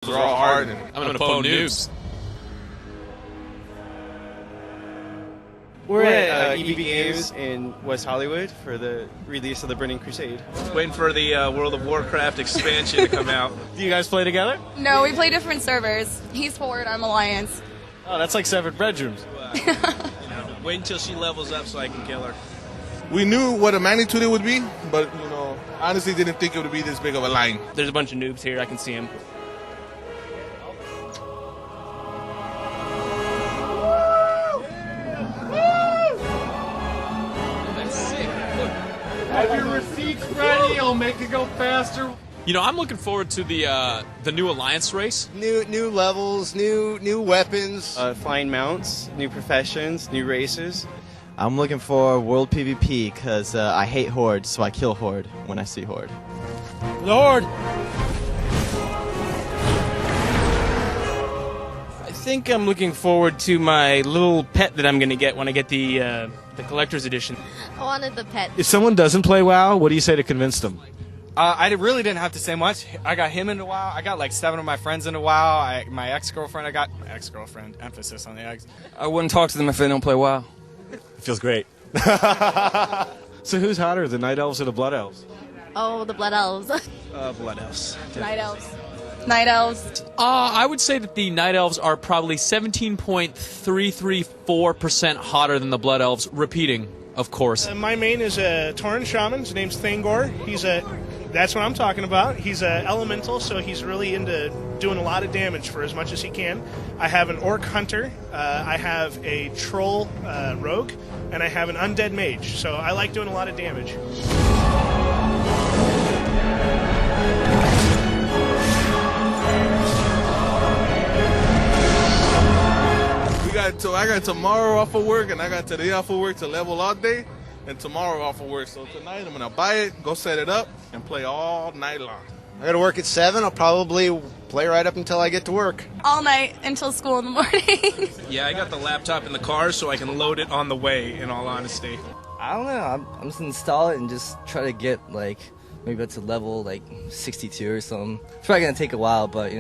They're all hard, and I'm gonna pull noobs. We're at EB Games in West Hollywood for the release of the Burning Crusade. Waiting for the World of Warcraft expansion to come out. Do you guys play together? No, we play different servers. He's Forward, I'm Alliance. Oh, that's like 7 bedrooms. Wait until she levels up so I can kill her. we knew what a magnitude it would be, but honestly, didn't think it would be this big of a line. There's a bunch of noobs here. I can see them. Have your receipts ready, I'll make it go faster. You know, I'm looking forward to the new Alliance race. New levels, new weapons. Flying mounts, new professions, new races. I'm looking for World PvP because I hate Horde, so I kill Horde when I see Horde. Lord! I think I'm looking forward to my little pet that I'm going to get when I get the collector's edition. I wanted the pet. If someone doesn't play WoW, what do you say to convince them? I really didn't have to say much. I got him into WoW. I got like 7 of my friends into WoW. My ex-girlfriend, emphasis on the ex. I wouldn't talk to them if they don't play WoW. It feels great. So who's hotter, the Night Elves or the Blood Elves? Oh, the Blood Elves. Blood Elves. Night Elves. Night Elves. I would say that the Night Elves are probably 17.334% hotter than the Blood Elves, repeating, of course. My main is a Tauren Shaman. His name's Thangor. That's what I'm talking about. He's a elemental, so he's really into doing a lot of damage for as much as he can. I have an Orc Hunter. I have a Troll Rogue, and I have an Undead Mage. So I like doing a lot of damage. I got tomorrow off of work, and I got today off of work to level all day, and tomorrow off of work. So tonight I'm gonna buy it, go set it up, and play all night long. I gotta work at 7. I'll probably play right up until I get to work. All night until school in the morning. Yeah, I got the laptop in the car so I can load it on the way, in all honesty. I don't know. I'm just gonna install it and just try to get maybe up to level 62 or something. It's probably gonna take a while, but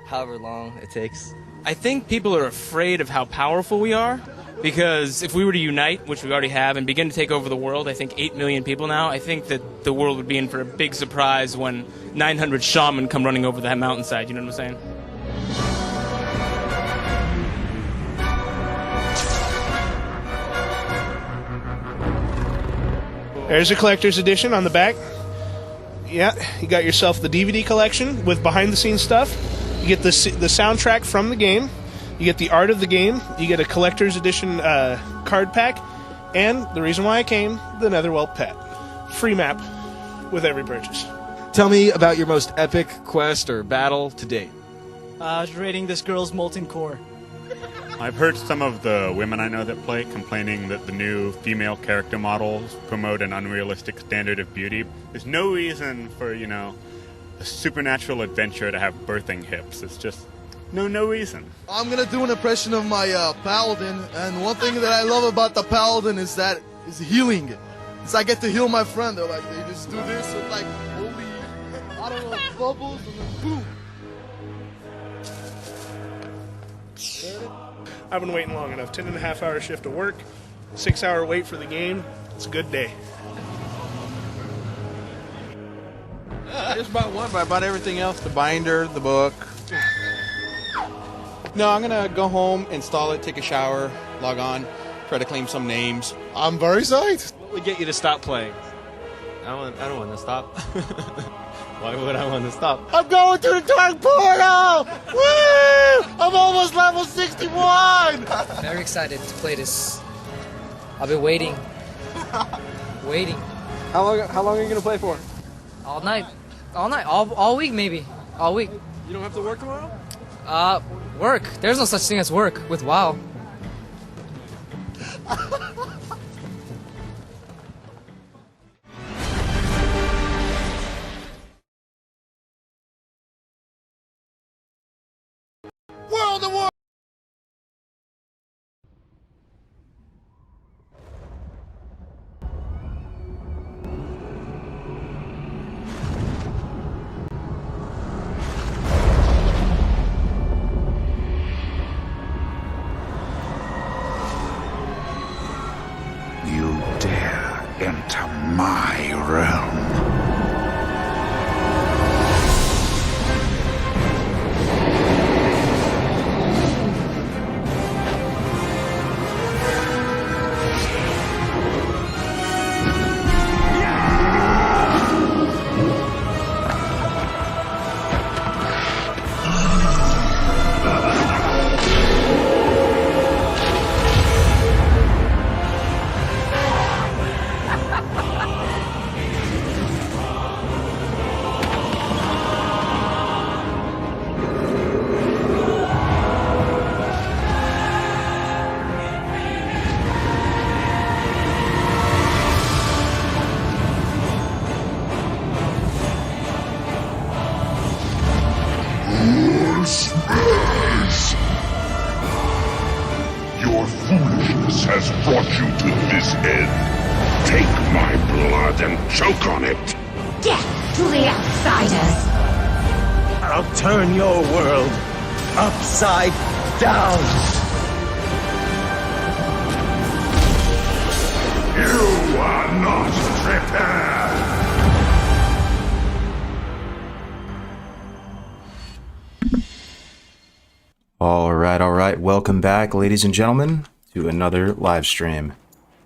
however long it takes. I think people are afraid of how powerful we are, because if we were to unite, which we already have, and begin to take over the world, I think 8 million people now, I think that the world would be in for a big surprise when 900 shaman come running over that mountainside, you know what I'm saying? There's a collector's edition on the back. Yeah, you got yourself the DVD collection with behind-the-scenes stuff. You get the soundtrack from the game. You get the art of the game. You get a collector's edition card pack. And the reason why I came, the Netherwelt pet. Free map with every purchase. Tell me about your most epic quest or battle to date. Raiding this girl's molten core. I've heard some of the women I know that play complaining that the new female character models promote an unrealistic standard of beauty. There's no reason for, a supernatural adventure to have birthing hips. It's just no reason. I'm gonna do an impression of my paladin, and one thing that I love about the paladin is healing. It's I get to heal my friend. They just do this with holy, I don't know, bubbles, and then boom. I've been waiting long enough. 10.5-hour shift of work, 6-hour wait for the game. It's a good day. I just bought one, but I bought everything else. The binder, the book. No, I'm going to go home, install it, take a shower, log on, try to claim some names. I'm very psyched. What would get you to stop playing? I don't want to stop. Why would I want to stop? I'm going to the dark portal! Woo! I'm almost level 61! Very excited to play this. I've been waiting. How long are you going to play for? All night. All week maybe. All week. You don't have to work tomorrow? Work. There's no such thing as work with WoW. World of War! whispers. Your foolishness has brought you to this end. Take my blood and choke on it. Death to the outsiders. I'll turn your world upside down. You are not prepared. All right. Welcome back, ladies and gentlemen, to another live stream.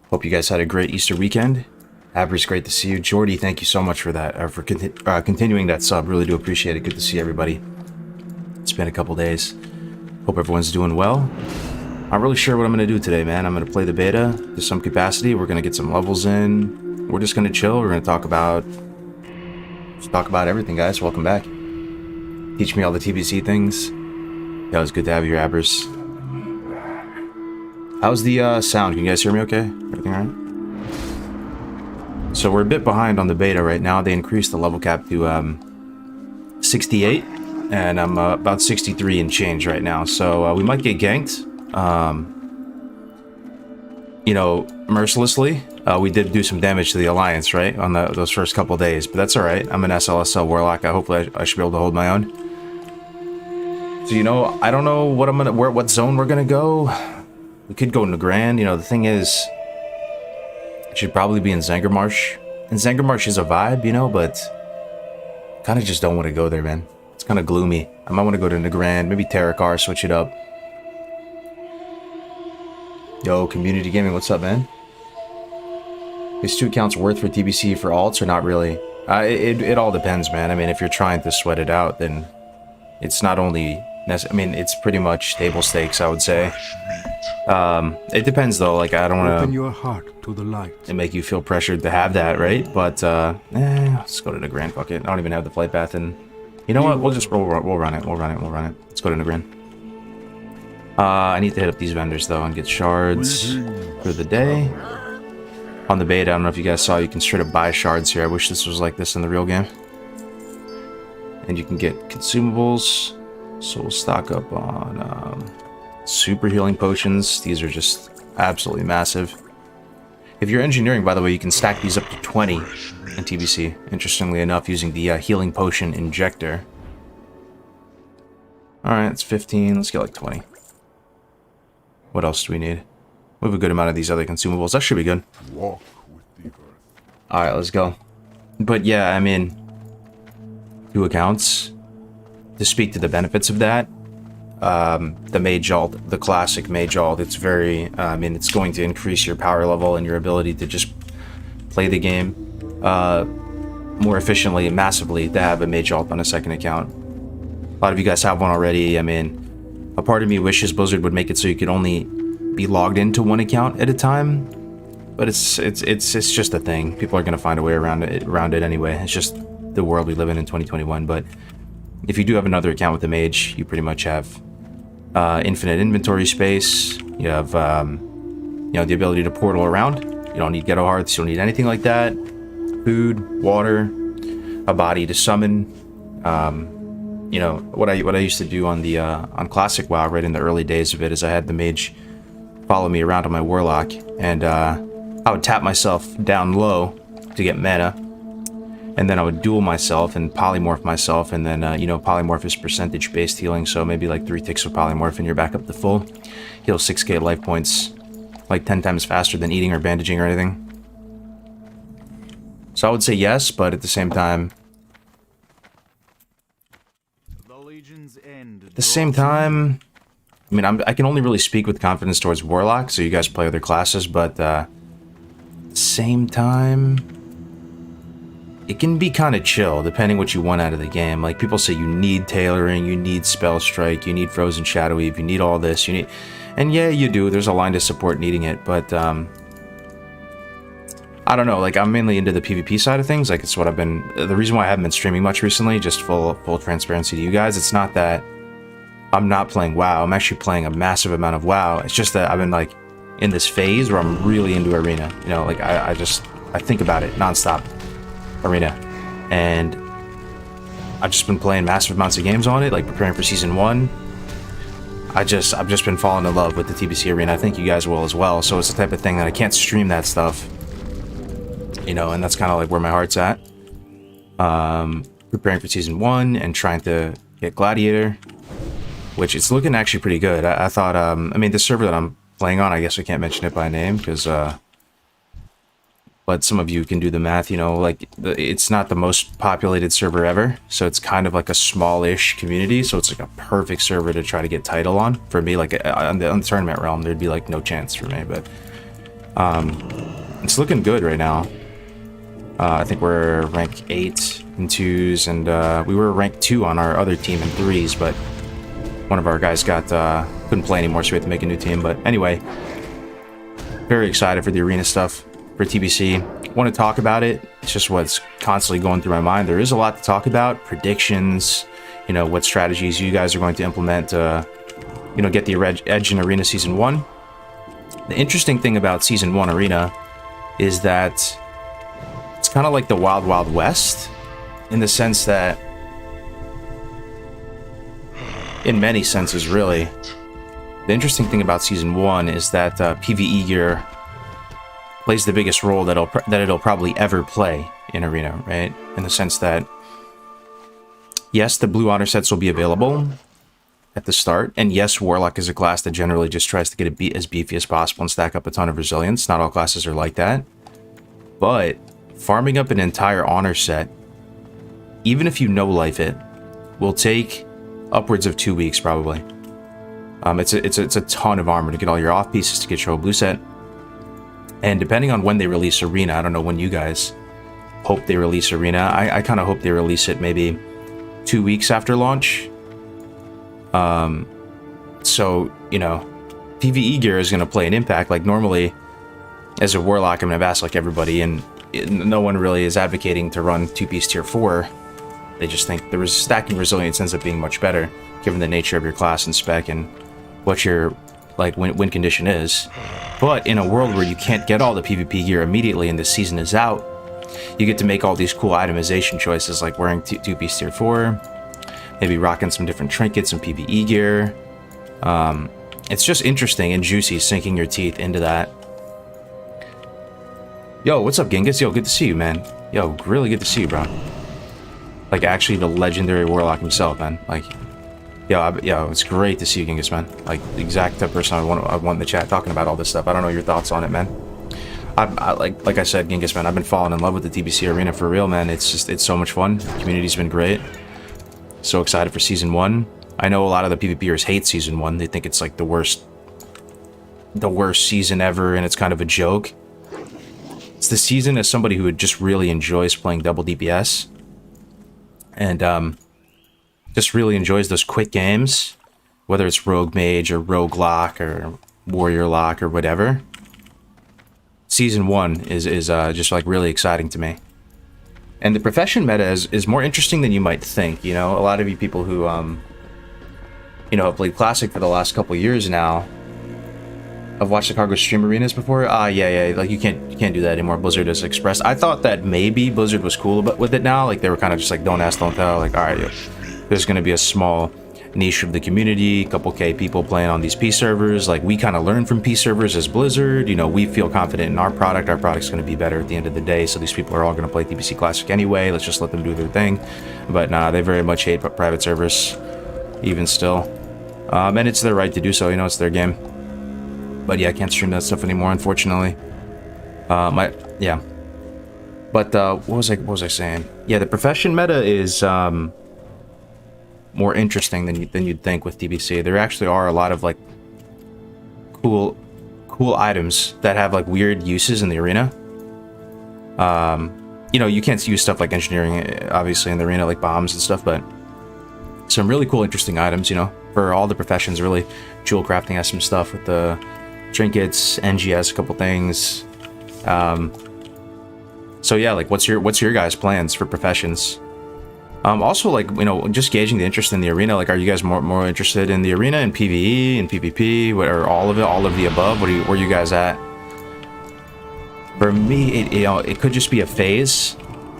Hope you guys had a great Easter weekend. Abry's great to see you. Jordy, thank you so much for that, for continuing that sub. Really do appreciate it. Good to see everybody. It's been a couple days. Hope everyone's doing well. Not really sure what I'm going to do today, man. I'm going to play the beta to some capacity. We're going to get some levels in. We're just going to chill. We're going to talk about everything, guys. Welcome back. Teach me all the TBC things. Yeah, it was good to have you, Abbers. How's the sound? Can you guys hear me okay? Everything all right? So we're a bit behind on the beta right now. They increased the level cap to 68, and I'm about 63 and change right now. So we might get ganked. You know, mercilessly. We did do some damage to the Alliance, right, on those first couple days, but that's all right. I'm an SLSL Warlock. Hopefully I should be able to hold my own. So, you know, I don't know what what zone we're gonna go. We could go into Grand. You know, the thing is, it should probably be in Zangarmarsh. And Zangarmarsh is a vibe, you know, but kind of just don't want to go there, man. It's kind of gloomy. I might want to go to Nagrand, maybe Terrakar, switch it up. Yo, Community Gaming, what's up, man? Is 2 accounts worth for TBC for alts or not really? It all depends, man. I mean, if you're trying to sweat it out, then it's not only... I mean, it's pretty much table stakes, I would say. It depends, though. Like, I don't want to... Open your heart to the light. And make you feel pressured to have that, right? But, let's go to the Grand. Fuck it. I don't even have the flight path, and... You know what? We'll run it. Let's go to the Grand. I need to hit up these vendors, though, and get shards for the day. On the beta, I don't know if you guys saw, you can straight up buy shards here. I wish this was like this in the real game. And you can get consumables. So we'll stock up on super healing potions. These are just absolutely massive. If you're engineering, by the way, you can stack these up to 20 in TBC, interestingly enough, using the healing potion injector. Alright, it's 15. Let's get like 20. What else do we need? We have a good amount of these other consumables. That should be good. Alright, let's go. But yeah, I mean, 2 accounts. To speak to the benefits of that, the mage alt, the classic mage alt, it's very, I mean, it's going to increase your power level and your ability to just play the game more efficiently and massively to have a mage alt on a second account. A lot of you guys have one already. I mean, a part of me wishes Blizzard would make it so you could only be logged into 1 account at a time, but it's just a thing. People are going to find a way around it anyway. It's just the world we live in 2021. But if you do have another account with the mage, you pretty much have infinite inventory space. You have you know, the ability to portal around. You don't need ghetto hearts. You don't need anything like that. Food, water, a body to summon. You know, what I used to do on the on classic WoW right in the early days of it is I had the mage follow me around on my warlock, and I would tap myself down low to get mana, and then I would duel myself and polymorph myself, and then you know, polymorph is percentage based healing, so maybe like 3 ticks of polymorph and you're back up to full. Heal 6k life points like 10 times faster than eating or bandaging or anything. So I would say yes, but at the same time, I mean, I can only really speak with confidence towards Warlock, so you guys play other classes, but at the same time, it can be kind of chill, depending what you want out of the game. Like, people say you need tailoring, you need spell strike, you need frozen shadow weave, you need all this, you need... And yeah, you do, there's a line to support needing it, but, I don't know, like, I'm mainly into the PvP side of things. Like, it's what I've been... The reason why I haven't been streaming much recently, just full transparency to you guys, it's not that I'm not playing WoW. I'm actually playing a massive amount of WoW. It's just that I've been, like, in this phase where I'm really into Arena. You know, like, I think about it nonstop. Arena. And I've just been playing massive amounts of games on it, like preparing for Season 1. I've just been falling in love with the TBC arena. I think you guys will as well. So it's the type of thing that I can't stream that stuff, you know, and that's kind of like where my heart's at. Preparing for Season 1 and trying to get Gladiator, which it's looking actually pretty good. I thought, I mean, the server that I'm playing on, I guess I can't mention it by name because, but some of you can do the math, you know, like it's not the most populated server ever. So it's kind of like a smallish community. So it's like a perfect server to try to get title on. For me, like on the tournament realm, there'd be like no chance for me, but it's looking good right now. I think we're rank 8 in 2s, and we were rank 2 on our other team in 3s, but one of our guys got couldn't play anymore, so we had to make a new team. But anyway, very excited for the arena stuff for TBC. Want to talk about it. It's just what's constantly going through my mind. There is a lot to talk about. Predictions, you know, what strategies you guys are going to implement to, you know, get the edge in Arena Season 1. The interesting thing about Season 1 Arena is that it's kind of like the Wild Wild West, in the sense that, in many senses really, the interesting thing about Season 1 is that PvE gear plays the biggest role that it'll probably ever play in Arena, right? In the sense that, yes, the blue honor sets will be available at the start, and yes, Warlock is a class that generally just tries to get it as beefy as possible and stack up a ton of resilience. Not all classes are like that, but farming up an entire honor set, even if you no-life it, will take upwards of 2 weeks probably. It's a ton of armor to get all your off pieces to get your whole blue set. And depending on when they release Arena, I don't know when you guys hope they release Arena. I kind of hope they release it maybe 2 weeks after launch. So, you know, PvE gear is going to play an impact. Like normally, as a Warlock, I'm going to Vast like everybody, and no one really is advocating to run 2-piece tier 4. They just think the stacking resilience ends up being much better, given the nature of your class and spec and what your like win condition is. But in a world where you can't get all the PvP gear immediately and the season is out, you get to make all these cool itemization choices, like wearing 2-piece tier 4, maybe rocking some different trinkets and PvE gear. It's just interesting and juicy, sinking your teeth into that. Yo, what's up, Genghis? Yo, good to see you, man. Yo, really good to see you, bro. Like, actually, the legendary Warlock himself, man. Like, yo, it's great to see you, Genghis, man. Like, the exact type of person I want in the chat talking about all this stuff. I don't know your thoughts on it, man. Like I said, Genghis, man, I've been falling in love with the TBC arena for real, man. It's so much fun. The community's been great. So excited for Season 1. I know a lot of the PvPers hate Season 1. They think it's like the worst season ever, and it's kind of a joke. It's the season as somebody who just really enjoys playing double DPS. And just really enjoys those quick games, whether it's Rogue-mage or Rogue-lock or Warrior-lock or whatever. Season 1 is just like really exciting to me. And the profession meta is more interesting than you might think. You know, a lot of you people who you know, have played Classic for the last couple years now. I've watched the Kargoz stream arenas before. Yeah, like you can't do that anymore. Blizzard has expressed. I thought that maybe Blizzard was cool with it now. Like they were kind of just like, don't ask, don't tell. Like, all right, there's gonna be a small niche of the community, a couple K people playing on these P servers. Like we kind of learn from P servers as Blizzard. You know, we feel confident in our product. Our product's gonna be better at the end of the day. So these people are all gonna play TBC Classic anyway. Let's just let them do their thing. But nah, they very much hate private servers, even still. And it's their right to do so. You know, it's their game. But yeah, I can't stream that stuff anymore, unfortunately. Yeah. But what was I saying? Yeah, the profession meta is more interesting than you'd think with TBC. There actually are a lot of like cool items that have like weird uses in the arena. You know, you can't use stuff like engineering obviously in the arena, like bombs and stuff, but some really cool, interesting items. You know, for all the professions, really. Jewel crafting has some stuff with the trinkets, NG has a couple things. So yeah, like what's your guys' plans for professions? Also, like, you know, just gauging the interest in the arena. Like, are you guys more interested in the arena, in PvE, in PvP, or all of it, all of the above? Where are you guys at? For me, it could just be a phase.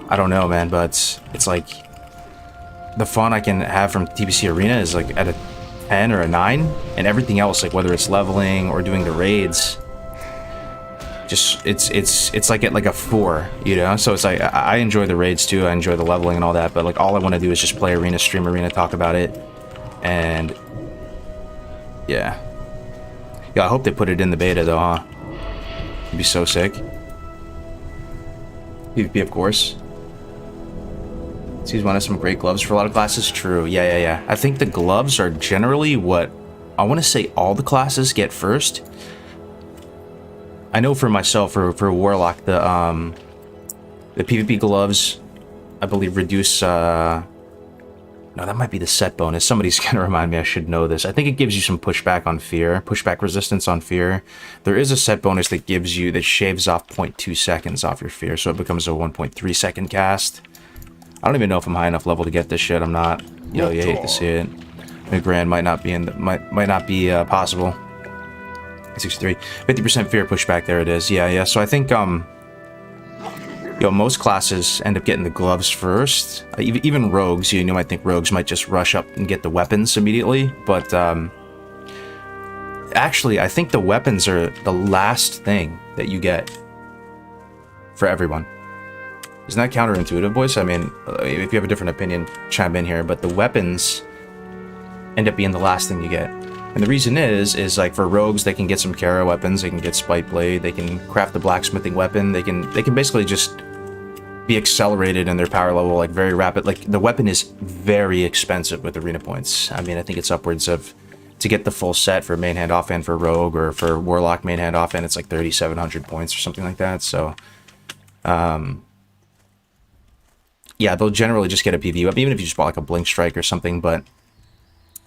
I don't know, man, but it's like the fun I can have from TBC Arena is like at a 10 or a 9, and everything else, like whether it's leveling or doing the raids, just it's like at like a 4, you know. So it's like I enjoy the raids too, I enjoy the leveling and all that, but like all I want to do is just play Arena, stream Arena, talk about it, and yeah. I hope they put it in the beta though, huh? It'd be so sick. PvP, of course. He's one of some great gloves for a lot of classes. True. Yeah. I think the gloves are generally what I want to say all the classes get first. I know for myself, for Warlock, the PvP gloves, I believe, reduce. No, that might be the set bonus. Somebody's gonna remind me. I should know this. I think it gives you some pushback on fear, pushback resistance on fear. There is a set bonus that gives you that shaves off 0.2 seconds off your fear, so it becomes a 1.3 second cast. I don't even know if I'm high enough level to get this shit. I'm not. You hate to see it. Mid-grand might not be might not be possible. 63, 50% fear pushback. There it is. Yeah. So I think most classes end up getting the gloves first. Even rogues. You might think rogues might just rush up and get the weapons immediately, but actually, I think the weapons are the last thing that you get for everyone. Isn't that counterintuitive, boys? I mean, if you have a different opinion, chime in here, but the weapons end up being the last thing you get. And the reason is like for rogues, they can get some Kara weapons, they can get Spite Blade, they can craft the blacksmithing weapon, they can basically just be accelerated in their power level, like very rapid. Like the weapon is very expensive with arena points. I mean, I think it's upwards of, to get the full set for main hand offhand for rogue or for warlock main hand offhand, it's like 3,700 points or something like that. So yeah, they'll generally just get a PvE up, even if you just bought like a blink strike or something. But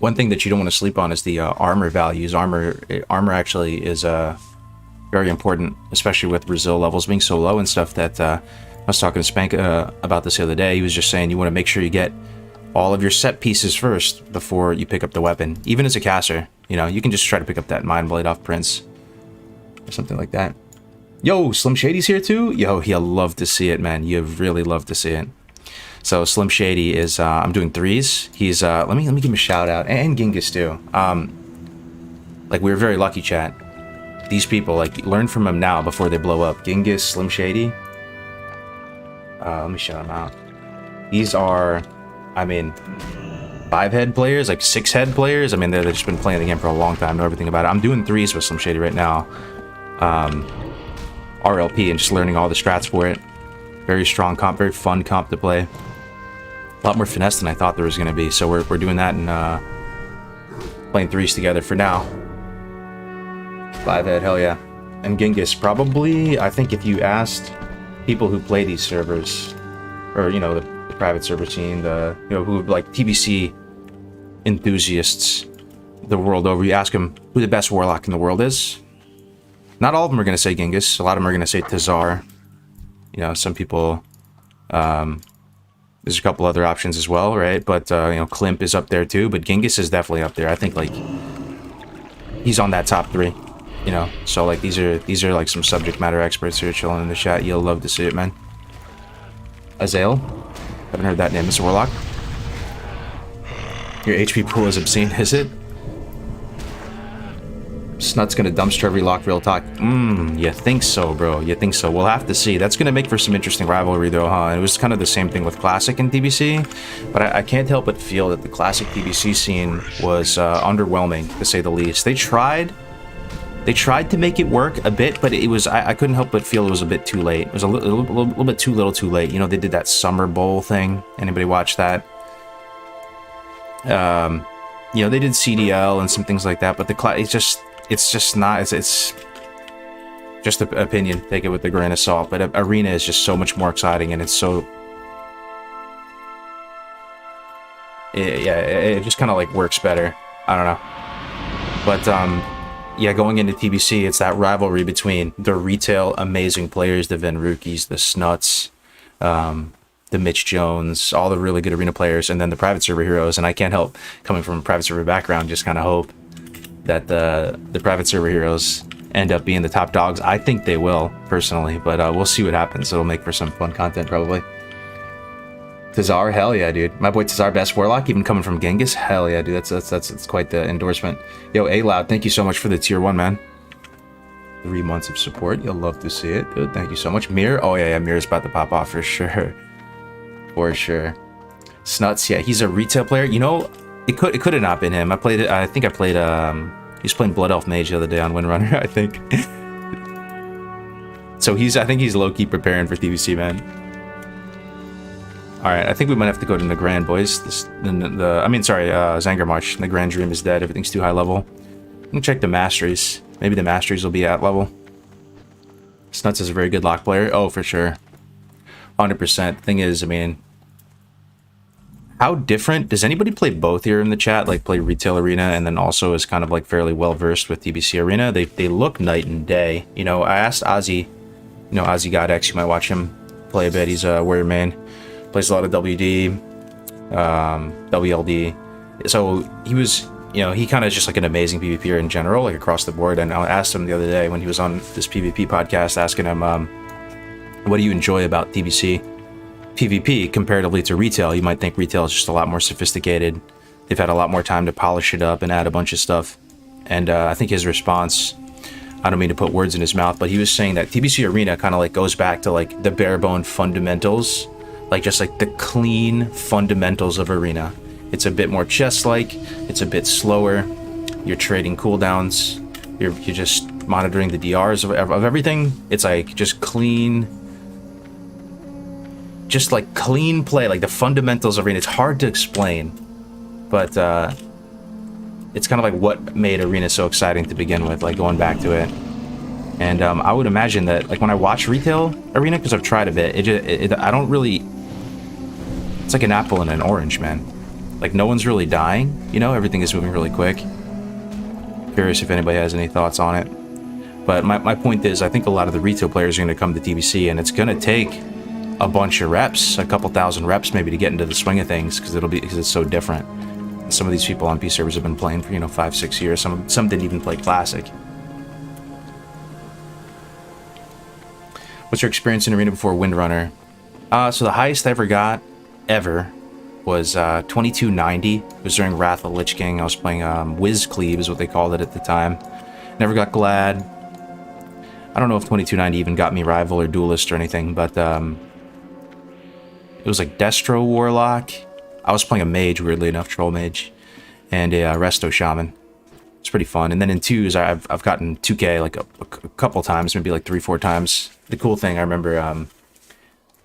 one thing that you don't want to sleep on is the armor values. Armor actually is very important, especially with Brazil levels being so low and stuff. That I was talking to Spank about this the other day. He was just saying you want to make sure you get all of your set pieces first before you pick up the weapon. Even as a caster, you can just try to pick up that Mind Blade off Prince or something like that. Yo, Slim Shady's here too? Yo, he'll love to see it, man. You really love to see it. So Slim Shady is, I'm doing 3s. He's, let me give him a shout out, and Genghis too. Like we were very lucky, chat. These people, like, learn from them now before they blow up. Genghis, Slim Shady. Let me shout them out. These are, I mean, 5-head players, like 6-head players. I mean, they've just been playing the game for a long time, know everything about it. I'm doing 3s with Slim Shady right now. RLP, and just learning all the strats for it. Very strong comp, very fun comp to play. A lot more finesse than I thought there was going to be. So we're doing that and playing 3s together for now. 5-head, hell yeah. And Genghis, probably, I think if you asked people who play these servers, or, the private server scene, who like TBC enthusiasts the world over, you ask them who the best warlock in the world is. Not all of them are going to say Genghis. A lot of them are going to say Tazar. Some people, there's a couple other options as well, right? But, Klimp is up there too, but Genghis is definitely up there. I think, like, he's on that top 3, So, like, these are like some subject matter experts who are chilling in the chat. You'll love to see it, man. Azael? Haven't heard that name. Mr. Warlock? Your HP pool is obscene, is it? Snut's gonna dumpster every lock, real talk. You think so, bro? You think so? We'll have to see. That's gonna make for some interesting rivalry, though, huh? It was kind of the same thing with Classic and TBC, but I can't help but feel that the Classic TBC scene was underwhelming, to say the least. They tried to make it work a bit, but it was I couldn't help but feel it was a bit too late. It was a little bit too little, too late. They did that Summer Bowl thing. Anybody watch that? They did CDL and some things like that, but it's just not, it's just an opinion, take it with a grain of salt, but Arena is just so much more exciting, and it's so, it just kind of like works better, I don't know, but yeah, going into TBC, it's that rivalry between the retail amazing players, the Van Rookies, the Snuts, the Mitch Jones, all the really good Arena players, and then the private server heroes, and I can't help, coming from a private server background, just kind of hope that the private server heroes end up being the top dogs. I think they will, personally, but we'll see what happens. It'll make for some fun content, probably. Tazar, hell yeah, dude. My boy Tazar, best warlock, even coming from Genghis, hell yeah, dude. That's quite the endorsement. Yo, A-Loud, thank you so much for the tier 1, man. 3 months of support, you'll love to see it, dude. Thank you so much. Mir, oh yeah, Mir's about to pop off for sure, for sure. Snuts, yeah, he's a retail player. You know, it could have not been him. I think I played he was playing Blood Elf Mage the other day on Windrunner, I think. So I think he's low-key preparing for TBC, man. Alright, I think we might have to go to the Grand, boys. Zanger March. The Grand Dream is dead. Everything's too high level. I'm gonna check the Masteries. Maybe the Masteries will be at level. Snuts is a very good lock player. Oh, for sure. 100%. Thing is, I mean, how different... Does anybody play both here in the chat? Like, play Retail Arena and then also is kind of, like, fairly well-versed with TBC Arena? They look night and day. You know, I asked Ozzy, you know, Ozzy God X, you might watch him play a bit. He's a warrior main. Plays a lot of WD, WLD. So he was, you know, he kind of just like an amazing PvPer in general, like across the board. And I asked him the other day when he was on this PvP podcast, asking him, what do you enjoy about TBC PvP comparatively to retail? You might think retail is just a lot more sophisticated. They've had a lot more time to polish it up and add a bunch of stuff. And I think his response, I don't mean to put words in his mouth, but he was saying that TBC Arena kind of like goes back to like the bare bone fundamentals. Like just like the clean fundamentals of Arena. It's a bit more chess-like. It's a bit slower. You're trading cooldowns. You're just monitoring the DRs of everything. It's like just clean. Just like clean play, like the fundamentals of Arena. It's hard to explain, but it's kind of like what made Arena so exciting to begin with. Like going back to it. And I would imagine that like when I watch Retail Arena, because I've tried a bit, I don't really. It's like an apple and an orange, man. Like, no one's really dying, you know? Everything is moving really quick. Curious if anybody has any thoughts on it. But my point is, I think a lot of the retail players are going to come to TBC, and it's going to take a bunch of reps, a couple thousand reps maybe, to get into the swing of things, because it's so different. And some of these people on P servers have been playing for, you know, 5-6 years. Some didn't even play Classic. What's your experience in Arena before Windrunner? So the highest I ever got, was 2290. It was during Wrath of the Lich King. I was playing Whiz Cleave is what they called it at the time. Never got Glad. I don't know if 2290 even got me Rival or Duelist or anything, but it was like Destro Warlock. I was playing a Mage, weirdly enough, Troll Mage, and a Resto Shaman. It's pretty fun. And then in 2s, I've gotten 2K like a couple times, maybe like 3-4 times. The cool thing, I remember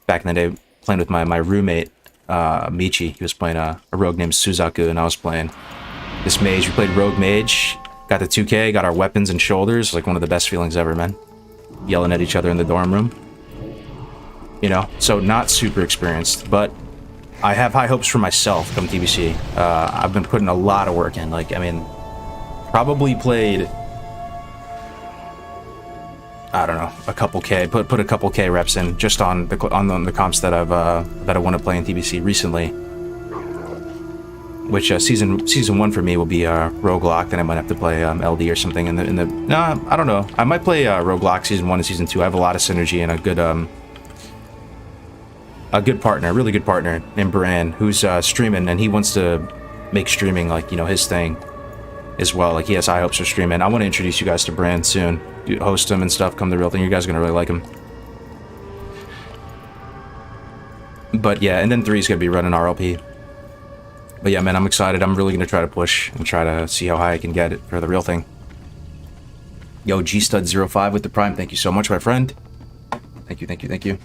back in the day playing with my roommate, Michi. He was playing a rogue named Suzaku, and I was playing this mage. We played Rogue-mage, got the 2K, got our weapons and shoulders. Like one of the best feelings ever, man. Yelling at each other in the dorm room. You know, so not super experienced, but I have high hopes for myself come TBC. I've been putting a lot of work in. Like, I mean, probably played, I don't know, a couple K, put a couple K reps in just on the comps that I want to play in TBC recently. Which season 1 for me will be Rogue-lock. Then I might have to play LD or something in the. Nah, I don't know. I might play Rogue-lock season 1 and season 2. I have a lot of synergy and a good partner, a really good partner named Bran, who's streaming, and he wants to make streaming like, you know, his thing as well. Like, he has high hopes for streaming. I want to introduce you guys to Bran soon. Host him and stuff. Come the real thing. You guys are gonna really like him. But yeah, and then 3 is gonna be running RLP. But yeah, man, I'm excited. I'm really gonna try to push and try to see how high I can get it for the real thing. Yo, GStud05 with the Prime. Thank you so much, my friend. Thank you, thank you, thank you.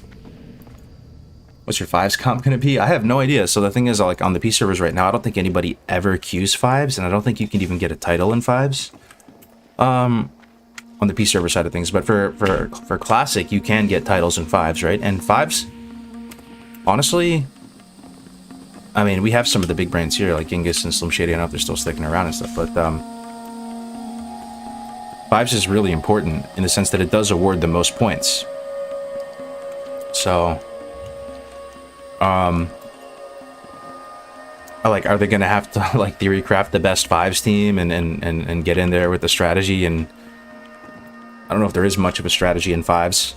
What's your 5s comp gonna be? I have no idea. So the thing is, like, on the P servers right now, I don't think anybody ever queues 5s, and I don't think you can even get a title in 5s. On the P server side of things, but for Classic, you can get titles in 5s, right? And 5s, honestly, I mean, we have some of the big brands here, like Genghis and Slim Shady. I don't know if they're still sticking around and stuff, but 5s is really important in the sense that it does award the most points. So, like, are they gonna have to like theory craft the best 5s team and get in there with the strategy? And I don't know if there is much of a strategy in 5s.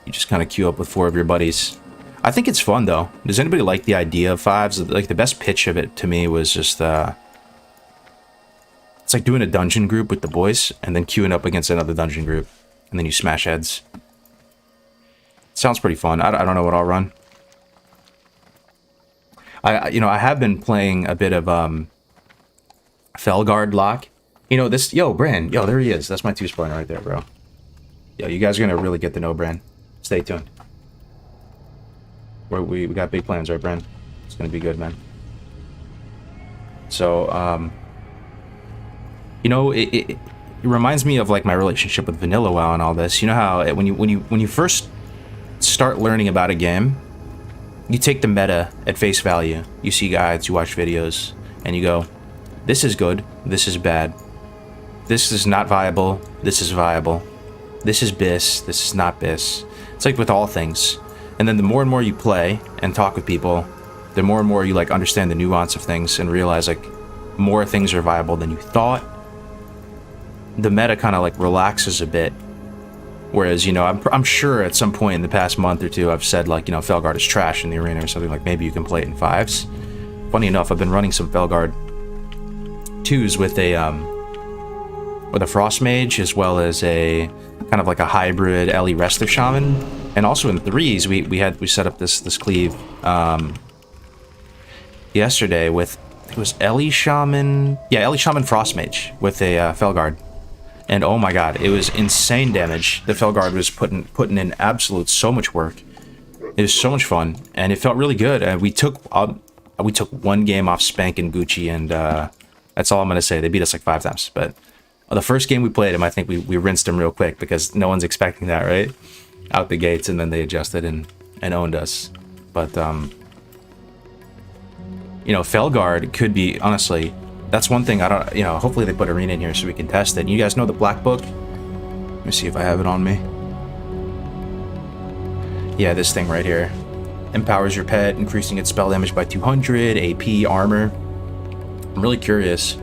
You just kind of queue up with 4 of your buddies. I think it's fun though. Does anybody like the idea of fives? Like the best pitch of it to me was just it's like doing a dungeon group with the boys and then queuing up against another dungeon group and then you smash heads. Sounds pretty fun. I don't know what I'll run. I have been playing a bit of Felguard lock. You know this. Yo, Bran. Yo, there he is. That's my 2-spawner right there, bro. Yo, you guys are gonna really get to know Bran. Stay tuned. We got big plans, right, Bran? It's gonna be good, man. So, you know, it reminds me of like my relationship with Vanilla WoW and all this. You know how when you first start learning about a game, you take the meta at face value. You see guides, you watch videos, and you go, this is good, this is bad. This is not viable, this is viable. This is BIS, this is not BIS. It's like with all things. And then the more and more you play and talk with people, the more and more you like understand the nuance of things and realize like more things are viable than you thought. The meta kind of like relaxes a bit. Whereas, you know, I'm sure at some point in the past month or two I've said like, you know, Felguard is trash in the arena or something, like maybe you can play it in 5s. Funny enough, I've been running some Felguard 2s with a frost mage as well as a kind of like a hybrid Ellie Restokin Shaman. And also in 3s we set up this cleave yesterday with, it was Ellie Shaman, yeah, Ellie Shaman Frost Mage with a Felguard. And oh my god, it was insane damage. The Felguard was putting in absolute so much work. It was so much fun, and it felt really good. We took one game off Spank and Gucci, and that's all I'm gonna say. They beat us like 5 times, but the first game we played him, I think we rinsed him real quick because no one's expecting that, right? Out the gates, and then they adjusted and owned us. But you know, Felguard could be, honestly, that's one thing I don't, you know, hopefully they put Arena in here so we can test it. And you guys know the Black Book? Let me see if I have it on me. Yeah, this thing right here. Empowers your pet, increasing its spell damage by 200, AP, armor. I'm really curious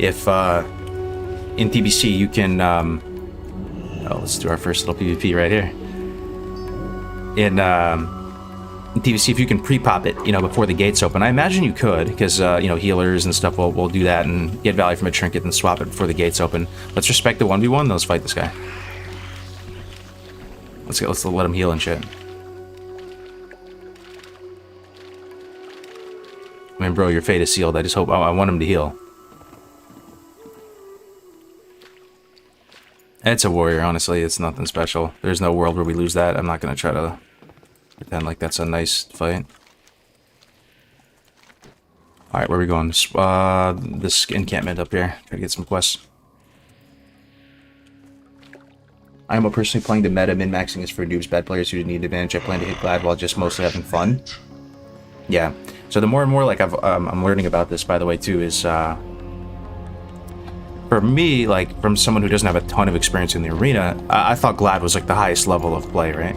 if in TBC you can, oh, let's do our first little PvP right here. In TBC, if you can pre-pop it, you know, before the gates open. I imagine you could, because, you know, healers and stuff will do that and get value from a trinket and swap it before the gates open. Let's respect the 1v1, let's fight this guy. Let's let him heal and shit. I mean, bro, your fate is sealed. I just hope, I want him to heal. It's a warrior, honestly. It's nothing special. There's no world where we lose that. I'm not going to try to pretend like that's a nice fight. Alright, where are we going? This encampment up here. Try to get some quests. I am personally playing the meta. Min-maxing is for noobs, bad players who need advantage. I plan to hit Glad while just mostly having fun. Yeah. So the more and more like I'm learning about this, by the way, too, is for me, like from someone who doesn't have a ton of experience in the arena, I thought Glad was like the highest level of play, right?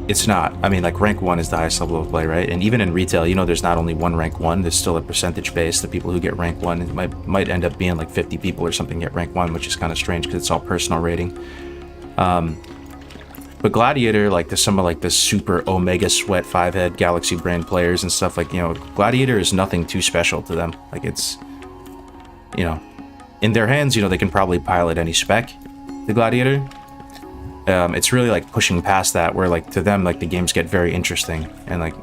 It's not. I mean, like rank 1 is the highest level of play, right? And even in retail, you know, there's not only one rank 1. There's still a percentage base. The people who get rank 1, it might end up being like 50 people or something get rank 1, which is kind of strange because it's all personal rating. But Gladiator, like there's some of like the super Omega Sweat 5-head Galaxy Brain players and stuff, like, you know, Gladiator is nothing too special to them. Like it's, you know, in their hands, you know, they can probably pilot any spec, the Gladiator. It's really like pushing past that, where like to them, like the games get very interesting, and like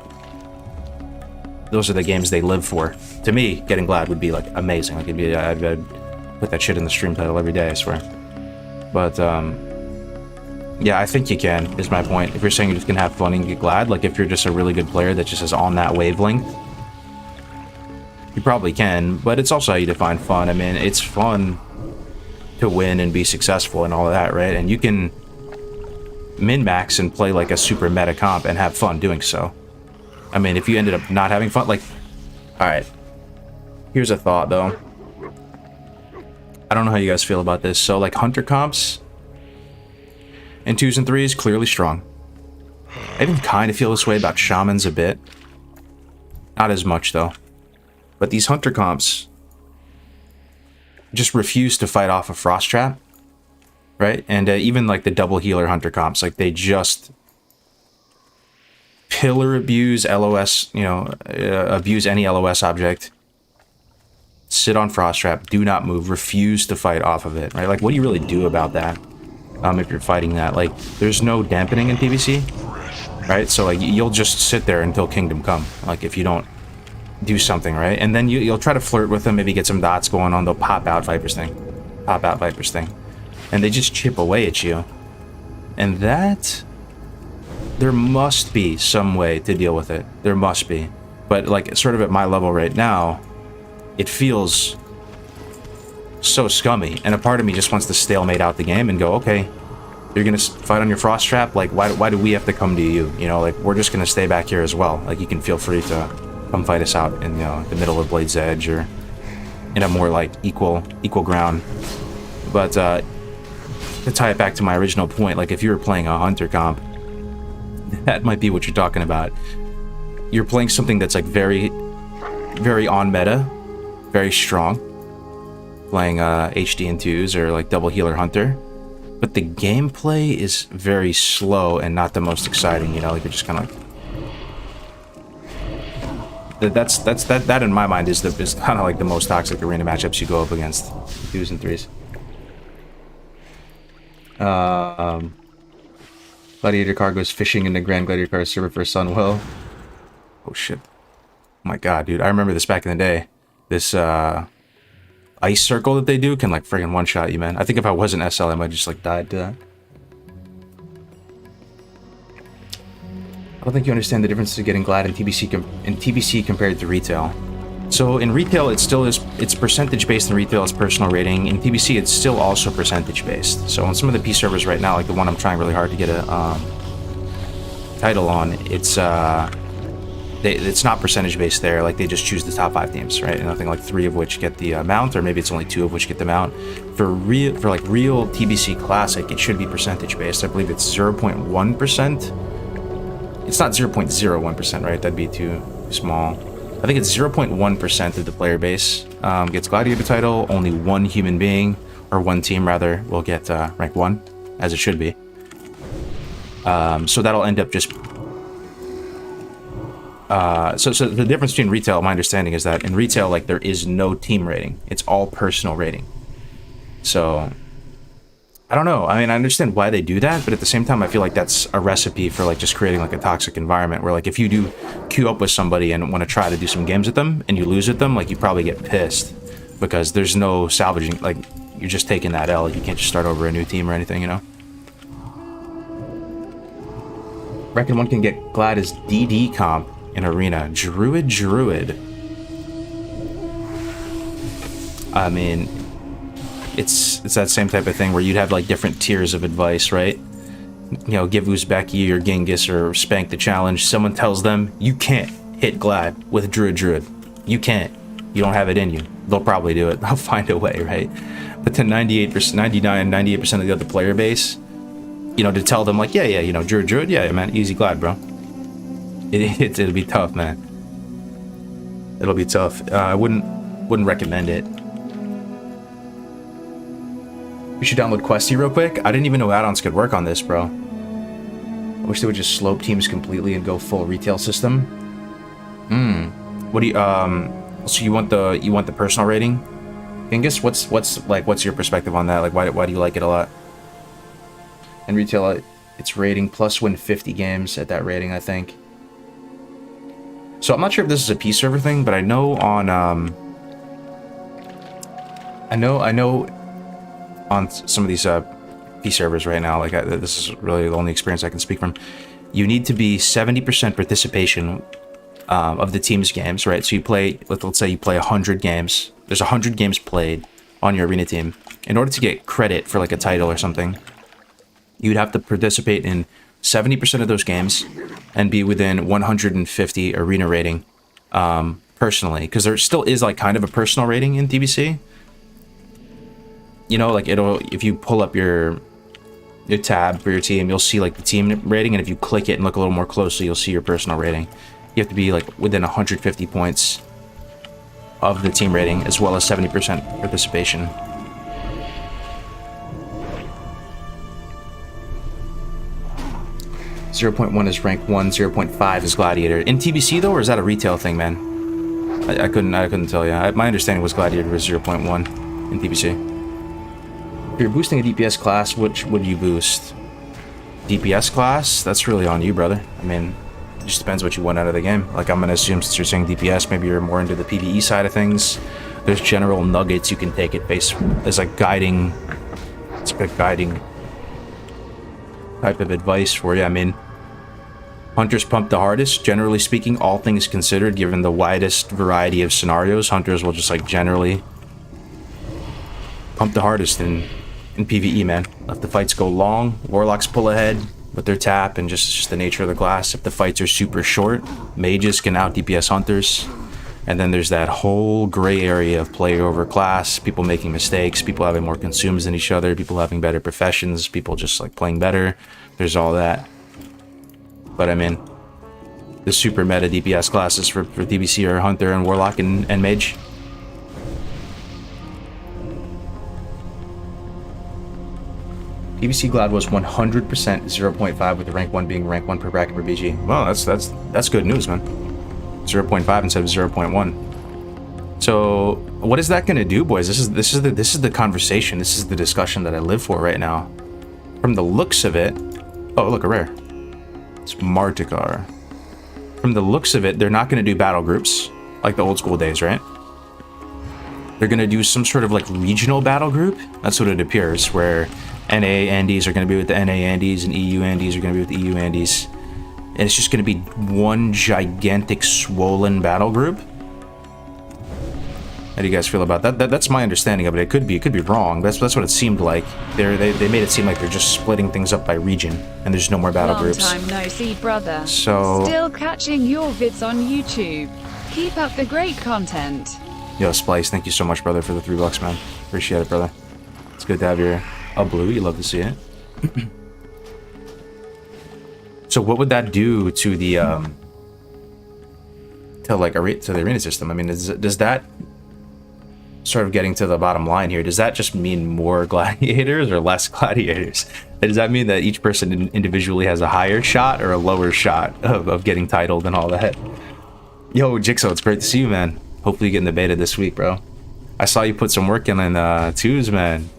those are the games they live for. To me, getting Glad would be like amazing. Like I'd put that shit in the stream title every day, I swear. But yeah, I think you can, is my point. If you're saying you just can have fun and get Glad, like if you're just a really good player that just is on that wavelength, you probably can. But it's also how you define fun. I mean, it's fun to win and be successful and all of that, right? And you can min-max and play like a super meta comp and have fun doing so. I mean, if you ended up not having fun, like, alright, here's a thought though. I don't know how you guys feel about this. So like hunter comps in 2s and 3s, clearly strong. I even kind of feel this way about shamans a bit. Not as much though. But these hunter comps just refuse to fight off a frost trap. Right? And even like the double healer hunter comps, like they just pillar abuse, LOS, abuse any LOS object. Sit on frost trap, do not move, refuse to fight off of it, right? Like, what do you really do about that? If you're fighting that, like, there's no dampening in TBC, right? So like, you'll just sit there until kingdom come. Like, if you don't do something, right? And then you'll try to flirt with them, maybe get some dots going on. They'll pop out Viper's thing, and they just chip away at you. And that, there must be some way to deal with it. There must be, but like, sort of at my level right now, it feels so scummy, and a part of me just wants to stalemate out the game and go, okay, you're gonna fight on your frost trap, like, why do we have to come to you? You know, like, we're just gonna stay back here as well. Like, you can feel free to come fight us out in, the middle of Blade's Edge, or in a more like equal ground. But to tie it back to my original point, like, if you were playing a hunter comp, that might be what you're talking about. You're playing something that's like very on meta, very strong, playing HD and 2s or like double healer hunter, but the gameplay is very slow and not the most exciting, like, you're just kind of like, that in my mind is kind of like the most toxic arena matchups you go up against, 2s and 3s. Gladiator Kargoz fishing in the Grand Gladiator Car server for Sunwell. Oh shit. Oh my god, dude. I remember this back in the day. This ice circle that they do can like friggin' one-shot you, man. I think if I wasn't SL, I might just like died to that. I don't think you understand the difference of getting Glad in TBC compared to retail. So in retail, it's percentage based in retail, it's personal rating. In TBC, it's still also percentage based. So on some of the P servers right now, like the one I'm trying really hard to get a title on, it's not percentage based there. Like, they just choose the top 5 teams, right? And I think like 3 of which get the mount, or maybe it's only 2 of which get the mount. For real TBC Classic, it should be percentage based. I believe it's 0.1%. It's not 0.01%, right? That'd be too small. I think it's 0.1% of the player base gets Gladiator title. Only 1 human being, or 1 team rather, will get rank 1, as it should be. So that'll end up just... So the difference between retail, my understanding is that in retail, like, there is no team rating. It's all personal rating. So, I don't know. I mean, I understand why they do that, but at the same time, I feel like that's a recipe for, like, just creating, like, a toxic environment where, like, if you do queue up with somebody and want to try to do some games with them, and you lose with them, like, you probably get pissed because there's no salvaging. Like, you're just taking that L. You can't just start over a new team or anything, you know? Reckon one can get Glad as DD comp in arena. Druid. I mean, it's that same type of thing where you'd have like different tiers of advice, right? Give Uzbeki or Genghis or Spank the challenge. Someone tells them you can't hit Glad with Druid. You can't. You don't have it in you. They'll probably do it. They'll find a way, right? But to 98% of the other player base, to tell them like, yeah, Druid, yeah, man, easy Glad, bro. It'll be tough, man. It'll be tough. I wouldn't recommend it. We should download Questy real quick. I didn't even know add-ons could work on this, bro. I wish they would just slope teams completely and go full retail system. What do you so you want the personal rating? Genghis, what's your perspective on that? Like, why do you like it a lot? In retail, it's rating plus win 50 games at that rating, I think. So I'm not sure if this is a P server thing, but I know on I know on some of these P servers right now, like this is really the only experience I can speak from. You need to be 70% participation of the team's games, right? So you play, let's say you play 100 games. There's 100 games played on your arena team. In order to get credit for like a title or something, you'd have to participate in 70% of those games and be within 150 arena rating personally, because there still is like kind of a personal rating in TBC. Like if you pull up your tab for your team, you'll see like the team rating, and if you click it and look a little more closely, you'll see your personal rating. You have to be like within 150 points of the team rating, as well as 70% participation. 0.1 is rank 1, 0.5 is gladiator. In TBC though, or is that a retail thing, man? I couldn't tell you. My understanding was gladiator was 0.1 in TBC. If you're boosting a DPS class, which would you boost? DPS class? That's really on you, brother. I mean, it just depends what you want out of the game. Like, I'm gonna assume since you're saying DPS, maybe you're more into the PvE side of things. There's general nuggets you can take it based as like guiding. It's like a guiding type of advice for you. I mean, hunters pump the hardest. Generally speaking, all things considered, given the widest variety of scenarios, hunters will just like generally pump the hardest in PvE, man. If the fights go long, warlocks pull ahead with their tap, and just the nature of the class. If the fights are super short, mages can out DPS hunters. And then there's that whole gray area of player over class, people making mistakes, people having more consumes than each other, people having better professions, people just like playing better. There's all that. But I mean, the super meta DPS classes for TBC are hunter and warlock and mage. TBC Glad was 100% 0.5 with the rank 1 being rank 1 per bracket per BG. Well, that's good news, man. 0.5 instead of 0.1. So what is that gonna do, boys? This is the conversation. This is the discussion that I live for right now. From the looks of it, oh look, a rare. It's Martikar. From the looks of it, they're not gonna do battle groups like the old school days, right? They're gonna do some sort of like regional battle group. That's what it appears, where NA Andes are gonna be with the NA Andes and EU Andes are gonna be with the EU Andes. And it's just going to be one gigantic swollen battle group. How do you guys feel about that? That's my understanding of it. It could be wrong. That's what it seemed like. They made it seem like they're just splitting things up by region, and there's no more battle groups. Long time no see, brother. So still catching your vids on YouTube. Keep up the great content. Yo, Splice, thank you so much, brother, for the $3, man. Appreciate it, brother. It's good to have your blue. You love to see it. So what would that do to the to the arena system? I mean, does that, sort of getting to the bottom line here, does that just mean more gladiators or less gladiators? Does that mean that each person individually has a higher shot or a lower shot of getting titled and all that? Yo, Jigsaw, it's great to see you, man. Hopefully you get in the beta this week, bro. I saw you put some work in twos, man.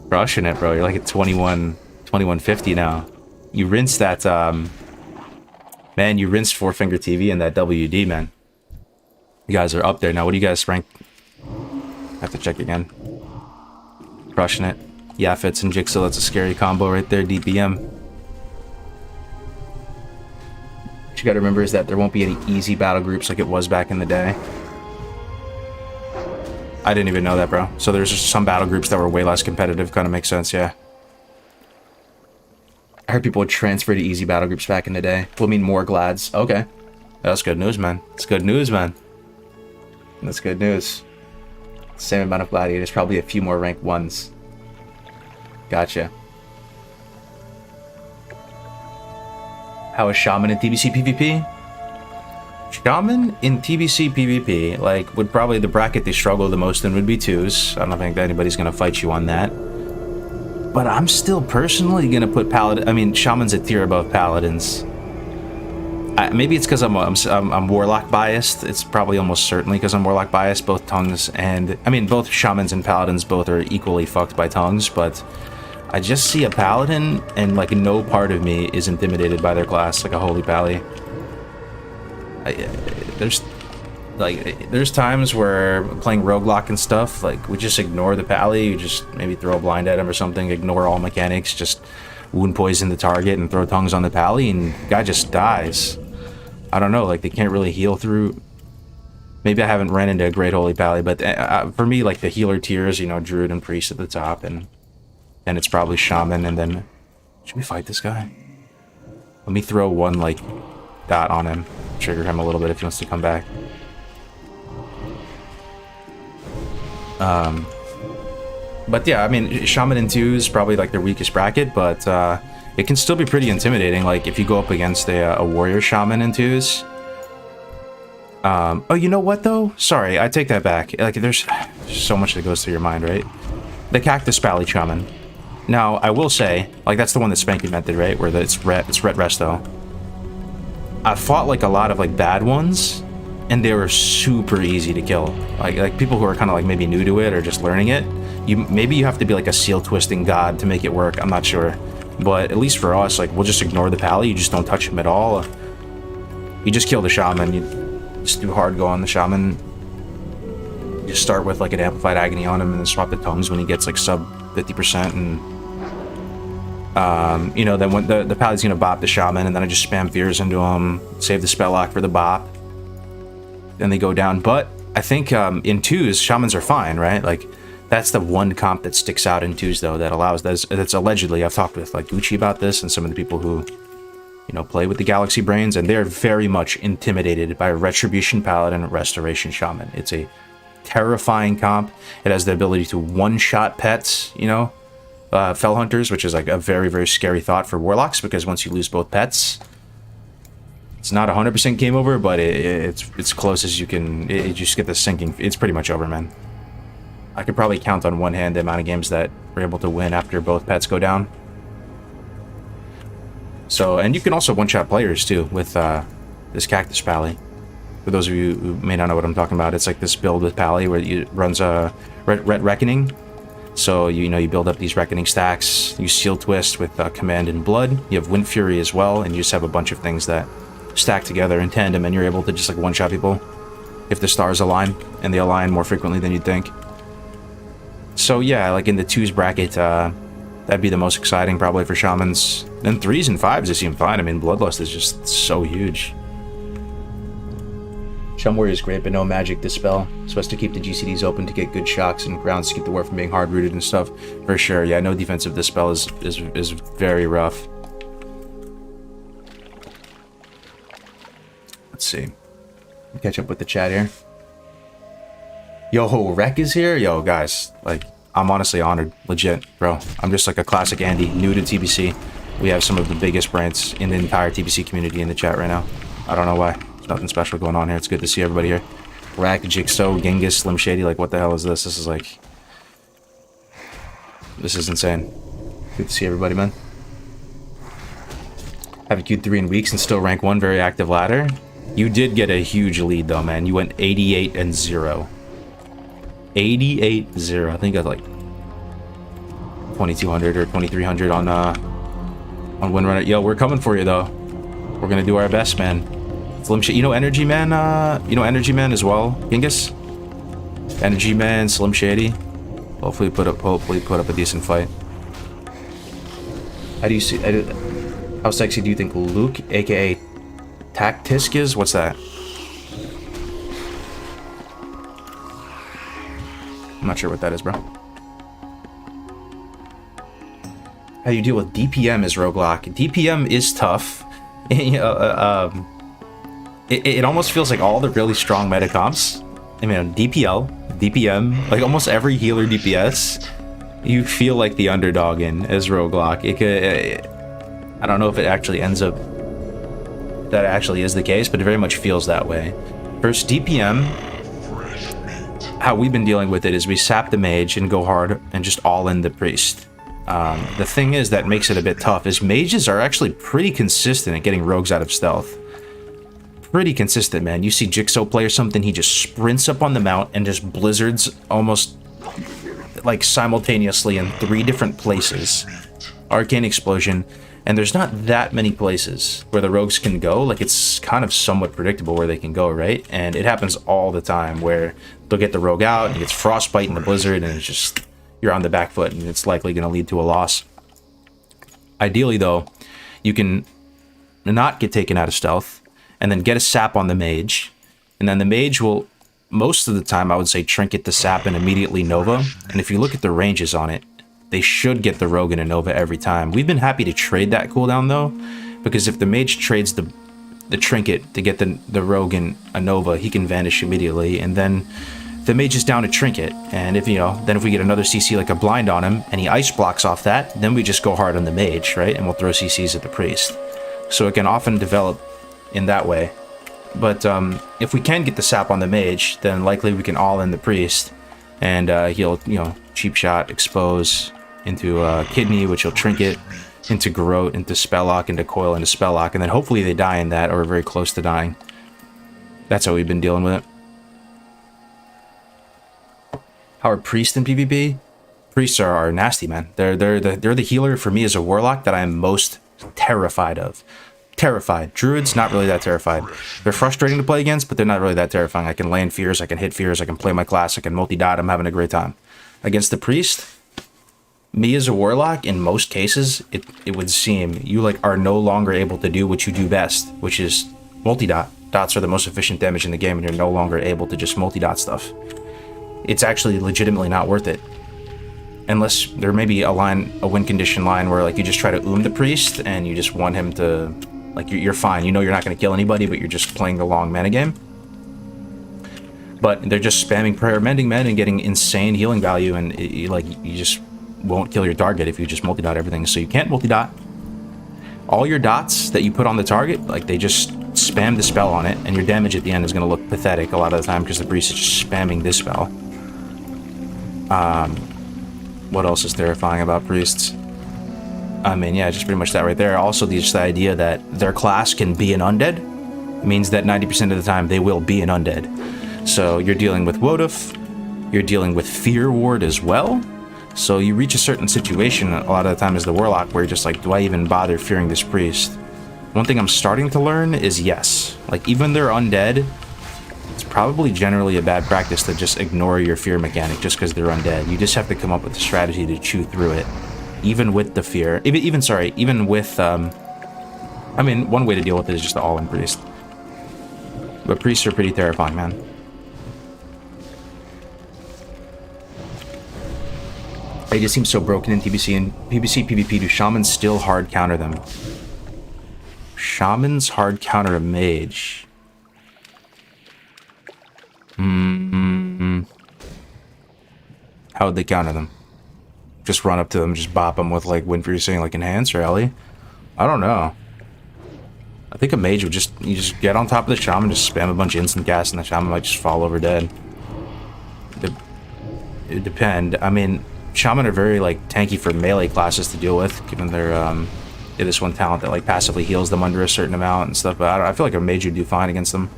Crushing it, bro. You're like at 2150 now. You rinsed that, man, you rinsed Four Finger TV and that WD, man. You guys are up there now. What do you guys rank? I have to check again. Crushing it. Yeah, Fitz and Jigsaw, that's a scary combo right there, DPM. What you gotta remember is that there won't be any easy battle groups like it was back in the day. I didn't even know that, bro. So there's just some battle groups that were way less competitive. Kind of makes sense, yeah. I heard people would transfer to easy battle groups back in the day. We'll mean more glads. Okay. That's good news, man. It's good news, man. That's good news. Same amount of gladiators, probably a few more rank 1s. Gotcha. How is Shaman in TBC PvP? Shaman in TBC PvP, like, would probably the bracket they struggle the most in would be 2s. I don't think that anybody's gonna fight you on that. But I'm still personally gonna put paladin. I mean, Shaman's a tier above paladins. Maybe it's because I'm warlock biased. It's probably almost certainly because I'm warlock biased. Both tongues and I mean both shamans and paladins both are equally fucked by tongues. But I just see a paladin and like no part of me is intimidated by their class like a holy pally. There's times where playing roguelike and stuff, like we just ignore the pally, you just maybe throw a blind at him or something, ignore all mechanics, just wound poison the target and throw tongues on the pally, and the guy just dies. I don't know, like they can't really heal through. Maybe I haven't ran into a great holy pally, but for me, like the healer tiers, you know, druid and priest at the top, and it's probably shaman, and then should we fight this guy? Let me throw one like dot on him, trigger him a little bit if he wants to come back. But yeah, I mean, Shaman in 2 is probably like their weakest bracket, but it can still be pretty intimidating. Like if you go up against a warrior Shaman in 2s. Oh, you know what though? Sorry, I take that back. Like there's so much that goes through your mind, right? The Cactus Pally Shaman. Now, I will say, like, that's the one that Spank invented, right? Where it's red resto. I fought, like, a lot of, like, bad ones, and they were super easy to kill. Like people who are kind of, like, maybe new to it or just learning it, maybe you have to be, like, a seal-twisting god to make it work. I'm not sure. But at least for us, like, we'll just ignore the pally. You just don't touch him at all. You just kill the Shaman. You just do hard go on the Shaman. You just start with, like, an Amplified Agony on him and then swap the tongues when he gets, like, sub 50%, and you know, then when the pally's gonna bop the Shaman, and then I just spam fears into him, save the spell lock for the bop, then they go down. But I think in 2s, Shamans are fine, right? Like, that's the one comp that sticks out in 2s, though, that allows that's allegedly, I've talked with, like, Gucci about this and some of the people who, you know, play with the Galaxy Brains, and they're very much intimidated by Retribution Paladin, Restoration Shaman. It's a terrifying comp. It has the ability to one-shot pets, you know, Fel Hunters, which is like a very, very scary thought for Warlocks, because once you lose both pets, it's not 100% game over, but it's close as you can. You just get the sinking. It's pretty much over, man. I could probably count on one hand the amount of games that we're able to win after both pets go down. So, and you can also one-shot players too with this Cactus Pally. For those of you who may not know what I'm talking about, it's like this build with Pally where it runs a Red Reckoning. So, you know, you build up these Reckoning stacks, you Seal Twist with Command and Blood, you have Wind Fury as well, and you just have a bunch of things that stack together in tandem, and you're able to just, like, one-shot people if the stars align, and they align more frequently than you'd think. So, yeah, like in the 2s bracket, that'd be the most exciting probably for Shamans. Then 3s and 5s, they seem fine. I mean, Bloodlust is just so huge. Shum Warrior is great, but no magic dispel. Supposed to keep the GCDs open to get good shocks and grounds to keep the war from being hard-rooted and stuff. For sure, yeah, no defensive dispel is very rough. Let's see. Catch up with the chat here. Yo, Rek is here? Yo, guys, like, I'm honestly honored. Legit, bro. I'm just like a classic Andy, new to TBC. We have some of the biggest brains in the entire TBC community in the chat right now. I don't know why. Nothing special going on here. It's good to see everybody here. Rack, Jigsaw, Genghis, Slim Shady. Like, what the hell is this? This is like... This is insane. Good to see everybody, man. Haven't queued 3 in weeks and still rank 1. Very active ladder. You did get a huge lead, though, man. You went 88-0. 88-0. I think I was like 2,200 or 2,300 on win run. Yo, we're coming for you, though. We're gonna do our best, man. Slim Shady, you know Energy Man, you know Energy Man as well, Genghis? Energy Man, Slim Shady. Hopefully put up a decent fight. How do you see, how sexy do you think Luke, aka Tactisk is? What's that? I'm not sure what that is, bro. How do you deal with DPM as Roguelock? DPM is tough. It almost feels like all the really strong meta comps. I mean, DPL, DPM, like almost every healer DPS, you feel like the underdog in as Roguelock. I don't know if it actually ends up that actually is the case, but it very much feels that way. First, DPM, how we've been dealing with it is we sap the mage and go hard and just all in the priest. The thing is that makes it a bit tough is mages are actually pretty consistent at getting rogues out of stealth. Pretty consistent, man. You see Jigsaw play or something, he just sprints up on the mount and just blizzards almost like simultaneously in 3 different places. Arcane Explosion, and there's not that many places where the rogues can go. Like, it's kind of somewhat predictable where they can go, right? And it happens all the time where they'll get the rogue out and he gets Frostbite in the blizzard and it's just, you're on the back foot and it's likely going to lead to a loss. Ideally, though, you can not get taken out of stealth and then get a sap on the mage, and then the mage will, most of the time, I would say, trinket the sap and immediately Nova, and if you look at the ranges on it, they should get the rogue and a Nova every time. We've been happy to trade that cooldown, though, because if the mage trades the trinket to get the rogue and a Nova, he can vanish immediately, and then the mage is down to trinket, and if, you know, then if we get another CC like a blind on him, and he ice blocks off that, then we just go hard on the mage, right, and we'll throw CCs at the priest. So it can often develop in that way. But if we can get the sap on the mage, then likely we can all in the priest, and he'll, you know, cheap shot, expose, into kidney, which will trinket, into garrote, into spell lock, into coil, into spell lock, and then hopefully they die in that or are very close to dying. That's how we've been dealing with it. How are priests in PvP? Priests are nasty, man. They're the healer for me as a warlock that I am most terrified of. Terrified. Druids, not really that terrified. They're frustrating to play against, but they're not really that terrifying. I can land fears, I can hit fears, I can play my class, I can multi-dot, I'm having a great time. Against the priest, me as a warlock, in most cases, it would seem you like are no longer able to do what you do best, which is multi-dot. Dots are the most efficient damage in the game, and you're no longer able to just multi-dot stuff. It's actually legitimately not worth it. Unless there may be a win condition line where like you just try to the priest and you just want him to, like you're fine. You know you're not going to kill anybody, but you're just playing the long mana game. But they're just spamming prayer, mending men, and getting insane healing value, and you just won't kill your target if you just multi-dot everything. So you can't multi-dot. All your dots that you put on the target, like they just spam the spell on it, and your damage at the end is going to look pathetic a lot of the time because the priest is just spamming this spell. What else is terrifying about priests? I mean, yeah, just pretty much that right there. Also, the idea that their class can be an undead means that 90% of the time they will be an undead. So you're dealing with Woduf, you're dealing with Fear Ward as well. So you reach a certain situation a lot of the time as the warlock where you're just like, do I even bother fearing this priest? One thing I'm starting to learn is yes. Like, even they're undead, it's probably generally a bad practice to just ignore your fear mechanic just because they're undead. You just have to come up with a strategy to chew through it. Even with the fear. Even with, I mean, one way to deal with it is just the all-in priest. But priests are pretty terrifying, man. They just seem so broken in TBC and PBC, PvP. Do shamans still hard counter them? Shamans hard counter a mage. How would they counter them? Just run up to them, just bop them with like Wind Freezing, like Enhance or Ellie? I don't know. I think a mage would you just get on top of the shaman, just spam a bunch of instant gas, and the shaman might just fall over dead. It depend. I mean, shaman are very like tanky for melee classes to deal with, given their this one talent that like passively heals them under a certain amount and stuff. But I feel like a mage would do fine against them.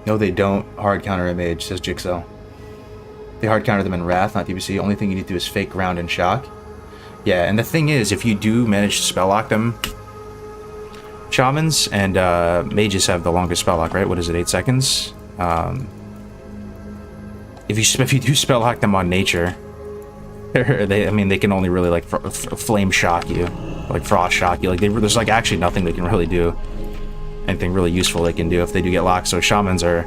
No, they don't hard counter a mage, says Jigsaw. They hard counter them in Wrath, not TBC. Only thing you need to do is fake ground and shock. Yeah, and the thing is, if you do manage to spell lock them, shamans and mages have the longest spell lock, right? What is it, 8 seconds? If you do spell lock them on nature, they can only really like flame shock you, like frost shock you. Like there's like actually nothing they can really do. Anything really useful they can do if they do get locked. So shamans are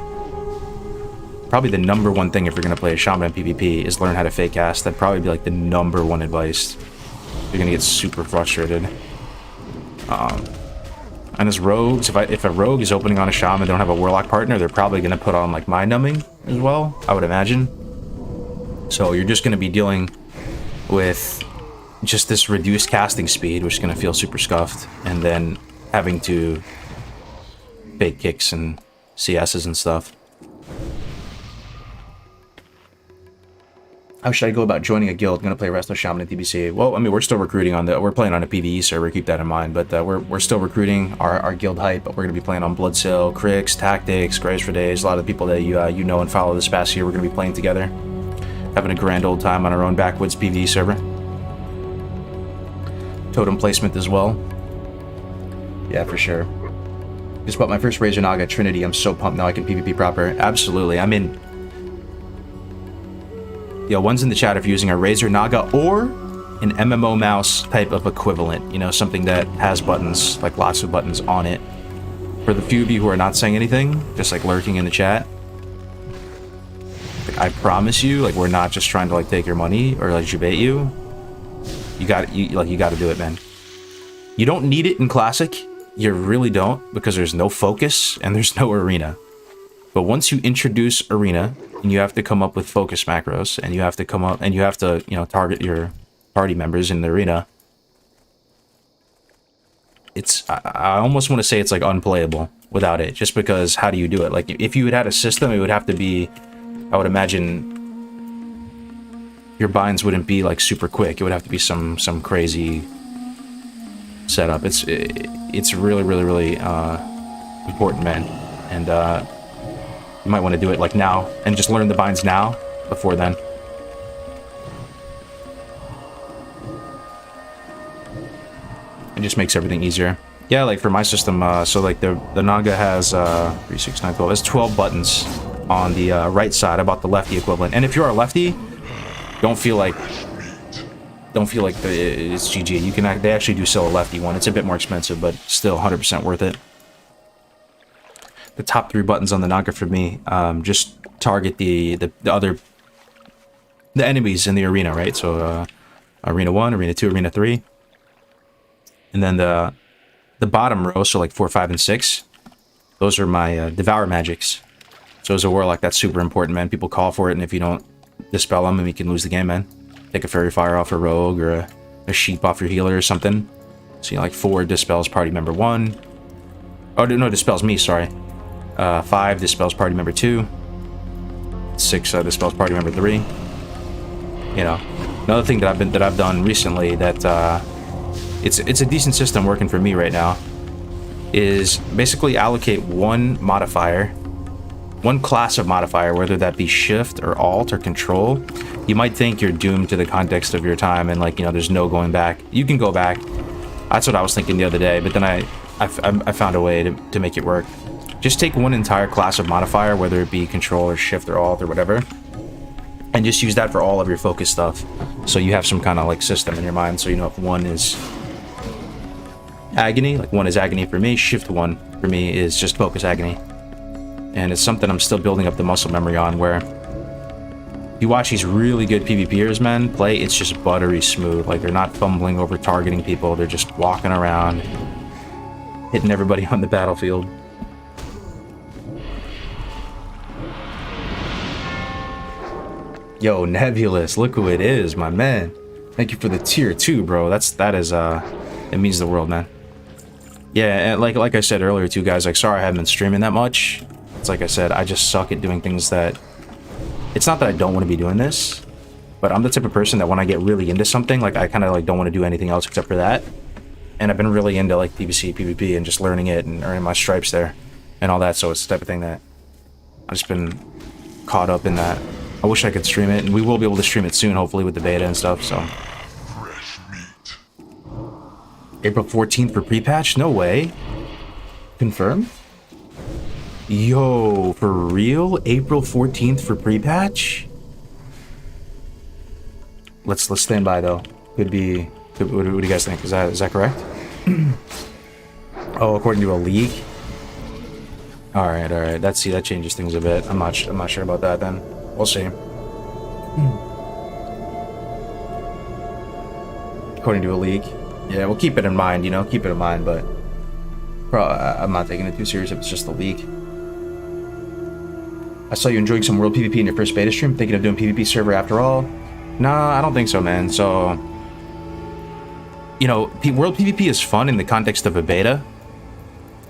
probably the #1 thing if you're gonna play a shaman in PvP is learn how to fake cast. That'd probably be like the #1 advice. You're gonna get super frustrated. And as rogues, if a rogue is opening on a shaman and don't have a warlock partner, they're probably gonna put on like mind numbing as well, I would imagine. So you're just gonna be dealing with just this reduced casting speed, which is gonna feel super scuffed, and then having to fake kicks and CSs and stuff. How should I go about joining a guild? I'm gonna play Resto Shaman in TBC. Well, I mean, we're still recruiting we're playing on a PvE server, keep that in mind, but we're still recruiting our guild hype. We're gonna be playing on Bloodsill, Crix, Tactics, Graves for Days. A lot of the people that you know and follow this past year, we're gonna be playing together. Having a grand old time on our own backwoods PvE server. Totem placement as well. Yeah, for sure. Just bought my first Razor Naga Trinity. I'm so pumped now I can PvP proper. Absolutely. I mean, yo, one's in the chat if you're using a Razor Naga or an MMO mouse type of equivalent. You know, something that has buttons, like lots of buttons on it. For the few of you who are not saying anything, just like lurking in the chat, like, I promise you, like we're not just trying to like take your money or like debate you. You got to do it, man. You don't need it in Classic. You really don't, because there's no focus and there's no arena. But once you introduce arena, and you have to come up with focus macros, and you have to you know, target your party members in the arena, I almost want to say it's like unplayable without it, just because how do you do it? Like if you had a system, it would have to be, I would imagine, your binds wouldn't be like super quick. It would have to be some crazy setup. It's really important, man. And you might want to do it like now and just learn the binds now before then. It just makes everything easier. Yeah, like for my system, so like the Naga has 3, 6, 9, 12. Has 12 buttons on the right side, about the lefty equivalent. And if you're a lefty, don't feel like it's GG. You can they actually do sell a lefty one. It's a bit more expensive, but still 100% worth it. The top 3 buttons on the Naga for me just target the enemies in the arena, right? So arena 1, arena 2, arena 3, and then the bottom row, so like 4, 5, and 6. Those are my devour magics. So as a warlock, that's super important, man. People call for it, and if you don't dispel them, you can lose the game, man. Take a fairy fire off a rogue or a sheep off your healer or something. So like 4 dispels party member 1. Oh no, dispels me. Sorry. 5 dispels party member 2. 6 dispels party member 3. You know, another thing that I've done recently that it's a decent system working for me right now is basically allocate one class of modifier, whether that be shift or alt or control. You might think you're doomed to the context of your time and like, you know, there's no going back. You can go back. That's what I was thinking the other day, but then I found a way to make it work. Just take one entire class of modifier, whether it be control or shift or alt or whatever, and just use that for all of your focus stuff. So you have some kind of like system in your mind. So you know if one is agony, like 1 is agony for me, shift 1 for me is just focus agony. And it's something I'm still building up the muscle memory on, where you watch these really good PvPers, man, play, it's just buttery smooth. Like they're not fumbling over targeting people, they're just walking around, hitting everybody on the battlefield. Yo, Nebulous, look who it is, my man. Thank you for the tier 2, bro. That is it means the world, man. Yeah, and like I said earlier too, guys, like sorry I haven't been streaming that much. It's like I said, I just suck at doing things that... It's not that I don't want to be doing this, but I'm the type of person that when I get really into something, like I kind of like don't want to do anything else except for that. And I've been really into like TBC, PvP, and just learning it and earning my stripes there and all that, so it's the type of thing that I've just been caught up in that. I wish I could stream it, and we will be able to stream it soon, hopefully, with the beta and stuff, so... April 14th for pre-patch? No way. Confirmed? Yo, for real? April 14th for pre-patch? Let's stand by though. Could be. What do you guys think? Is that correct? Oh, according to a league. All right. That changes things a bit. I'm not sure about that. Then we'll see. According to a league. Yeah, we'll keep it in mind, you know, but I'm not taking it too serious if it's just the league. I saw you enjoying some World PvP in your first beta stream, thinking of doing PvP server after all? Nah, I don't think so, man. So, you know, World PvP is fun in the context of a beta,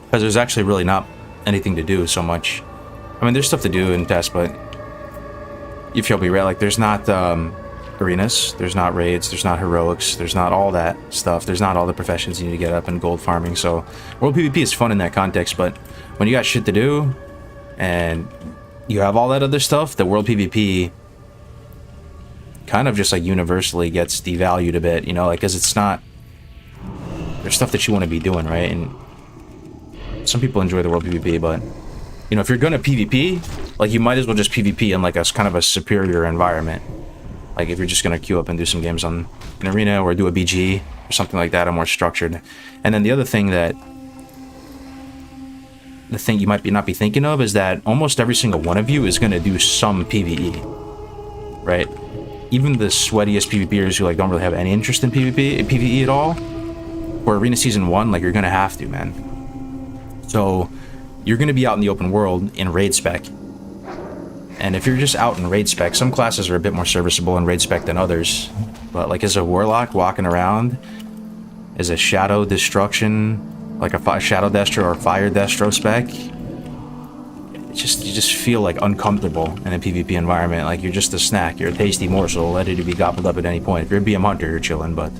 because there's actually really not anything to do so much. I mean, there's stuff to do in test, but if you'll be real, like, there's not, arenas, there's not raids, there's not heroics, there's not all that stuff, there's not all the professions you need to get up in gold farming. So World PvP is fun in that context, but when you got shit to do and you have all that other stuff, the World PvP kind of just like universally gets devalued a bit, you know, like, because it's not, there's stuff that you want to be doing, right? And some people enjoy the World PvP, but you know, if you're gonna PvP, like, you might as well just PvP in like a kind of a superior environment. Like, if you're just gonna queue up and do some games on an arena or do a BG or something like that, a more structured. And then the other thing that, the thing you might not be thinking of is that almost every single one of you is gonna do some PvE, right? Even the sweatiest PvPers who like don't really have any interest in PvE at all, for Arena Season 1, like, you're gonna have to, man. So you're gonna be out in the open world in raid spec. And if you're just out in raid spec, some classes are a bit more serviceable in raid spec than others. But like, as a warlock walking around as a shadow destruction, like a shadow destro or fire destro spec, you just feel like uncomfortable in a PvP environment. Like you're just a snack, you're a tasty morsel, ready to be gobbled up at any point. If you're a BM hunter, you're chilling, but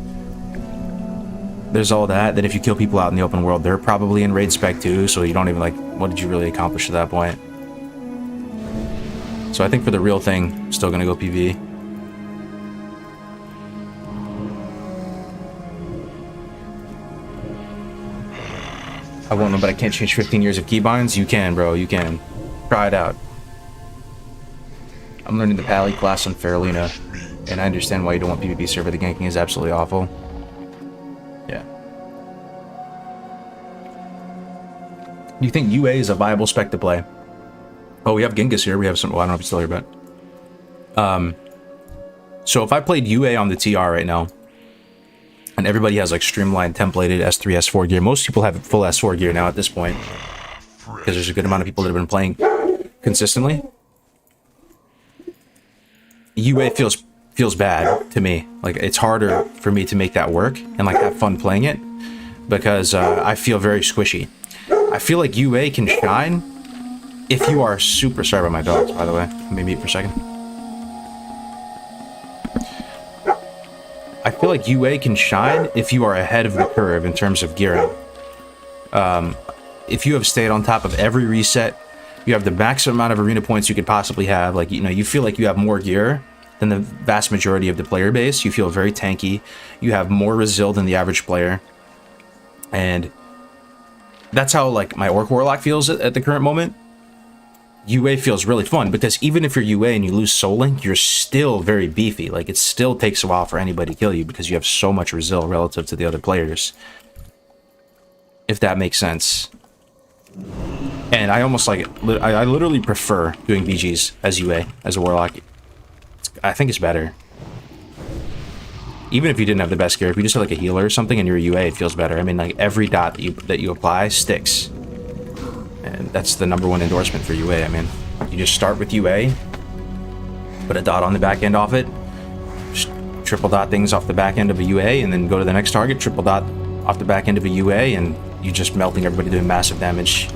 there's all that if you kill people out in the open world, they're probably in raid spec too, so you don't even like, what did you really accomplish at that point? So I think for the real thing, I'm still gonna go PvE. I won't know, but I can't change 15 years of keybinds. You can, bro. You can. Try it out. I'm learning the Pally class on Faralina, and I understand why you don't want PvP server. The ganking is absolutely awful. Yeah. Do you think UA is a viable spec to play? Oh, we have Genghis here. We have some... Well, I don't know if he's still here, but... So if I played UA on the TR right now, and everybody has like streamlined templated S3, S4 gear. Most people have full S4 gear now at this point, because there's a good amount of people that have been playing consistently. UA feels bad to me. Like it's harder for me to make that work and like have fun playing it, because I feel very squishy. I feel like UA can shine if you are super... Sorry about my dogs, by the way. Let me mute for a second. I feel like UA can shine if you are ahead of the curve in terms of gearing. If you have stayed on top of every reset, you have the maximum amount of arena points you could possibly have. Like, you know, you feel like you have more gear than the vast majority of the player base. You feel very tanky. You have more resil than the average player. And that's how, like, my Orc Warlock feels at the current moment. UA feels really fun, because even if you're UA and you lose Soul Link, you're still very beefy. Like, it still takes a while for anybody to kill you, because you have so much resil relative to the other players. If that makes sense. And I almost like it. I literally prefer doing BGs as UA, as a Warlock. I think it's better. Even if you didn't have the best gear, if you just had like a healer or something and you're a UA, it feels better. I mean, like, every dot that you apply sticks. And that's the #1 endorsement for UA. I mean, you just start with UA, put a dot on the back end off it, just triple dot things off the back end of a UA, and then go to the next target, triple dot off the back end of a UA, and you're just melting everybody, doing massive damage.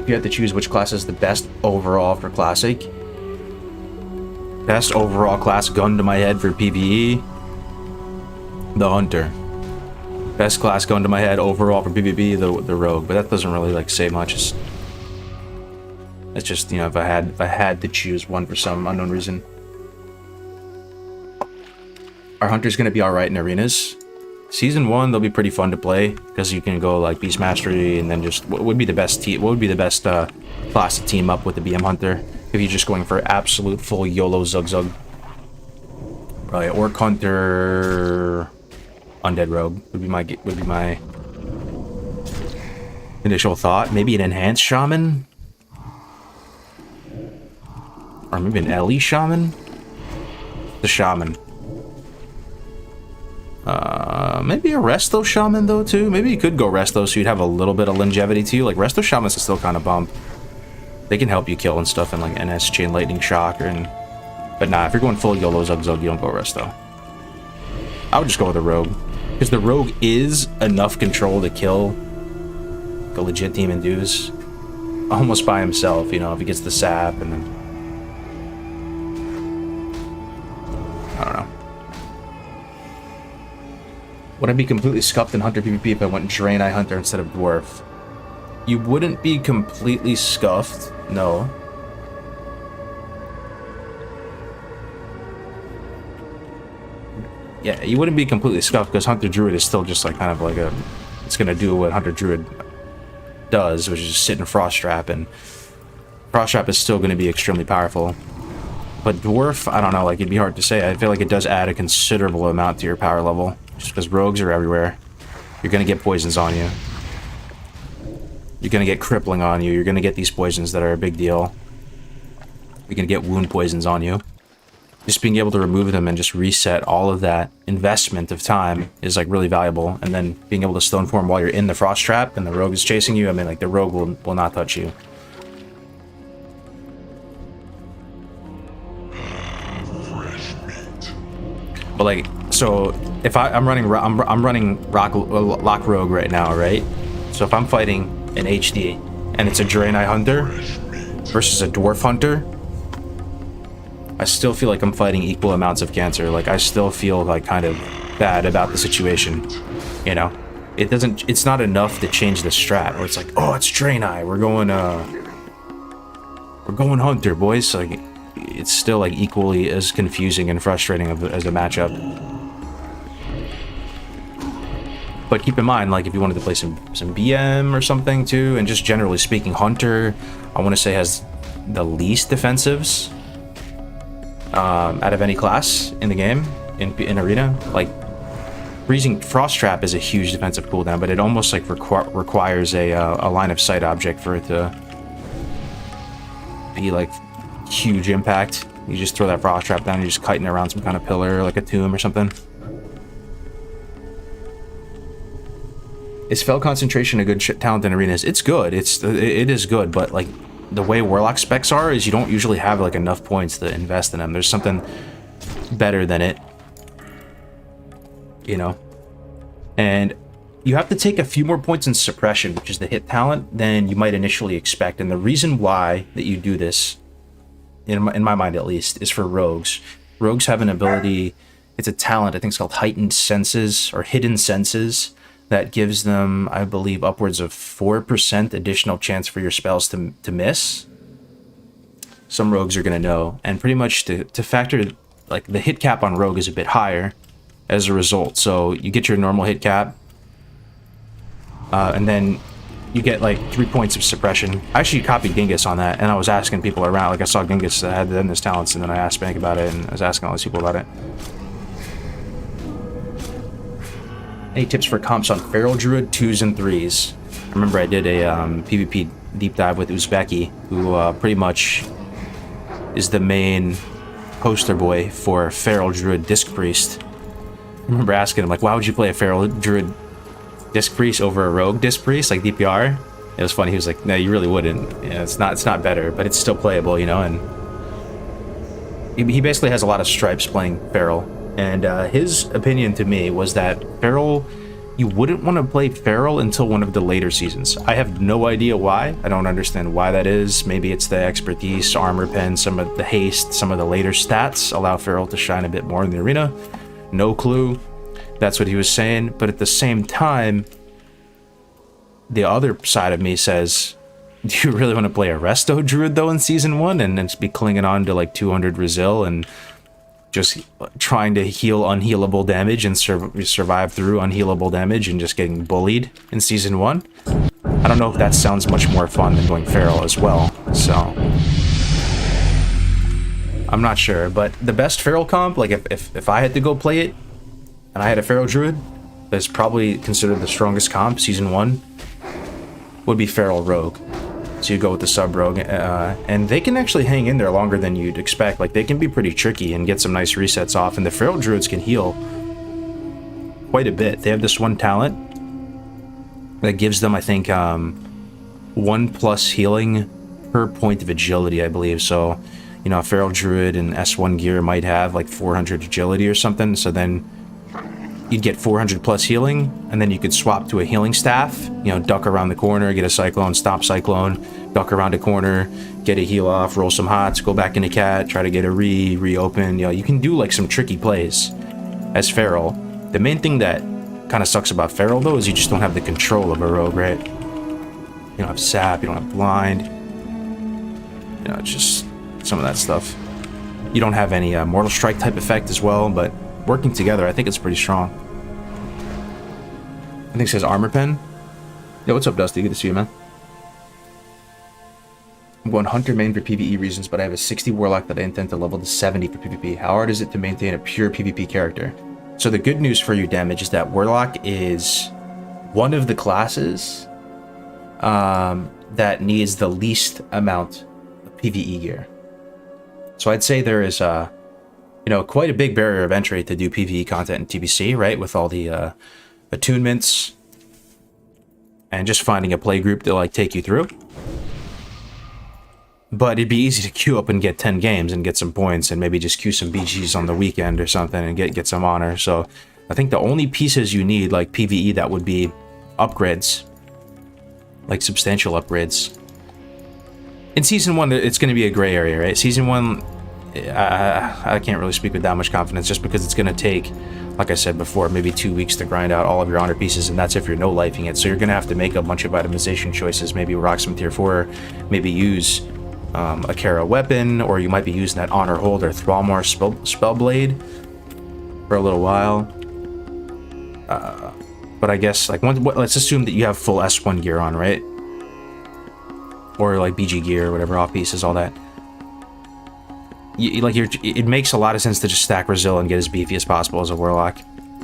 If you had to choose which class is the best overall for Classic, best overall class, gun to my head for PvE, the Hunter. Best class going to my head overall for PvP, the Rogue, but that doesn't really like say much. It's just, you know, if I had to choose one for some unknown reason. Our Hunter's gonna be all right in arenas. Season 1, they'll be pretty fun to play, because you can go like Beast Mastery, and then just what would be the best class to team up with the BM Hunter if you're just going for absolute full YOLO Zug. Probably Orc Hunter. Undead Rogue would be my initial thought. Maybe an enhanced Shaman, or maybe an LE Shaman. The Shaman. Maybe a Resto Shaman though too. Maybe you could go Resto, so you'd have a little bit of longevity too. Like Resto Shamans is still kind of bump. They can help you kill and stuff in like NS Chain Lightning Shock but nah, if you're going full YOLO Zug, you don't go Resto. I would just go with the Rogue. Because the Rogue is enough control to kill a legit team in dues almost by himself, you know, if he gets the sap and then... I don't know. Would I be completely scuffed in Hunter PvP if I went Drain Eye Hunter instead of Dwarf? You wouldn't be completely scuffed, no. Yeah, you wouldn't be completely scuffed, because Hunter Druid is still just like kind of like a... It's gonna do what Hunter Druid does, which is just sit in Frost Trap, and Frost Trap is still gonna be extremely powerful. But Dwarf, I don't know, like, it'd be hard to say. I feel like it does add a considerable amount to your power level, just because rogues are everywhere. You're gonna get poisons on you. You're gonna get crippling on you. You're gonna get these poisons that are a big deal. You're gonna get wound poisons on you. Just being able to remove them and just reset all of that investment of time is like really valuable. And then being able to stone form while you're in the Frost Trap and the Rogue is chasing you, I mean, like, the Rogue will not touch you. But like, so if I'm running Lock Rogue right now, right? So if I'm fighting an HD and it's a Draenei Hunter versus a Dwarf Hunter, I still feel like I'm fighting equal amounts of cancer. Like, I still feel like kind of bad about the situation, you know? It's not enough to change the strat, or it's like, oh, it's Draenei, we're going Hunter, boys. Like, it's still like equally as confusing and frustrating as a matchup. But keep in mind, like, if you wanted to play some BM or something too, and just generally speaking, Hunter, I want to say, has the least defensives out of any class in the game, in Arena. Like, freezing Frost Trap is a huge defensive cooldown, but it almost like requires a line of sight object for it to be like huge impact. You just throw that Frost Trap down, you're just kiting around some kind of pillar, like a tomb or something. Is Fel Concentration a good talent in arenas? It's good. It is good, but like the way Warlock specs are is you don't usually have like enough points to invest in them. There's something better than it, you know. And you have to take a few more points in suppression, which is the hit talent, than you might initially expect. And the reason why that you do this, in my mind at least, is for rogues. Rogues have an ability, it's a talent, I think it's called Heightened Senses or Hidden Senses, that gives them, I believe, upwards of 4% additional chance for your spells to miss. Some rogues are going to know. And pretty much to factor, like, the hit cap on rogue is a bit higher as a result. So you get your normal hit cap, and then you get like 3 points of suppression. I actually copied Genghis on that, and I was asking people around. Like, I saw Genghis had his talents, and then I asked Bank about it, and I was asking all these people about it. Any tips for comps on Feral Druid 2s and 3s? I remember I did a PvP deep dive with Uzbeki, who pretty much is the main poster boy for Feral Druid Disc Priest. I remember asking him, like, why would you play a Feral Druid Disc Priest over a Rogue Disc Priest, like DPR? It was funny, he was like, no, you really wouldn't. Yeah, it's not better, but it's still playable, you know, and he basically has a lot of stripes playing Feral. And his opinion to me was that Feral, you wouldn't want to play Feral until one of the later seasons. I have no idea why. I don't understand why that is. Maybe it's the expertise, armor pen, some of the haste, some of the later stats allow Feral to shine a bit more in the arena. No clue. That's what he was saying. But at the same time, the other side of me says, do you really want to play a Resto Druid though in Season 1 and just be clinging on to like 200 Resil and just trying to heal unhealable damage and survive through unhealable damage and just getting bullied in Season 1? I don't know if that sounds much more fun than going Feral as well, so I'm not sure. But the best Feral comp, like if I had to go play it and I had a Feral Druid, that's probably considered the strongest comp, Season 1, would be Feral Rogue. So you go with the sub rogue, and they can actually hang in there longer than you'd expect. Like, they can be pretty tricky and get some nice resets off, and the Feral Druids can heal quite a bit. They have this one talent that gives them, I think, 1+ healing per point of agility, I believe. So, you know, a Feral Druid in S1 gear might have like 400 agility or something, so then you'd get 400+ healing, and then you could swap to a healing staff, you know, duck around the corner, get a Cyclone, stop Cyclone, duck around a corner, get a heal off, roll some hots, go back into Cat, try to get a reopen. You know, you can do like some tricky plays as Feral. The main thing that kind of sucks about Feral though is you just don't have the control of a rogue, right? You don't have Sap, you don't have Blind. You know, it's just some of that stuff. You don't have any Mortal Strike type effect as well, but working together, I think it's pretty strong. I think it says Armor Pen. Yo, what's up, Dusty? Good to see you, man. I'm going Hunter main for PvE reasons, but I have a 60 Warlock that I intend to level to 70 for PvP. How hard is it to maintain a pure PvP character? So the good news for you, Damage, is that Warlock is one of the classes that needs the least amount of PvE gear. So I'd say there is you know, quite a big barrier of entry to do PvE content in TBC, right? With all the attunements and just finding a play group to like take you through. But it'd be easy to queue up and get 10 games and get some points and maybe just queue some BGs on the weekend or something and get some honor. So I think the only pieces you need, like PvE, that would be upgrades. Like substantial upgrades. In Season 1, it's going to be a gray area, right? Season 1, I can't really speak with that much confidence just because it's going to take, like I said before, maybe 2 weeks to grind out all of your honor pieces, and that's if you're no-lifing it. So you're going to have to make a bunch of itemization choices. Maybe rock some tier 4, maybe use a Kara weapon, or you might be using that honor hold or Thrallmar spell blade for a little while. But I guess, like, let's assume that you have full S1 gear on, right? Or like BG gear, whatever, off pieces, all that. It makes a lot of sense to just stack Brazil and get as beefy as possible as a Warlock.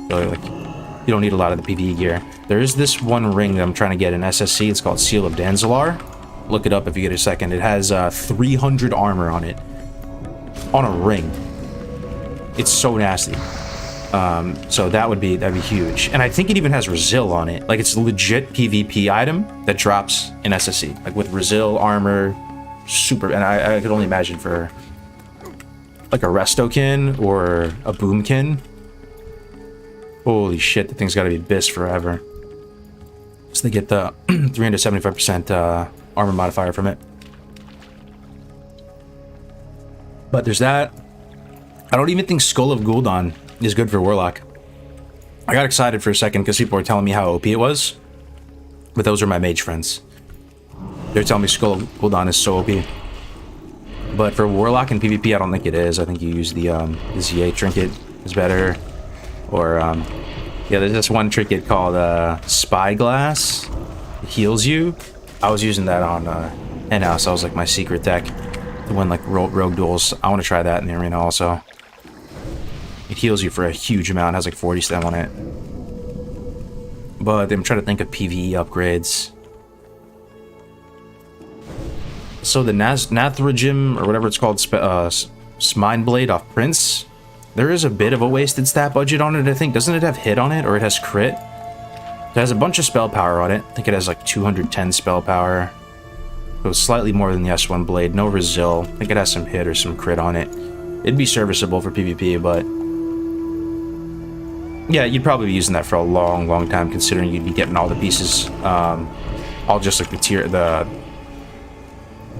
Really, like, you don't need a lot of the PvE gear. There is this one ring that I'm trying to get in SSC. It's called Seal of Danzalar. Look it up if you get a second. It has 300 armor on it. On a ring. It's so nasty. So that'd be huge. And I think it even has Resil on it. Like, it's a legit PvP item that drops in SSC. Like, with Resil, armor, super... And I could only imagine for... like a Restokin or a Boomkin. Holy shit, the thing's gotta be bis forever. So they get the 375% armor modifier from it. But there's that. I don't even think Skull of Gul'dan is good for Warlock. I got excited for a second because people were telling me how OP it was. But those are my mage friends. They're telling me Skull of Gul'dan is so OP. But for Warlock and PvP, I don't think it is. I think you use the ZA trinket is better. Or, yeah, there's this one trinket called Spyglass. It heals you. I was using that on N-House. That was like my secret deck. The one like rogue duels. I want to try that in the arena also. It heals you for a huge amount. It has like 40 stem on it. But I'm trying to think of PvE upgrades. So the Nathrajim, or whatever it's called, Mind Blade off Prince, there is a bit of a wasted stat budget on it, I think. Doesn't it have hit on it, or it has crit? It has a bunch of spell power on it. I think it has like 210 spell power. So it's slightly more than the S1 Blade. No Resil. I think it has some hit or some crit on it. It'd be serviceable for PvP, but... yeah, you'd probably be using that for a long, long time, considering you'd be getting all the pieces. All just like the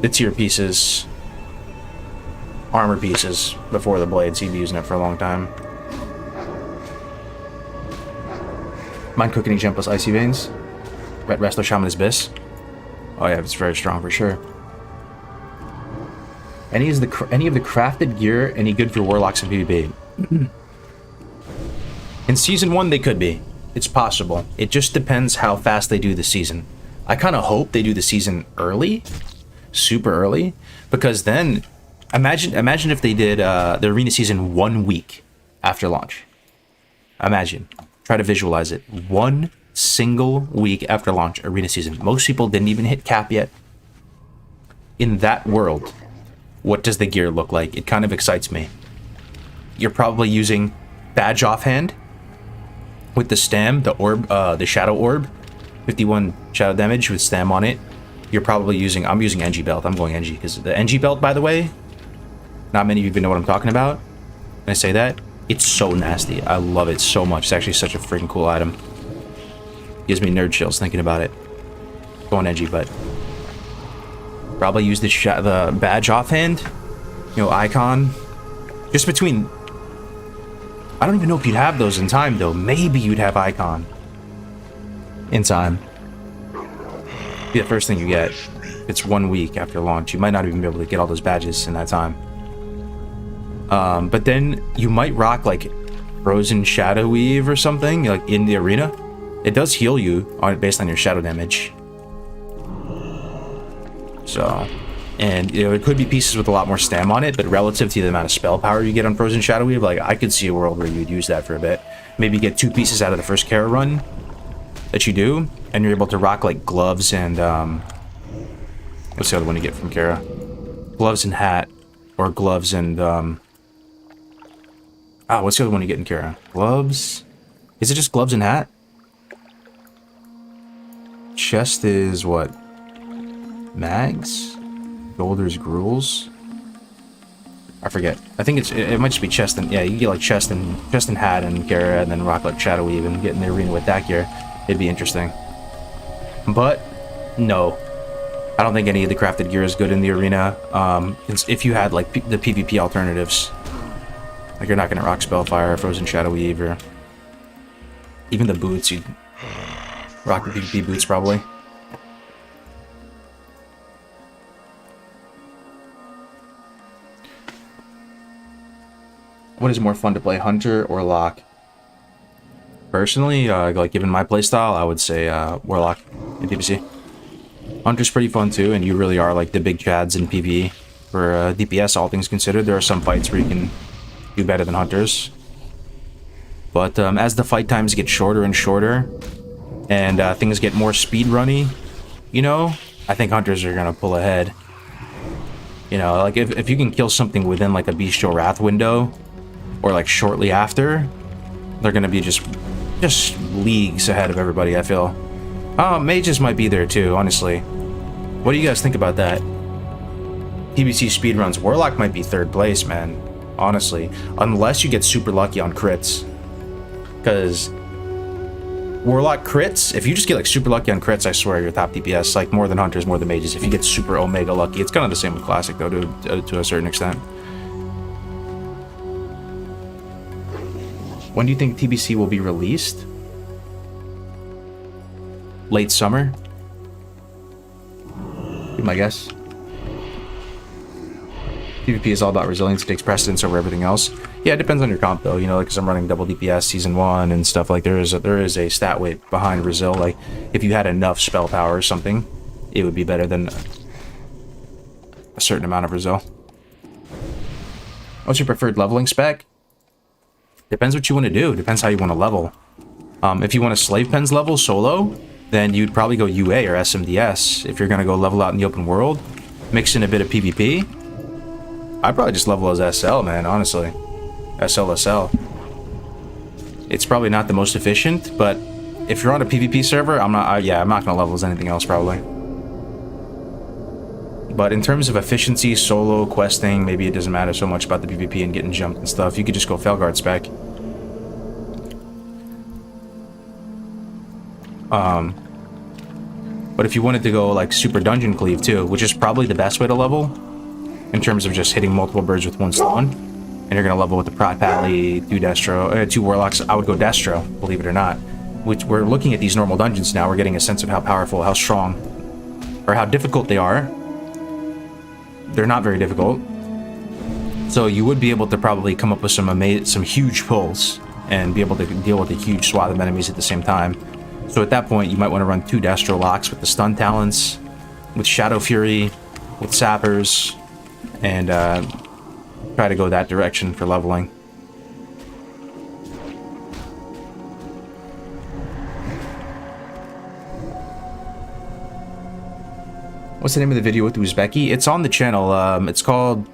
tier pieces, armor pieces before the blades. You'd be using it for a long time. Mind cooking gem plus icy veins. Red Resto Shaman is bis. Oh yeah, it's very strong for sure. Any of the crafted gear any good for Warlocks and PvP? In Season 1 they could be. It's possible. It just depends how fast they do the season. I kind of hope they do the season early. Super early, because then imagine if they did the arena season 1 week after launch. Imagine, try to visualize it. 1 single week after launch, arena season. Most people didn't even hit cap yet. In that world, what does the gear look like? It kind of excites me. You're probably using badge offhand with the stam, the orb, the shadow orb, 51 shadow damage with stam on it. You're probably using... I'm using NG belt. I'm going NG because the NG belt, by the way, not many of you even know what I'm talking about when I say that. It's so nasty. I love it so much. It's actually such a freaking cool item. Gives me nerd chills thinking about it. Going NG, but probably use the badge offhand. You know, icon. Just between... I don't even know if you'd have those in time, though. Maybe you'd have icon in time. Be the first thing you get. It's 1 week after launch. You might not even be able to get all those badges in that time. But then you might rock like Frozen Shadow Weave or something, like in the arena. It does heal you based on your shadow damage. So, and you know, it could be pieces with a lot more stam on it, but relative to the amount of spell power you get on Frozen Shadow Weave, like I could see a world where you'd use that for a bit. Maybe get 2 pieces out of the first Kara run that you do, and you're able to rock like gloves and what's the other one you get from Kara? Gloves and hat, or gloves and what's the other one you get in Kara? Gloves? Is it just gloves and hat? Chest is what? Mags? Golders, gruels? I forget. I think it might just be chest and yeah, you get like chest and hat and Gara, and then rock like Shadow Weave and get in the arena with that gear. It'd be interesting. But no, I don't think any of the crafted gear is good in the arena. If you had like the PvP alternatives, like you're not gonna rock Spellfire, Frozen Shadow Weave, or even the boots. You'd rock the PvP boots probably. What is more fun to play, Hunter or Lock? Personally, like given my playstyle, I would say Warlock in TBC. Hunter's pretty fun too, and you really are like the big chads in PvE. For DPS, all things considered, there are some fights where you can do better than Hunters. But as the fight times get shorter and shorter, and things get more speedrunny, you know, I think Hunters are gonna pull ahead. You know, like if you can kill something within like a Bestial Wrath window, or like shortly after, they're gonna be just leagues ahead of everybody, I feel. Mages might be there too, honestly. What do you guys think about that? PBC speedruns, Warlock might be 3rd place, man. Honestly. Unless you get super lucky on crits. Because Warlock crits, if you just get like super lucky on crits, I swear you're top DPS. Like more than Hunters, more than Mages. If you get super Omega lucky, it's kind of the same with Classic though, to a certain extent. When do you think TBC will be released? Late summer? Be my guess. PvP is all about resilience. It takes precedence over everything else. Yeah, it depends on your comp though. You know, like because I'm running double DPS season 1 and stuff. Like there is a stat weight behind Resil. Like if you had enough spell power or something, it would be better than a certain amount of Resil. What's your preferred leveling spec? Depends what you want to do. Depends how you want to level. If you want to slave pens level solo, then you'd probably go UA or SMDS. If you're going to go level out in the open world, mix in a bit of PvP, I'd probably just level as SL, man, honestly. SL. It's probably not the most efficient, but if you're on a PvP server, I'm not going to level as anything else, probably. But in terms of efficiency, solo, questing, maybe it doesn't matter so much about the PvP and getting jumped and stuff. You could just go Felguard spec. But if you wanted to go like super dungeon cleave too, which is probably the best way to level, in terms of just hitting multiple birds with one stone, and you're gonna level with the Prot Pally, 2 Warlocks, I would go Destro, believe it or not. Which we're looking at these normal dungeons now, we're getting a sense of how powerful, how strong, or how difficult they are. They're not very difficult. So you would be able to probably come up with some huge pulls and be able to deal with a huge swath of enemies at the same time. So at that point, you might want to run 2 Destro locks with the stun talents, with Shadow Fury, with Sappers, and try to go that direction for leveling. What's the name of the video with Uzbeki? It's on the channel. It's called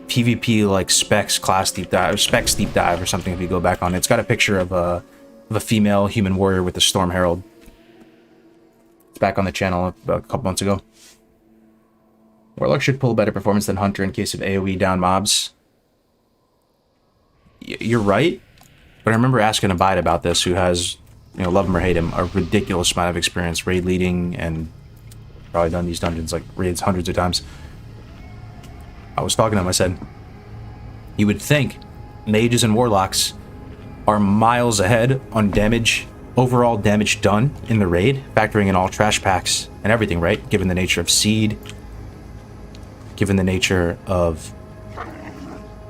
PvP like Specs Class Deep Dive, or Specs Deep Dive or something if you go back on it. It's got a picture of a female human warrior with a Storm Herald. It's back on the channel about a couple months ago. Warlock should pull better performance than Hunter in case of AoE down mobs. You're right, but I remember asking Abide about this, who has, you know, love him or hate him, a ridiculous amount of experience raid leading and probably done these dungeons like raids hundreds of times. I was talking to him, I said, you would think mages and warlocks are miles ahead on damage, overall damage done in the raid, factoring in all trash packs and everything, right? Given the nature of seed, given the nature of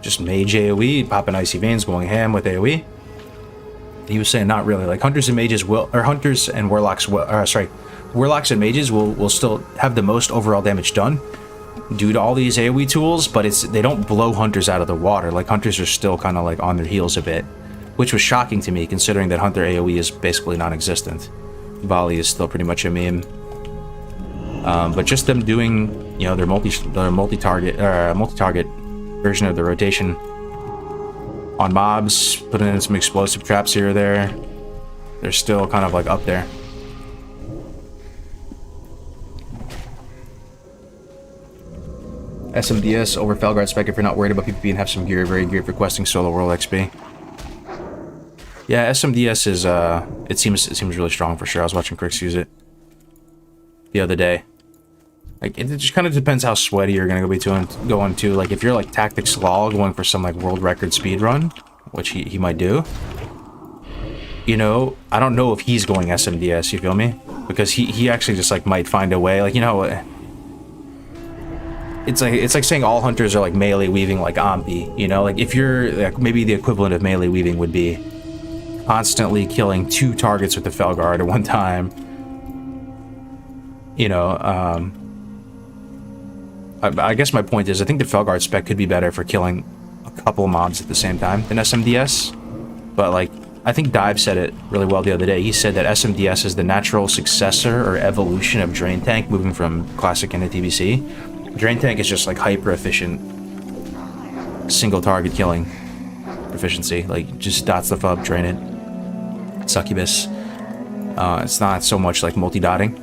just mage AoE, popping icy veins, going ham with AoE. He was saying not really. Like hunters and mages will, or hunters and warlocks will, warlocks and mages will still have the most overall damage done due to all these AoE tools, but they don't blow hunters out of the water. Like hunters are still kind of like on their heels a bit, which was shocking to me considering that hunter AoE is basically non-existent. Volley is still pretty much a meme. But just them doing, you know, their multi-target version of the rotation on mobs, putting in some explosive traps here or there, they're still kind of like up there. SMDS over Felguard spec if you're not worried about PvP and have some gear. Very geared for questing solo world XP. Yeah, SMDS is it seems really strong for sure. I was watching Crix use it the other day. Like it just kind of depends how sweaty you're gonna be going to. Like if you're like Tactics Law going for some like world record speed run, which he might do. You know, I don't know if he's going SMDS. You feel me? Because he actually just like might find a way. Like, you know, it's like saying all hunters are like melee weaving like Ampi. You know, like if you're like, maybe the equivalent of melee weaving would be constantly killing 2 targets with the Felguard at one time. You know, I guess my point is I think the Felguard spec could be better for killing a couple mobs at the same time than SMDS. But like, I think Dive said it really well the other day. He said that SMDS is the natural successor or evolution of Drain Tank, moving from Classic into TBC. Drain Tank is just like hyper efficient, single target killing efficiency. Like just dot stuff up, drain it. Succubus. It's not so much like multi-dotting.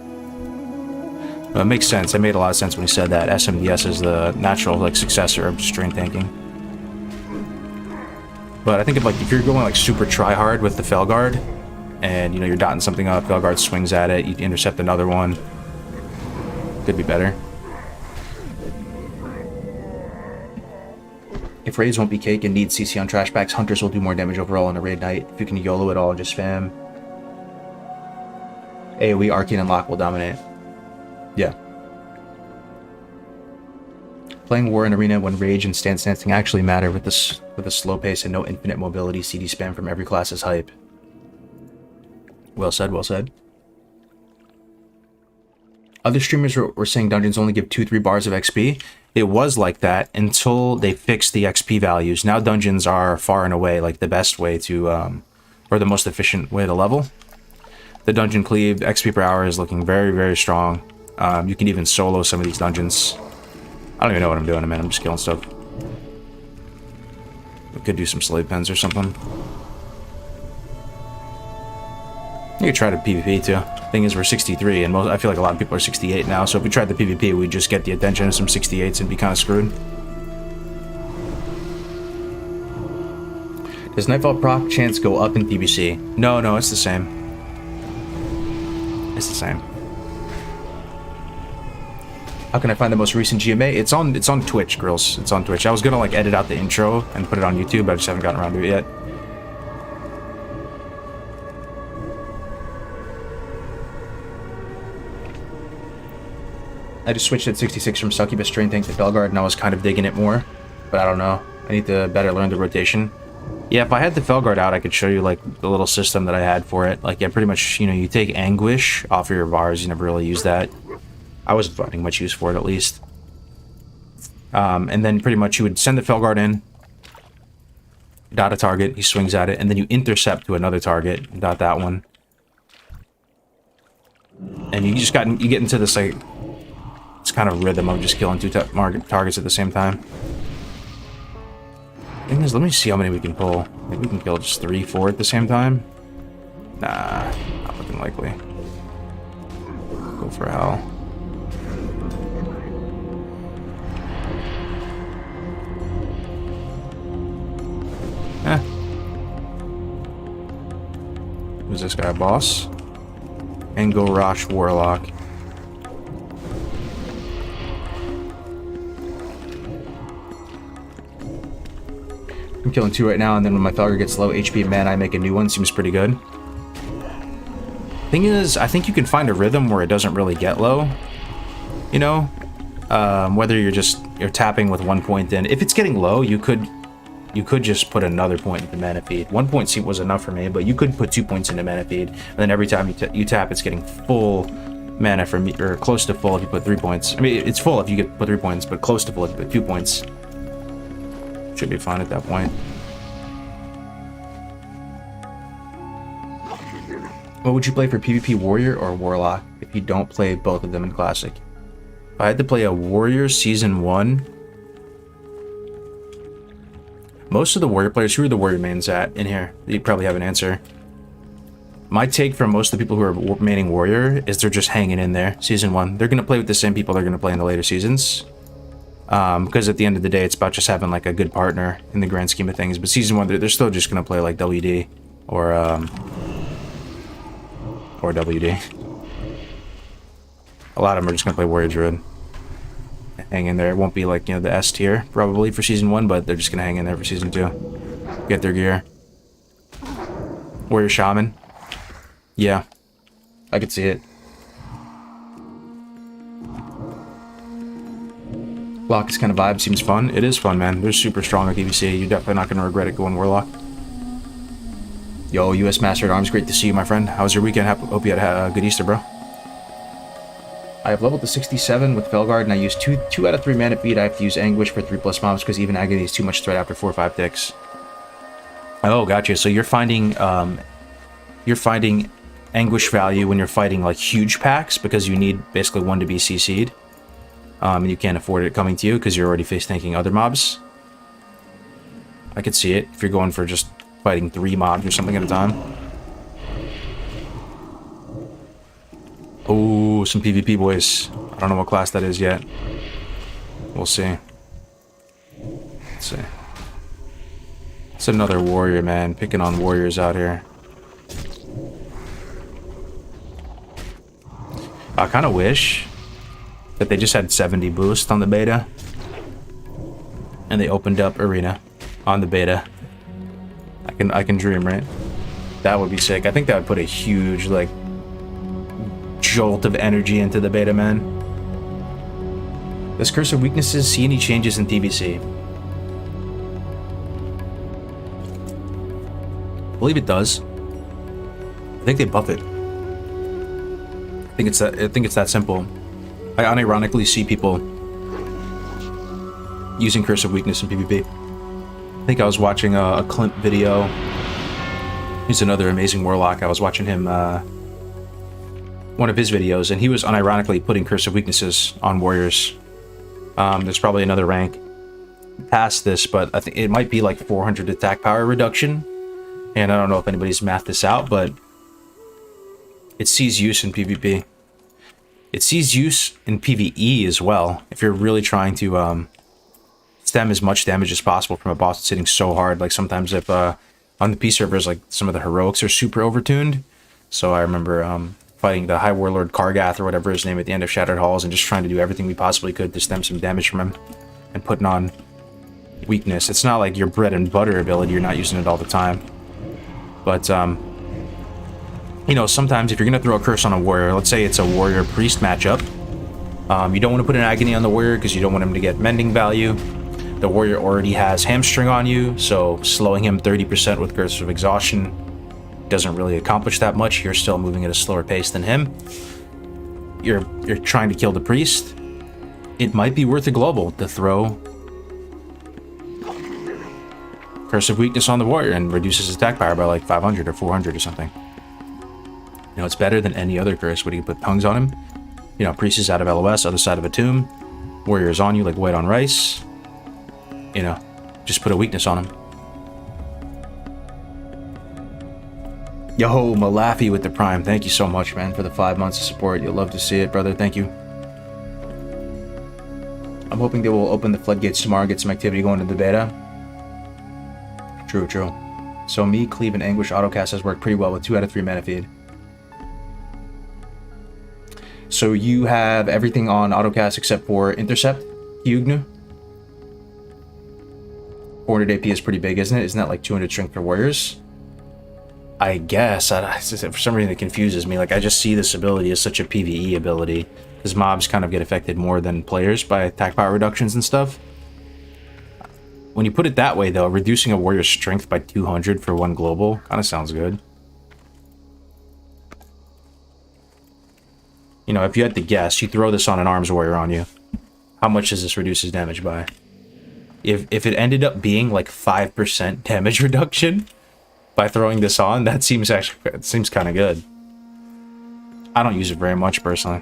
It makes sense. It made a lot of sense when he said that SMDS is the natural like successor of Drain Tanking. But I think if you're going like super try hard with the Felguard, and you know you're dotting something up, Felguard swings at it, you intercept another one, could be better. If raids won't be cake and need CC on trash packs, hunters will do more damage overall on a raid night. If you can YOLO it all, just spam. AoE, Arcane, and Lock will dominate. Yeah. Playing War in Arena when Rage and Stance Dancing actually matter with a slow pace and no infinite mobility, CD spam from every class is hype. Well said, well said. Other streamers were saying dungeons only give 2-3 bars of XP. It was like that until they fixed the XP values. Now dungeons are far and away like the best way to, or the most efficient way to level. The dungeon cleave XP per hour is looking very, very strong. You can even solo some of these dungeons. I don't even know what I'm doing, man. I'm just killing stuff. We could do some slave pens or something. You could try the PvP too. Thing is, we're 63, and I feel like a lot of people are 68 now. So if we tried the PvP, we'd just get the attention of some 68s and be kind of screwed. Does Nightfall proc chance go up in TBC? No, it's the same. It's the same. How can I find the most recent GMA? It's on Twitch, girls. It's on Twitch. I was gonna like edit out the intro and put it on YouTube, but I just haven't gotten around to it yet. I just switched at 66 from Succubus Drain Tank to Felguard, and I was kind of digging it more, but I don't know. I need to better learn the rotation. Yeah, if I had the Felguard out, I could show you like the little system that I had for it. Like, yeah, pretty much, you know, you take Anguish off of your bars. You never really use that. I wasn't finding much use for it, at least. And then pretty much you would send the Felguard in, dot a target, he swings at it, and then you intercept to another target, dot that one. And you get into this like, it's kind of rhythm of just killing 2 targets at the same time. Thing is, let me see how many we can pull. Maybe we can kill just 3, 4 at the same time. Nah, not looking likely. Go for hell. Who's this guy, boss? Angorosh Warlock. I'm killing 2 right now, and then when my Felguard gets low HP and mana, I make a new one. Seems pretty good. Thing is, I think you can find a rhythm where it doesn't really get low. You know? Whether you're tapping with 1 point in. If it's getting low, you could just put another point into mana feed. 1 point was enough for me, but you could put 2 points into mana feed, and then every time you tap, it's getting full mana for me, or close to full if you put 3 points. I mean, it's full if you put 3 points, but close to full if you put 2 points. Should be fine at that point. What would you play for PvP, Warrior or Warlock, if you don't play both of them in Classic? If I had to play a Warrior Season 1... Most of the Warrior players, who are the Warrior mains at in here? You probably have an answer. My take from most of the people who are maining Warrior is they're just hanging in there. Season 1. They're going to play with the same people they're going to play in the later seasons. Because at the end of the day, it's about just having like a good partner in the grand scheme of things. But season 1, they're still just gonna play like WD or WD. A lot of them are just gonna play warrior druid. Hang in there. It won't be like, you know, the S tier probably for season 1, but they're just gonna hang in there for season 2. Get their gear. Warrior shaman. Yeah, I could see it. Lock's kind of vibe seems fun. It is fun, man. They're super strong at TBC. You're definitely not gonna regret it going Warlock. Yo, US Master at Arms, great to see you, my friend. How was your weekend? Hope you had a good Easter, bro. I have leveled to 67 with Felguard, and I use 2 out of 3 mana feed. I have to use Anguish for 3+ mobs because even Agony is too much threat after 4 or 5 ticks. Oh, gotcha. So you're finding Anguish value when you're fighting like huge packs because you need basically 1 to be CC'd. And you can't afford it coming to you because you're already face tanking other mobs. I could see it if you're going for just fighting 3 mobs or something at a time. Oh, some PvP boys. I don't know what class that is yet. We'll see. Let's see. It's another warrior, man. Picking on warriors out here. I kind of wish that they just had 70 boost on the beta. And they opened up Arena on the beta. I can dream, right? That would be sick. I think that would put a huge, like, jolt of energy into the beta, man. Does Curse of Weaknesses see any changes in TBC? I believe it does. I think they buff it. I think it's that simple. I unironically see people using Curse of Weakness in PvP. I think I was watching a Clint video. He's another amazing Warlock. I was watching him, one of his videos, and he was unironically putting Curse of Weaknesses on warriors. There's probably another rank past this, but I think it might be like 400 attack power reduction. And I don't know if anybody's mathed this out, but it sees use in PvP. It sees use in PvE as well. If you're really trying to stem as much damage as possible from a boss that's hitting so hard. Like sometimes if on the P servers, like some of the heroics are super overtuned. So I remember fighting the High Warlord Kargoz or whatever his name at the end of Shattered Halls and just trying to do everything we possibly could to stem some damage from him and putting on weakness. It's not like your bread and butter ability, you're not using it all the time. But you know, sometimes if you're gonna throw a curse on a warrior, let's say it's a warrior priest matchup, you don't want to put an agony on the warrior because you don't want him to get mending value. The warrior already has hamstring on you, so slowing him 30% with Curse of Exhaustion doesn't really accomplish that much. You're still moving at a slower pace than him. You're trying to kill the priest. It might be worth a global to throw Curse of Weakness on the warrior and reduces his attack power by like 500 or 400 or something. You know, it's better than any other curse. What do you put tongues on him? You know, priest is out of LOS, other side of a tomb. Warrior is on you like white on rice. You know, just put a weakness on him. Yo, Malafi with the Prime. Thank you so much, man, for the 5 months of support. You'll love to see it, brother. Thank you. I'm hoping they will open the floodgates tomorrow and get some activity going into the beta. True, true. So me, Cleave, and Anguish autocast has worked pretty well with 2 out of 3 mana feed. So you have everything on autocast except for Intercept, Hyugnu. 400 AP is pretty big, isn't it? Isn't that like 200 strength for warriors? I guess. For some reason it confuses me. Like, I just see this ability as such a PvE ability. Because mobs kind of get affected more than players by attack power reductions and stuff. When you put it that way, though, reducing a warrior's strength by 200 for 1 global kind of sounds good. You know, if you had to guess, you throw this on an arms warrior on you. How much does this reduce his damage by? If it ended up being like 5% damage reduction by throwing this on, that seems kind of good. I don't use it very much personally,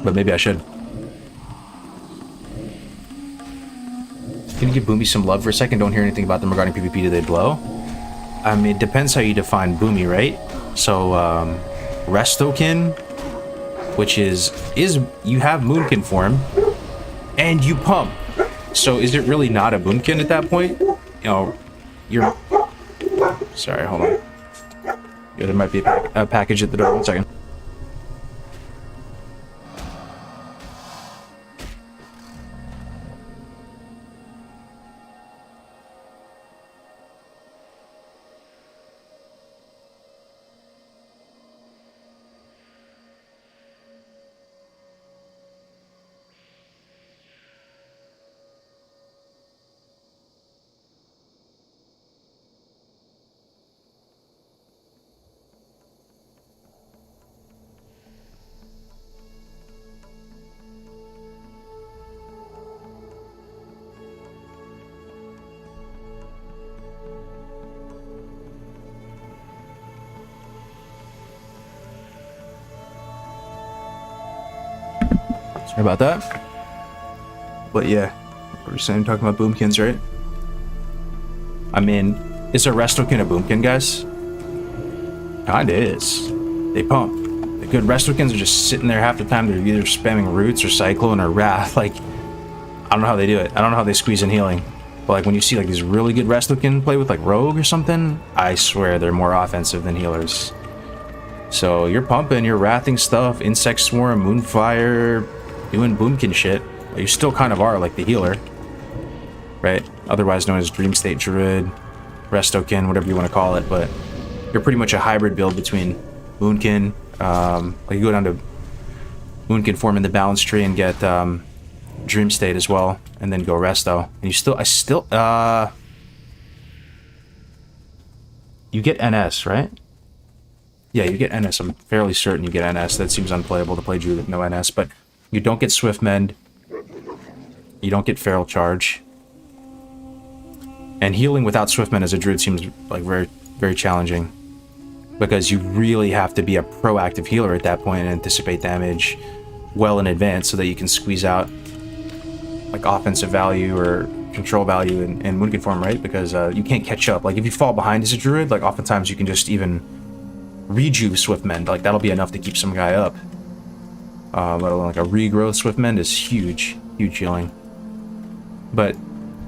but maybe I should. Can you give Boomy some love for a second? Don't hear anything about them regarding PvP. Do they blow? I mean, it depends how you define Boomy, right? So, Restokin which is you have Moonkin form, and you pump. So is it really not a Moonkin at that point? You know, you're... Sorry, hold on. Yeah, there might be a package at the door. 1 second. Sorry about that. But yeah, we're saying talking about boomkins, right? I mean, is a Restokin a boomkin, guys? Kinda is. They pump. The good Restokins are just sitting there half the time. They're either spamming roots or cyclone or wrath. Like, I don't know how they do it. I don't know how they squeeze in healing. But like when you see like these really good Restokin play with like Rogue or something, I swear they're more offensive than healers. So you're pumping, you're wrathing stuff, Insect Swarm, Moonfire, doing boomkin shit. You still kind of are like the healer, right? Otherwise known as Dream State Druid, Restokin, whatever you want to call it. But you're pretty much a hybrid build between Moonkin. Like you go down to Moonkin form in the balance tree and get Dream State as well, and then go Resto. And you get NS, right? Yeah, you get NS. I'm fairly certain you get NS. That seems unplayable to play Druid with no NS, but you don't get Swift Mend. You don't get Feral Charge. And healing without Swift Mend as a Druid seems like very, very challenging. Because you really have to be a proactive healer at that point and anticipate damage well in advance so that you can squeeze out like offensive value or control value in Moonkin form, right? Because you can't catch up. Like if you fall behind as a Druid, like oftentimes you can just even rejuve Swift Mend. Like that'll be enough to keep some guy up. Let alone like a regrowth Swift Mend is huge, huge healing. But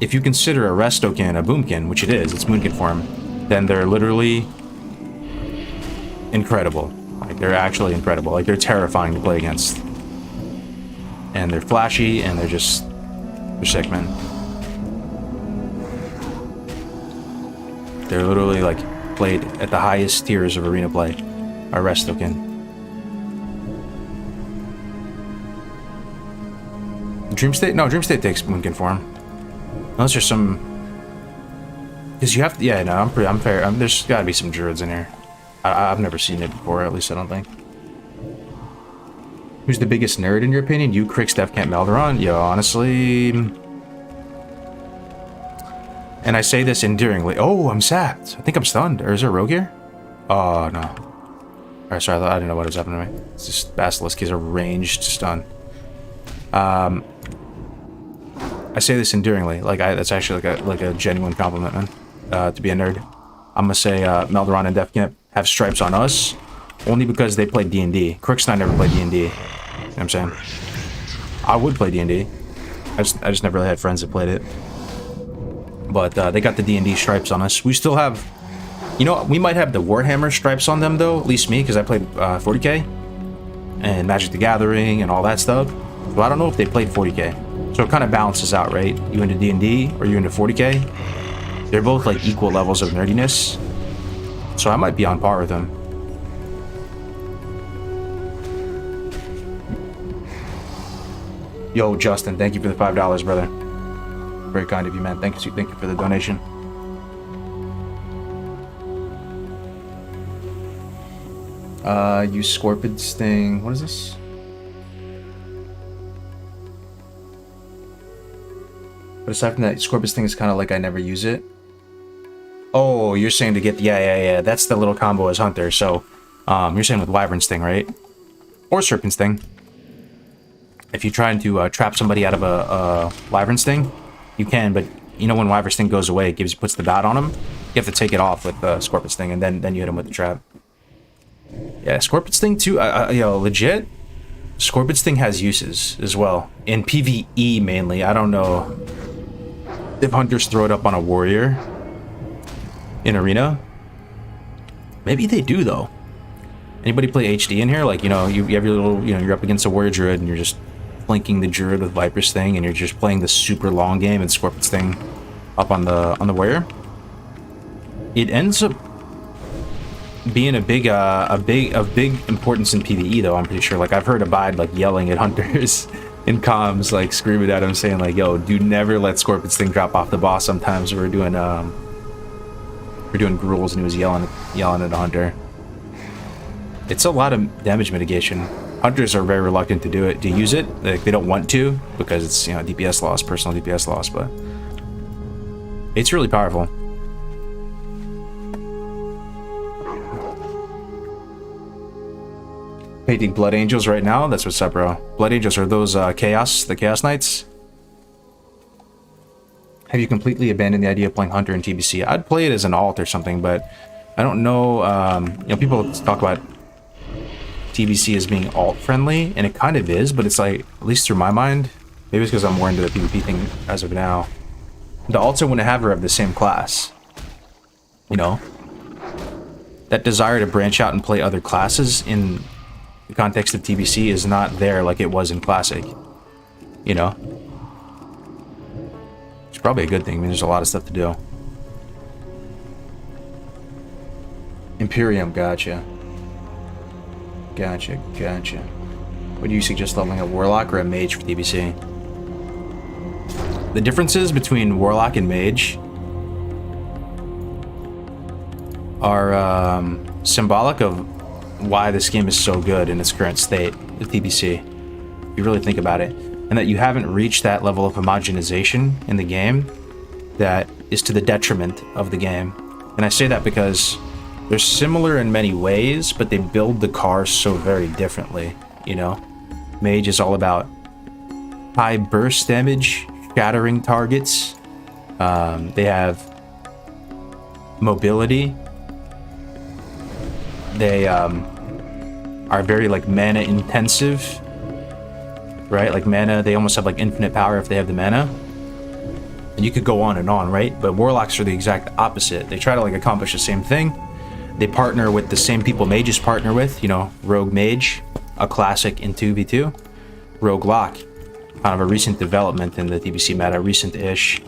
if you consider a Restokin a Boomkin, which it is, it's Moonkin form, then they're literally incredible. Like they're actually incredible. Like they're terrifying to play against. And they're flashy and they're sick, man. They're literally like played at the highest tiers of arena play. A Restokin. Dream State? No, Dream State takes Moonkin form. Unless there's some... Because you have to... Yeah, no, I'm fair. There's gotta be some Druids in here. I've never seen it before, at least I don't think. Who's the biggest nerd in your opinion? You, Crick, Steph, Camp, Melderon? Yo, honestly... And I say this endearingly. Oh, I'm sapped. I think I'm stunned. Or is there a rogue here? Oh, no. Alright, sorry, I didn't know what was happening to me. It's just Basilisk is a ranged stun. I say this endearingly. Like, that's actually like a genuine compliment, man. To be a nerd. I'm gonna say Melderon and Defcamp have stripes on us only because they played D&D. Crooksnine never played D&D. You know what I'm saying? I would play D&D. I just never really had friends that played it. But they got the D&D stripes on us. We still have... You know, we might have the Warhammer stripes on them, though. At least me, because I played 40k. And Magic the Gathering and all that stuff. So I don't know if they played 40k. So it kind of balances out, right? You into D&D or you into 40k? They're both like equal levels of nerdiness. So I might be on par with them. Yo, Justin, thank you for the $5, brother. Very kind of you, man. Thank you for the donation. Use Scorpid Sting. What is this? But aside from that, Scorpid Sting is kind of like I never use it. Oh, you're saying to get... Yeah. That's the little combo as Hunter. So, you're saying with Wyvern Sting, right? Or Serpent Sting. If you're trying to trap somebody out of a Wyvern Sting, you can, but you know when Wyvern Sting goes away, it puts the bat on him. You have to take it off with Scorpid Sting, and then you hit him with the trap. Yeah, Scorpid Sting too. Yo, legit. Scorpion Sting has uses as well. In PvE mainly, I don't know if hunters throw it up on a warrior in arena. Maybe they do though. Anybody play HD in here? Like, you know, you have your little, you know, you're up against a warrior druid and you're just flanking the druid with Viper Sting and you're just playing the super long game and Scorpion Sting up on the warrior. It ends up being a big importance in PvE though, I'm pretty sure. Like, I've heard Abide like yelling at hunters in comms, like screaming at him saying like, yo, do never let Scorpion Sting drop off the boss. Sometimes we're doing gruels and he was yelling at a hunter. It's a lot of damage mitigation. Hunters are very reluctant to do it, to use it. Like, they don't want to because it's, you know, DPS loss, personal DPS loss, but it's really powerful. Painting Blood Angels right now. That's what's up, bro. Blood Angels are those the Chaos Knights. Have you completely abandoned the idea of playing Hunter in TBC? I'd play it as an alt or something, but I don't know. You know, people talk about TBC as being alt friendly, and it kind of is, but it's like, at least through my mind, maybe it's because I'm more into the PvP thing as of now. The alts I want to have are of the same class. You know, that desire to branch out and play other classes in the context of TBC is not there like it was in Classic. You know, it's probably a good thing. I mean, there's a lot of stuff to do. Imperium, gotcha. Gotcha. Would you suggest leveling a Warlock or a Mage for TBC? The differences between Warlock and Mage are symbolic of why this game is so good in its current state, the TBC. If you really think about it. And that you haven't reached that level of homogenization in the game that is to the detriment of the game. And I say that because they're similar in many ways, but they build the cars so very differently, you know? Mage is all about high burst damage, shattering targets. They have mobility. They are very, like, mana intensive, right? Like, mana, they almost have, like, infinite power if they have the mana. And you could go on and on, right? But Warlocks are the exact opposite. They try to, like, accomplish the same thing. They partner with the same people Mages partner with, you know, Rogue-mage, a classic in 2v2. Rogue-lock, kind of a recent development in the TBC meta, recent-ish.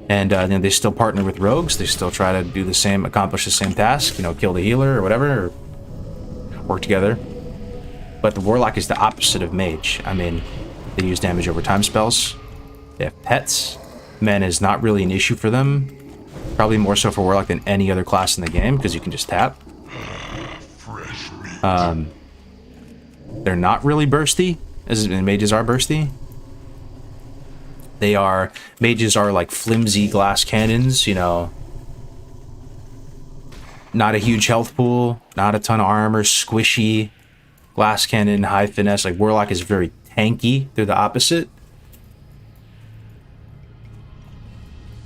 And then they still partner with Rogues. They still try to do the same, accomplish the same task, you know, kill the healer or whatever, or work together. But the Warlock is the opposite of Mage. I mean, they use damage over time spells. They have pets. Mana is not really an issue for them. Probably more so for Warlock than any other class in the game, because you can just tap. They're not really bursty, as Mages are bursty. Mages are like flimsy glass cannons, you know. Not a huge health pool, not a ton of armor, squishy, glass cannon, high finesse. Like, Warlock is very tanky. They're the opposite.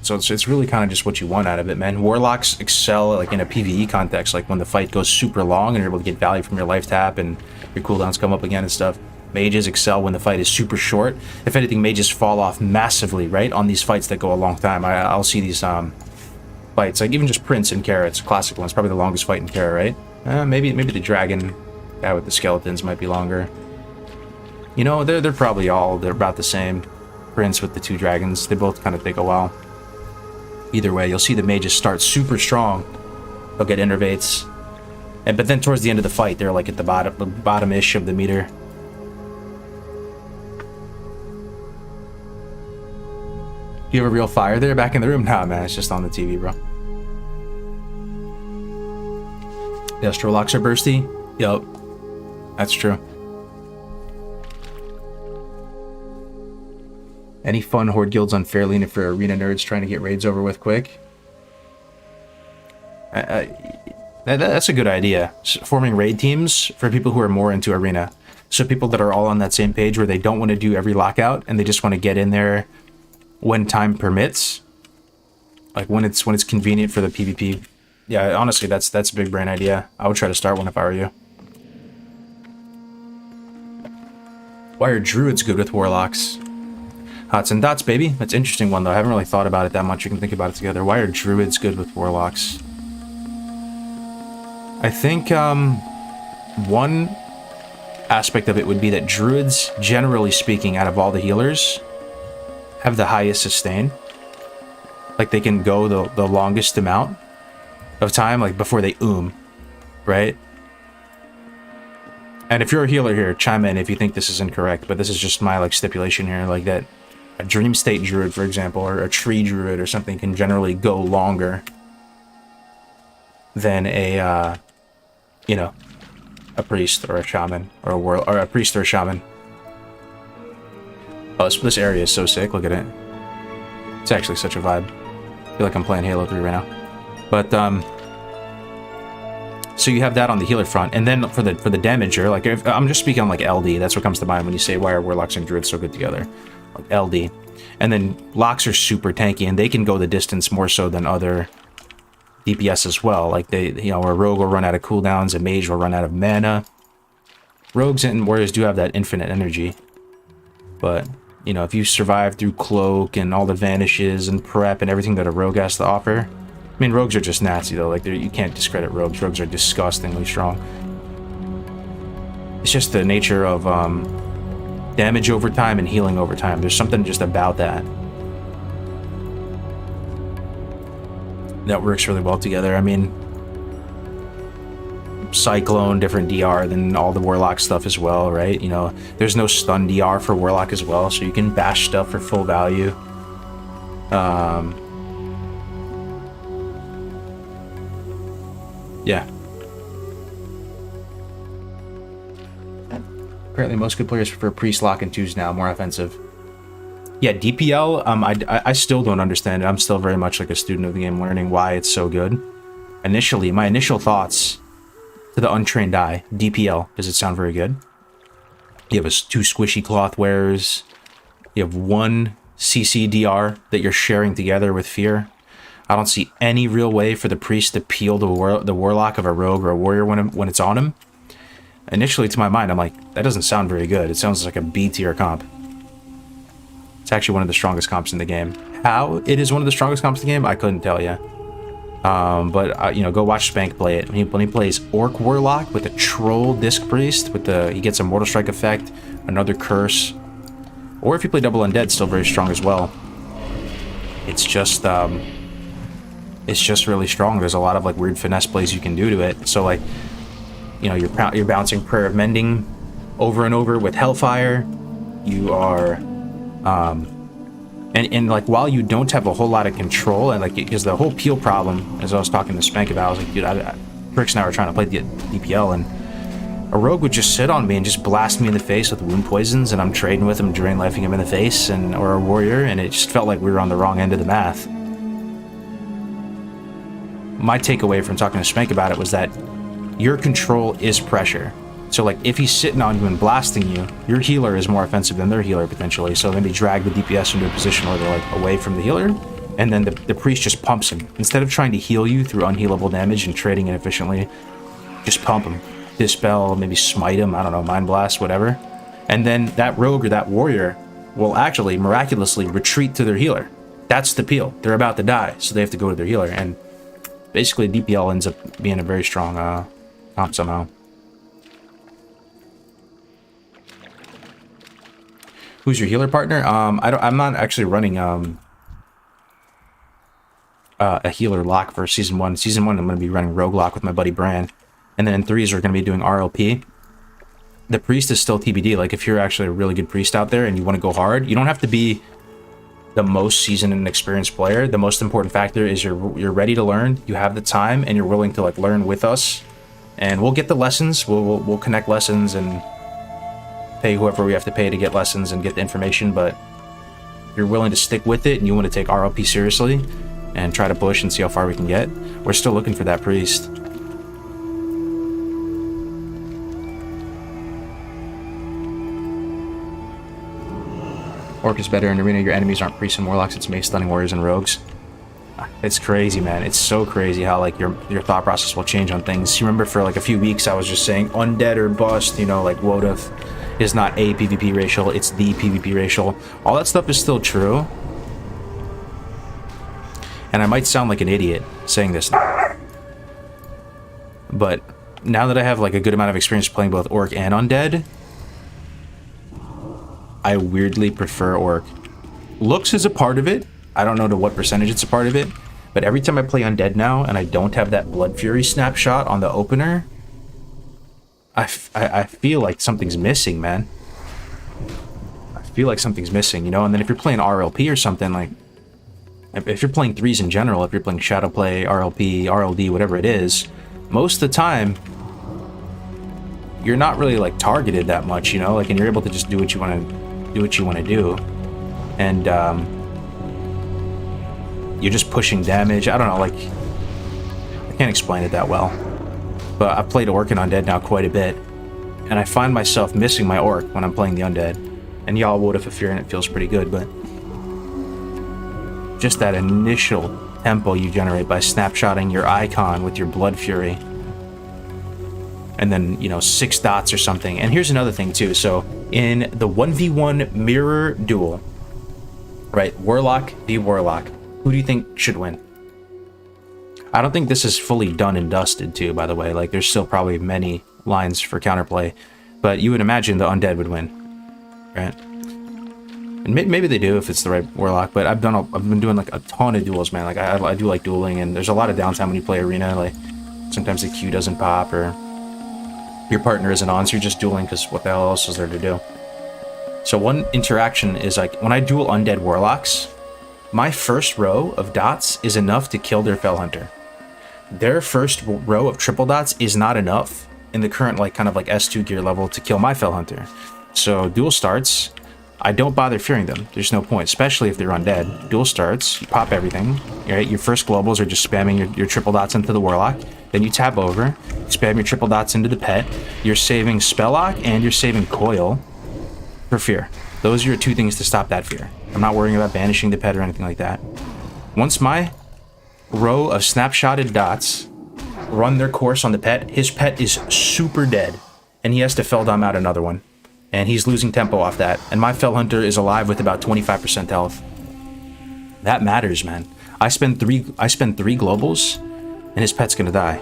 So it's really kind of just what you want out of it, man. Warlocks excel, like, in a PvE context, like when the fight goes super long and you're able to get value from your life tap and your cooldowns come up again and stuff. Mages excel when the fight is super short. If anything, mages fall off massively, right, on these fights that go a long time. I'll see these fights, like even just Prince and Carrots, classic ones, probably the longest fight in Kara, right? Maybe the dragon guy with the skeletons might be longer. You know, they're about the same. Prince with the 2 dragons, they both kind of take a while. Either way, you'll see the mages start super strong. They'll get innervates, but then towards the end of the fight, they're like at the bottom-ish of the meter. Do you have a real fire there back in the room? Nah, man, it's just on the TV, bro. The Astrolocks are bursty? Yup. That's true. Any fun horde guilds on Fairlane for arena nerds trying to get raids over with quick? That's a good idea. Forming raid teams for people who are more into arena. So people that are all on that same page where they don't want to do every lockout and they just want to get in there when time permits. Like when it's convenient for the PvP. Yeah, honestly, that's a big brain idea. I would try to start one if I were you. Why are druids good with warlocks? Hots and dots, baby. That's an interesting one, though. I haven't really thought about it that much. You can think about it together. Why are druids good with warlocks? I think one aspect of it would be that druids, generally speaking, out of all the healers, have the highest sustain. Like, they can go the longest amount of time, like, before they right? And if you're a healer here, chime in if you think this is incorrect, but this is just my, like, stipulation here, like, that a dream state druid, for example, or a tree druid or something can generally go longer than a, you know, a priest or a shaman or a priest or a shaman. Oh, this area is so sick. Look at it. It's actually such a vibe. I feel like I'm playing Halo 3 right now. But so you have that on the healer front, and then for the damager, like if, I'm just speaking on like LD. That's what comes to mind when you say why are warlocks and druids so good together, like LD. And then locks are super tanky, and they can go the distance more so than other DPS as well. Like they, you know, a rogue will run out of cooldowns, a mage will run out of mana. Rogues and warriors do have that infinite energy, but you know, if you survive through cloak and all the vanishes and prep and everything that a rogue has to offer. I mean, rogues are just nasty though. Like you can't discredit rogues. Rogues are disgustingly strong. It's just the nature of damage over time and healing over time. There's something just about that that works really well together. I mean, Cyclone, different DR than all the Warlock stuff as well, right? You know, there's no stun DR for Warlock as well, so you can bash stuff for full value. Yeah. Apparently most good players prefer Priest, Lock, and 2s now, more offensive. Yeah, DPL, I still don't understand it. I'm still very much like a student of the game, learning why it's so good. Initially, my initial thoughts to the untrained eye, DPL, does it sound very good? You have 2 squishy cloth wearers. You have 1 CCDR that you're sharing together with Fear. I don't see any real way for the priest to peel the warlock of a rogue or a warrior when it's on him. Initially, to my mind, I'm like, that doesn't sound very good. It sounds like a B tier comp. It's actually one of the strongest comps in the game. How it is one of the strongest comps in the game, I couldn't tell you. But you know, go watch Spank play it. When he plays Orc Warlock with a Troll Disc Priest, with he gets a Mortal Strike effect, another Curse, or if you play Double Undead, still very strong as well. It's just really strong. There's a lot of like weird finesse plays you can do to it. So like, you know, you're bouncing Prayer of Mending over and over with Hellfire. You are, and like while you don't have a whole lot of control, and like because the whole peel problem, as I was talking to Spank about, I was like, dude, Bricks and I were trying to play the DPL, and a rogue would just sit on me and just blast me in the face with wound poisons, and I'm trading with him, drain lifing him in the face, or a warrior, and it just felt like we were on the wrong end of the math. My takeaway from talking to Spank about it was that your control is pressure. So like if he's sitting on you and blasting you, your healer is more offensive than their healer potentially. So maybe drag the DPS into a position where they're like away from the healer, and then the priest just pumps him. Instead of trying to heal you through unhealable damage and trading inefficiently, just pump him. Dispel, maybe smite him, I don't know, Mind Blast, whatever. And then that rogue or that warrior will actually miraculously retreat to their healer. That's the peel. They're about to die, so they have to go to their healer. And basically, DPL ends up being a very strong comp somehow. Who's your healer partner? I'm not actually running a healer lock for season 1. Season 1, I'm going to be running Rogue Lock with my buddy Bran, and then in 3s we're going to be doing RLP. The priest is still TBD. Like if you're actually a really good priest out there and you want to go hard, you don't have to be the most seasoned and experienced player. The most important factor is you're ready to learn, you have the time, and you're willing to like learn with us. And we'll get the lessons. We'll connect lessons and pay whoever we have to pay to get lessons and get the information. But if you're willing to stick with it and you want to take RLP seriously and try to push and see how far we can get, we're still looking for that priest. Orc is better in arena. Your enemies aren't priests and warlocks. It's mace stunning warriors and rogues. It's crazy, man. It's so crazy how like your thought process will change on things. You remember for like a few weeks I was just saying undead or bust, you know, like Wodoth. is not a PvP racial, it's the PvP racial. All that stuff is still true. And I might sound like an idiot saying this, but now that I have like a good amount of experience playing both Orc and Undead, I weirdly prefer Orc. Looks is a part of it. I don't know to what percentage it's a part of it, but every time I play Undead now and I don't have that Blood Fury snapshot on the opener, I feel like something's missing, man. I feel like something's missing, you know? And then if you're playing RLP or something, like, if you're playing 3s in general, if you're playing Shadowplay, RLP, RLD, whatever it is, most of the time, you're not really, like, targeted that much, you know? Like, and you're able to just do what you want to do. And, you're just pushing damage. I don't know, like, I can't explain it that well. But I've played Orc and Undead now quite a bit, and I find myself missing my Orc when I'm playing the Undead. And y'all would if fear, and it feels pretty good, but just that initial tempo you generate by snapshotting your icon with your Blood Fury, and then, you know, 6 dots or something. And here's another thing too. So in the 1v1 mirror duel, right, Warlock v Warlock, who do you think should win? I don't think this is fully done and dusted too, by the way. Like, there's still probably many lines for counterplay, but you would imagine the Undead would win, right? And maybe they do if it's the right Warlock, but I've been doing like a ton of duels, man. Like, I do like dueling, and there's a lot of downtime when you play Arena. Like, sometimes the queue doesn't pop, or your partner isn't on, so you're just dueling because what the hell else is there to do? So one interaction is, like, when I duel Undead Warlocks, my first row of dots is enough to kill their Fell Hunter. Their first row of triple dots is not enough in the current, like, kind of like S2 gear level to kill my Fell Hunter. So duel starts, I don't bother fearing them. There's no point, especially if they're undead. Duel starts, you pop everything, right? Your first globals are just spamming your triple dots into the Warlock. Then you tap over, spam your triple dots into the pet. You're saving Spell Lock and you're saving Coil for fear. Those are your 2 things to stop that fear. I'm not worrying about banishing the pet or anything like that. Once my row of snapshotted dots run their course on the pet, his pet is super dead, and he has to Fell Dom out another one. And he's losing tempo off that. And my Fell Hunter is alive with about 25% health. That matters, man. I spend three globals, and his pet's gonna die.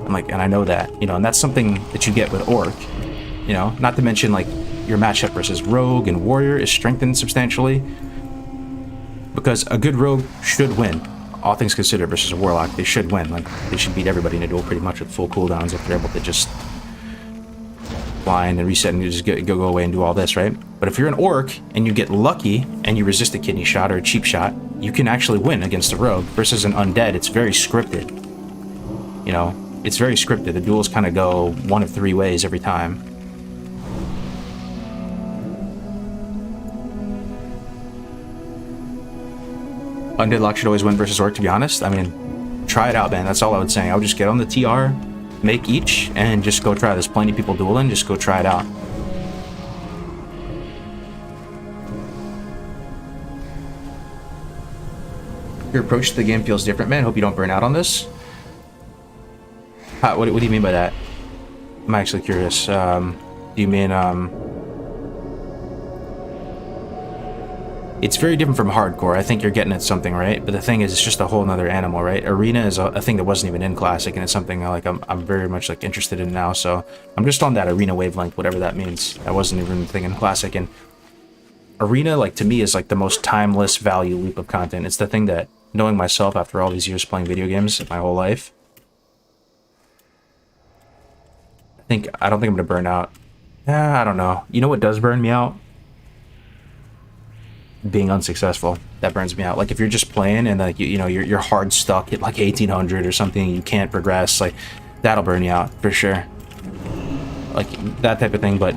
I'm like, and I know that, you know, and that's something that you get with Orc, you know, not to mention, like, your matchup versus Rogue and Warrior is strengthened substantially, because a good Rogue should win, all things considered, versus a Warlock. They should win. Like, they should beat everybody in a duel pretty much with full cooldowns if they're able to just blind and reset and you just go away and do all this, right? But if you're an Orc and you get lucky and you resist a kidney shot or a cheap shot, you can actually win against a Rogue. Versus an Undead, it's very scripted. You know, it's very scripted. The duels kind of go one of 3 ways every time. Undead Lock should always win versus Orc, to be honest. I mean, try it out, man. That's all I would say. I would just get on the TR, make each, and just go try. There's plenty of people dueling. Just go try it out. Your approach to the game feels different, man. Hope you don't burn out on this. What do you mean by that? I'm actually curious. Do you mean, it's very different from hardcore. I think you're getting at something, right? But the thing is, it's just a whole nother animal, right? Arena is a thing that wasn't even in Classic, and it's something like I'm very much like interested in now. So I'm just on that Arena wavelength, whatever that means. That wasn't even a thing in Classic, and Arena, like, to me, is like the most timeless value loop of content. It's the thing that, knowing myself after all these years playing video games my whole life, I don't think I'm gonna burn out. I don't know. You know what does burn me out? Being unsuccessful. That burns me out. Like, if you're just playing and, like, you know you're hard stuck at like 1800 or something, you can't progress, like, that'll burn you out for sure. Like, that type of thing. But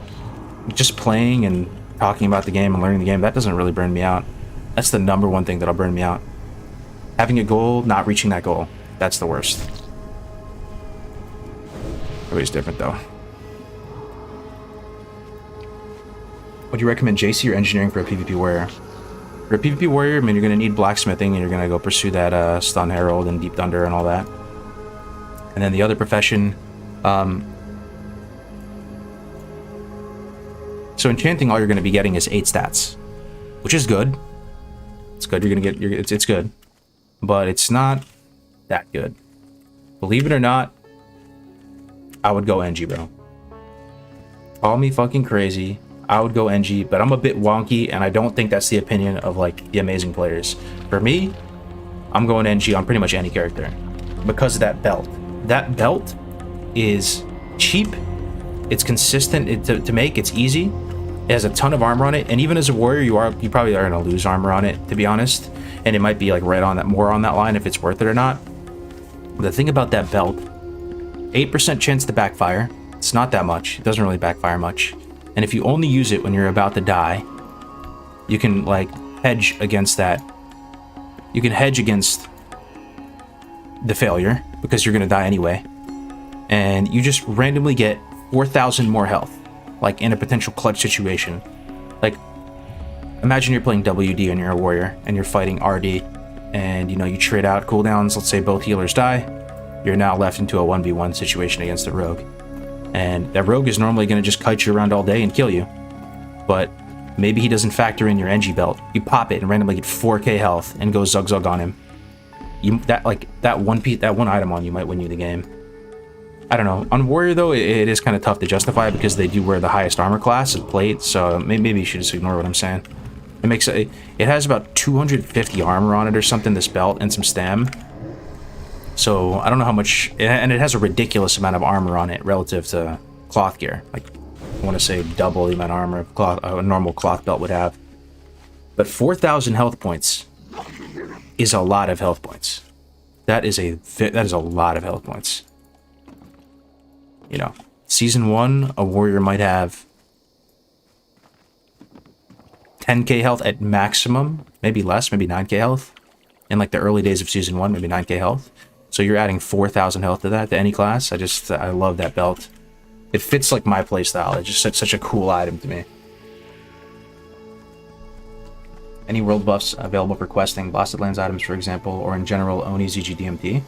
just playing and talking about the game and learning the game, that doesn't really burn me out. That's the #1 thing that'll burn me out. Having a goal, not reaching that goal, that's the worst. Everybody's different though. Would you recommend JC or engineering for a PvP warrior? For a PvP warrior, I mean, you're going to need blacksmithing, and you're going to go pursue that Stun Herald and Deep Thunder and all that. And then the other profession, So enchanting, all you're going to be getting is 8 stats, which is good. It's good. You're going to get it's good, but it's not that good. Believe it or not, I would go NG, bro. Call me fucking crazy. I would go NG, but I'm a bit wonky, and I don't think that's the opinion of like the amazing players. For me, I'm going NG on pretty much any character because of that belt. That belt is cheap. It's consistent to make. It's easy. It has a ton of armor on it, and even as a warrior, you probably are gonna lose armor on it, to be honest. And it might be like right on that, more on that line if it's worth it or not. The thing about that belt, 8% chance to backfire. It's not that much. It doesn't really backfire much. And if you only use it when you're about to die, you can like hedge against that. You can hedge against the failure because you're gonna die anyway. And you just randomly get 4,000 more health, like in a potential clutch situation. Like, imagine you're playing WD and you're a warrior and you're fighting RD, and you know you trade out cooldowns. Let's say both healers die. You're now left into a 1v1 situation against a rogue, and that rogue is normally going to just kite you around all day and kill you. But maybe he doesn't factor in your NG belt. You pop it and randomly get 4k health and go zug zug on him. That one item on you might win you the game. I don't know. On warrior though, it is kind of tough to justify because they do wear the highest armor class of plate. So maybe you should just ignore what I'm saying. It has about 250 armor on it or something, this belt, and some stam. So I don't know how much, and it has a ridiculous amount of armor on it relative to cloth gear. Like, I want to say double the amount of armor a normal cloth belt would have. But 4,000 health points is a lot of health points. That is a lot of health points. You know, season 1, a warrior might have 10k health at maximum, maybe less, maybe 9k health. In like the early days of season 1, maybe 9k health. So you're adding 4,000 health to that, to any class. I love that belt. It fits like my playstyle. It's just such a cool item to me. Any world buffs available for questing, Blasted Lands items, for example, or in general, Oni ZG DMT?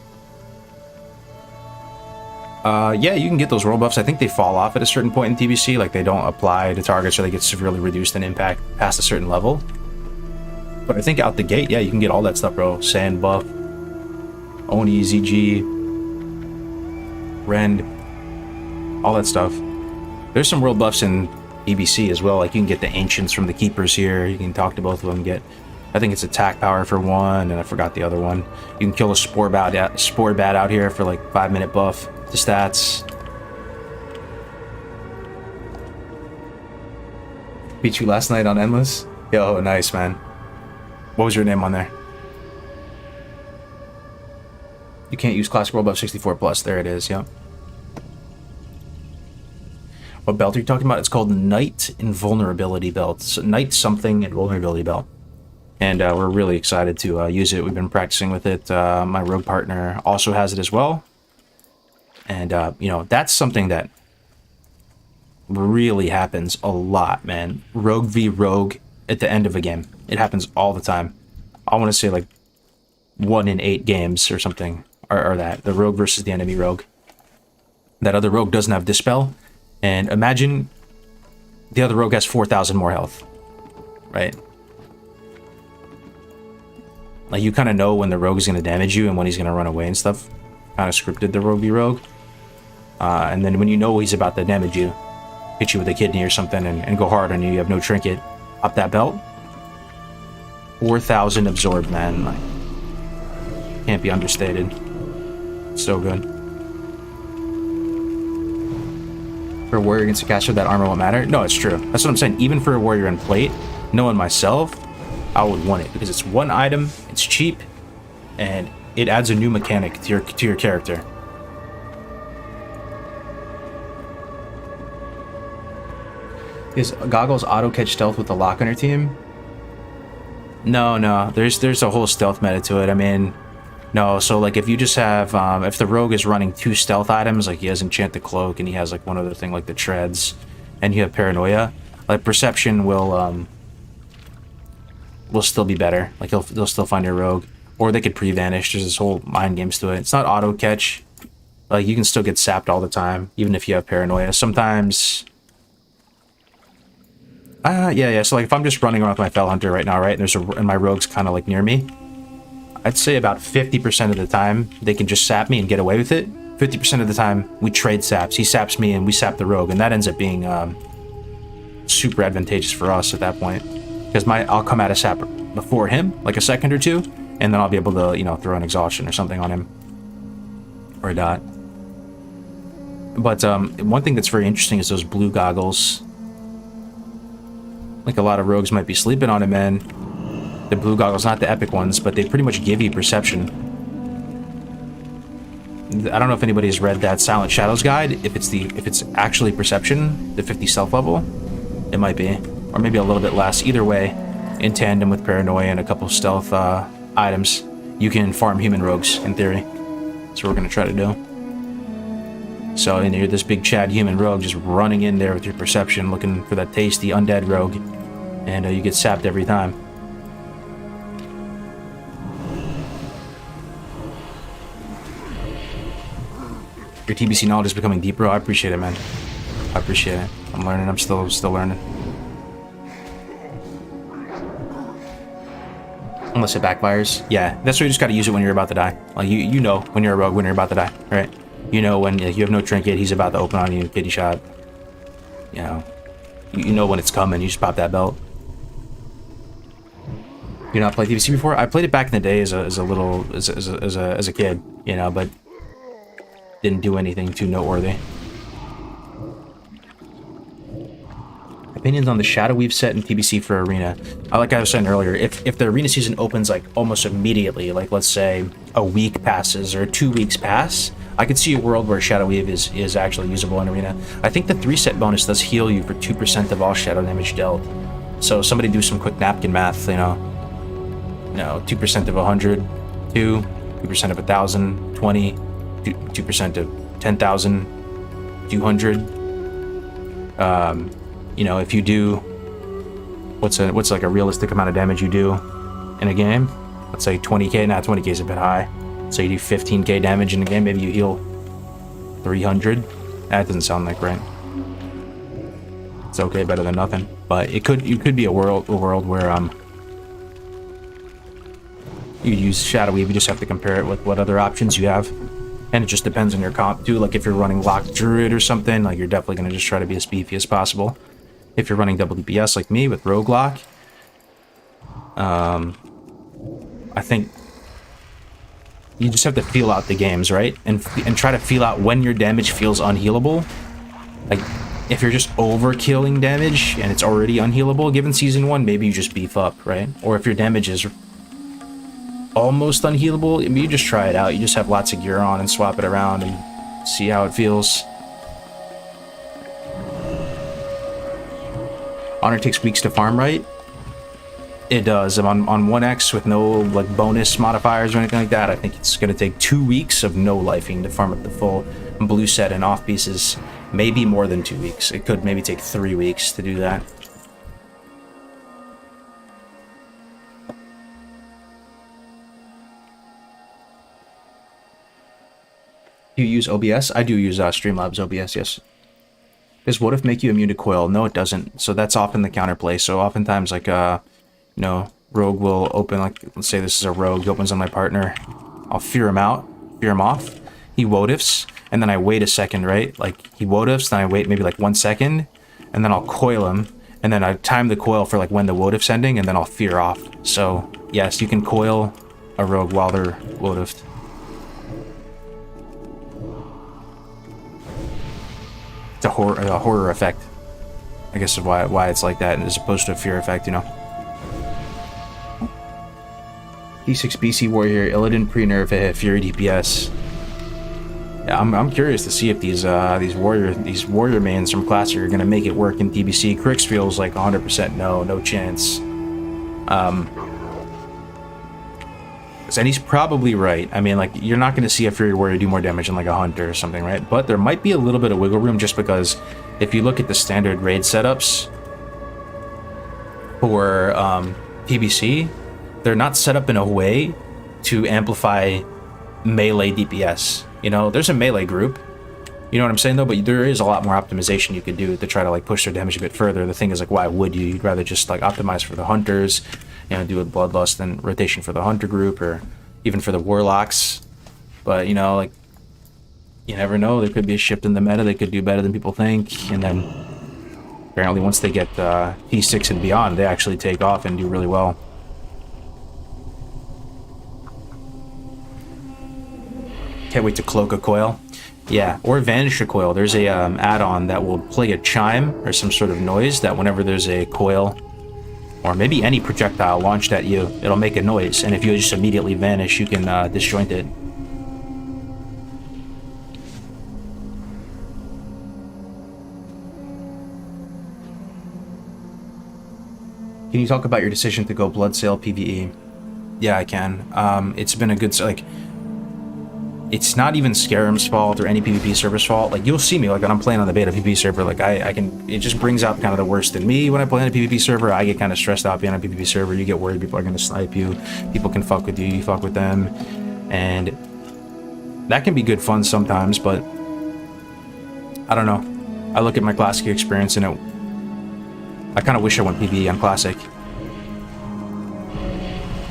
Yeah, you can get those world buffs. I think they fall off at a certain point in TBC, like they don't apply to targets or they get severely reduced in impact past a certain level. But I think out the gate, yeah, you can get all that stuff, bro. Sand buff, Oni, ZG, Rend, all that stuff. There's some world buffs in TBC as well. Like you can get the Ancients from the Keepers here. You can talk to both of them. I think it's attack power for one, and I forgot the other one. You can kill a Spore Bat out here for like 5-minute buff to stats. Beat you last night on Endless? Yo, nice, man. What was your name on there? You can't use classic world buff 64+. There it is, yep. What belt are you talking about? It's called Knight Invulnerability Belt. So Knight something Invulnerability Belt. And we're really excited to use it. We've been practicing with it. My rogue partner also has it as well. And, you know, that's something that really happens a lot, man. Rogue v rogue at the end of a game. It happens all the time. I want to say like 1 in 8 games or something are that. The rogue versus the enemy rogue. That other rogue doesn't have Dispel. And imagine the other rogue has 4,000 more health. Right? Like you kind of know when the rogue is going to damage you and when he's going to run away and stuff. Kind of scripted the rogue v rogue. And then when you know he's about to damage you, hit you with a kidney or something and go hard on you, you have no trinket, up that belt. 4,000 absorbed, man. Like, can't be understated. So good. For a warrior against a caster, that armor won't matter. No, it's true. That's what I'm saying. Even for a warrior in plate, knowing myself, I would want it because it's one item, it's cheap, and it adds a new mechanic to your character. Is Goggles auto catch stealth with the lock on your team? No. There's a whole stealth meta to it. I mean, no. So like if you just have if the rogue is running 2 stealth items, like he has Enchant the Cloak and he has like one other thing like the treads, and you have Paranoia, like Perception will still be better. Like they'll still find your rogue, or they could pre-vanish. There's this whole mind games to it. It's not auto catch. Like you can still get sapped all the time, even if you have Paranoia. Sometimes Yeah. So like if I'm just running around with my Fel Hunter right now, right, and my rogue's kind of like near me, I'd say about 50% of the time they can just sap me and get away with it. 50% of the time we trade saps. He saps me and we sap the rogue, and that ends up being super advantageous for us at that point, because I'll come out of sap before him, like a second or two, and then I'll be able to, you know, throw an exhaustion or something on him, or a dot. But one thing that's very interesting is those blue goggles. Like a lot of rogues might be sleeping on it, man. The blue goggles, not the epic ones, but they pretty much give you perception. I don't know if anybody has read that Silent Shadows guide. If it's actually perception, the 50 stealth level, it might be, or maybe a little bit less. Either way, in tandem with paranoia and a couple stealth items, you can farm human rogues in theory. That's what we're gonna try to do. So, and you're this big Chad human rogue just running in there with your perception, looking for that tasty undead rogue, and you get sapped every time. Your TBC knowledge is becoming deeper. I appreciate it, man. I appreciate it. I'm learning. I'm still learning. Unless it backfires. Yeah, that's why you just gotta use it when you're about to die. Like you know when you're a rogue when you're about to die, right? You know when you have no trinket, he's about to open on you, kitty shot. You know, you know when it's coming. You just pop that belt. You not played TBC before? I played it back in the day as a kid, you know, but didn't do anything too noteworthy. Opinions on the Shadow Weave set in TBC for Arena. Like I was saying earlier, if the Arena season opens like almost immediately, like let's say a week passes or 2 weeks pass, I could see a world where Shadow Weave is actually usable in Arena. I think the 3-set bonus does heal you for 2% of all shadow damage dealt. So somebody do some quick napkin math, you know. 2% of 100, 2% of 1,000, 20, 2% of 10,000, 200. You know, if you do, what's like a realistic amount of damage you do in a game? Let's say 20k. Nah, 20k is a bit high. So you do 15k damage in a game. Maybe you heal 300. That doesn't sound like right. It's okay, better than nothing. But it could be a world where you use Shadow Weave. You just have to compare it with what other options you have. And it just depends on your comp too. Like if you're running locked druid or something, like you're definitely gonna just try to be as beefy as possible. If you're running double DPS like me with rogue lock, I think you just have to feel out the games, right? And try to feel out when your damage feels unhealable. Like if you're just overkilling damage and it's already unhealable given season 1, maybe you just beef up, right? Or if your damage is almost unhealable, I mean, you just try it out. You just have lots of gear on and swap it around and see how it feels. Honor takes weeks to farm, right? It does. I'm on 1x with no like bonus modifiers or anything like that. I think it's going to take 2 weeks of no lifing to farm up the full blue set and off pieces. Maybe more than 2 weeks. It could maybe take 3 weeks to do that. Do you use OBS? I do use Streamlabs OBS, yes. Does what if make you immune to coil? No, it doesn't. So that's often the counterplay. So oftentimes, like, you know, rogue will open, like, let's say this is a rogue, he opens on my partner. I'll fear him out, fear him off. He what-ifs, and then I wait a second, right? Like, he what-ifs, then I wait maybe like 1 second, and then I'll coil him, and then I time the coil for like when the what-if's ending, and then I'll fear off. So, yes, you can coil a rogue while they're what-ifed. It's a horror effect, I guess is why it's like that, as opposed to a fear effect, you know. E6 BC Warrior, Illidan pre-nerf, Fury DPS. Yeah, I'm curious to see if these warrior mains from Classic are gonna make it work in TBC. Crix feels like 100% no chance. And he's probably right. I mean, like, you're not gonna see a Fury Warrior do more damage than like a Hunter or something, right? But there might be a little bit of wiggle room just because if you look at the standard raid setups for TBC, they're not set up in a way to amplify melee DPS. You know, there's a melee group, You know what I'm saying, though? But there is a lot more optimization you could do to try to, like, push their damage a bit further. The thing is, like, why would you? You'd rather just, like, optimize for the hunters, you know, do a bloodlust and rotation for the hunter group, or even for the warlocks. But, you know, like, you never know. There could be a shift in the meta. They could do better than people think. And then, apparently, once they get P6 and beyond, they actually take off and do really well. Can't wait to cloak a coil. Yeah, or vanish a coil. There's a add-on that will play a chime or some sort of noise that whenever there's a coil or maybe any projectile launched at you, it'll make a noise, and if you just immediately vanish, you can disjoint it. Can you talk about your decision to go Blood Sale PvE? Yeah, I can. It's been a good, like, it's not even Scarum's fault or any PvP server's fault. Like, you'll see me, like, when I'm playing on the beta PvP server, like, I can, it just brings out kind of the worst in me when I play on a PvP server. I get kind of stressed out being on a PvP server. You get worried people are going to snipe you. People can fuck with you. You fuck with them. And that can be good fun sometimes, but I don't know. I look at my Classic experience and I kind of wish I went PvE on Classic.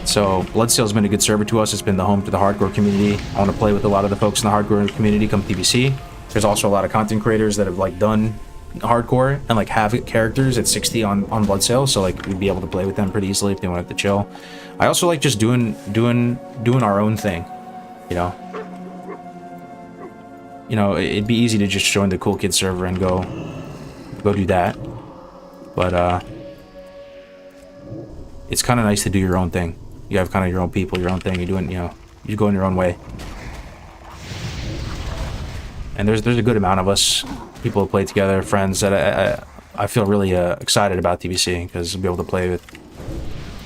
So, Bloodsail's been a good server to us. It's been the home to the hardcore community. I want to play with a lot of the folks in the hardcore community come TBC. There's also a lot of content creators that have, like, done hardcore and, like, have characters at 60 on Bloodsail, so, like, we'd be able to play with them pretty easily if they wanted to chill. I also like just doing our own thing, you know? You know, it'd be easy to just join the cool kid server and go do that. But, it's kind of nice to do your own thing. You have kind of your own people, your own thing. You're doing, you know, you go in your own way. And there's a good amount of us, people who play together, friends, that I feel really excited about TBC, because I'll be able to play with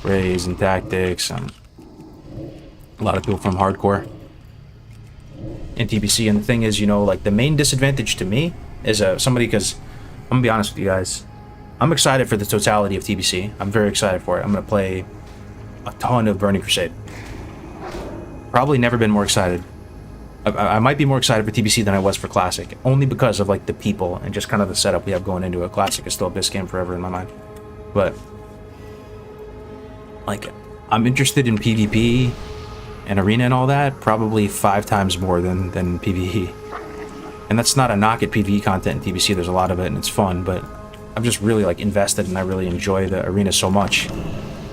Rays and Tactics and a lot of people from hardcore in TBC. And the thing is, you know, like, the main disadvantage to me is somebody, because I'm gonna be honest with you guys, I'm excited for the totality of TBC. I'm very excited for it. I'm gonna play a ton of Burning Crusade. Probably never been more excited. I might be more excited for TBC than I was for Classic, only because of, like, the people and just kind of the setup we have going into it. Classic is still a best game forever in my mind. But, like, I'm interested in PvP and Arena and all that probably 5 times more than PvE. And that's not a knock at PvE content in TBC. There's a lot of it and it's fun, but I'm just really, like, invested and I really enjoy the Arena so much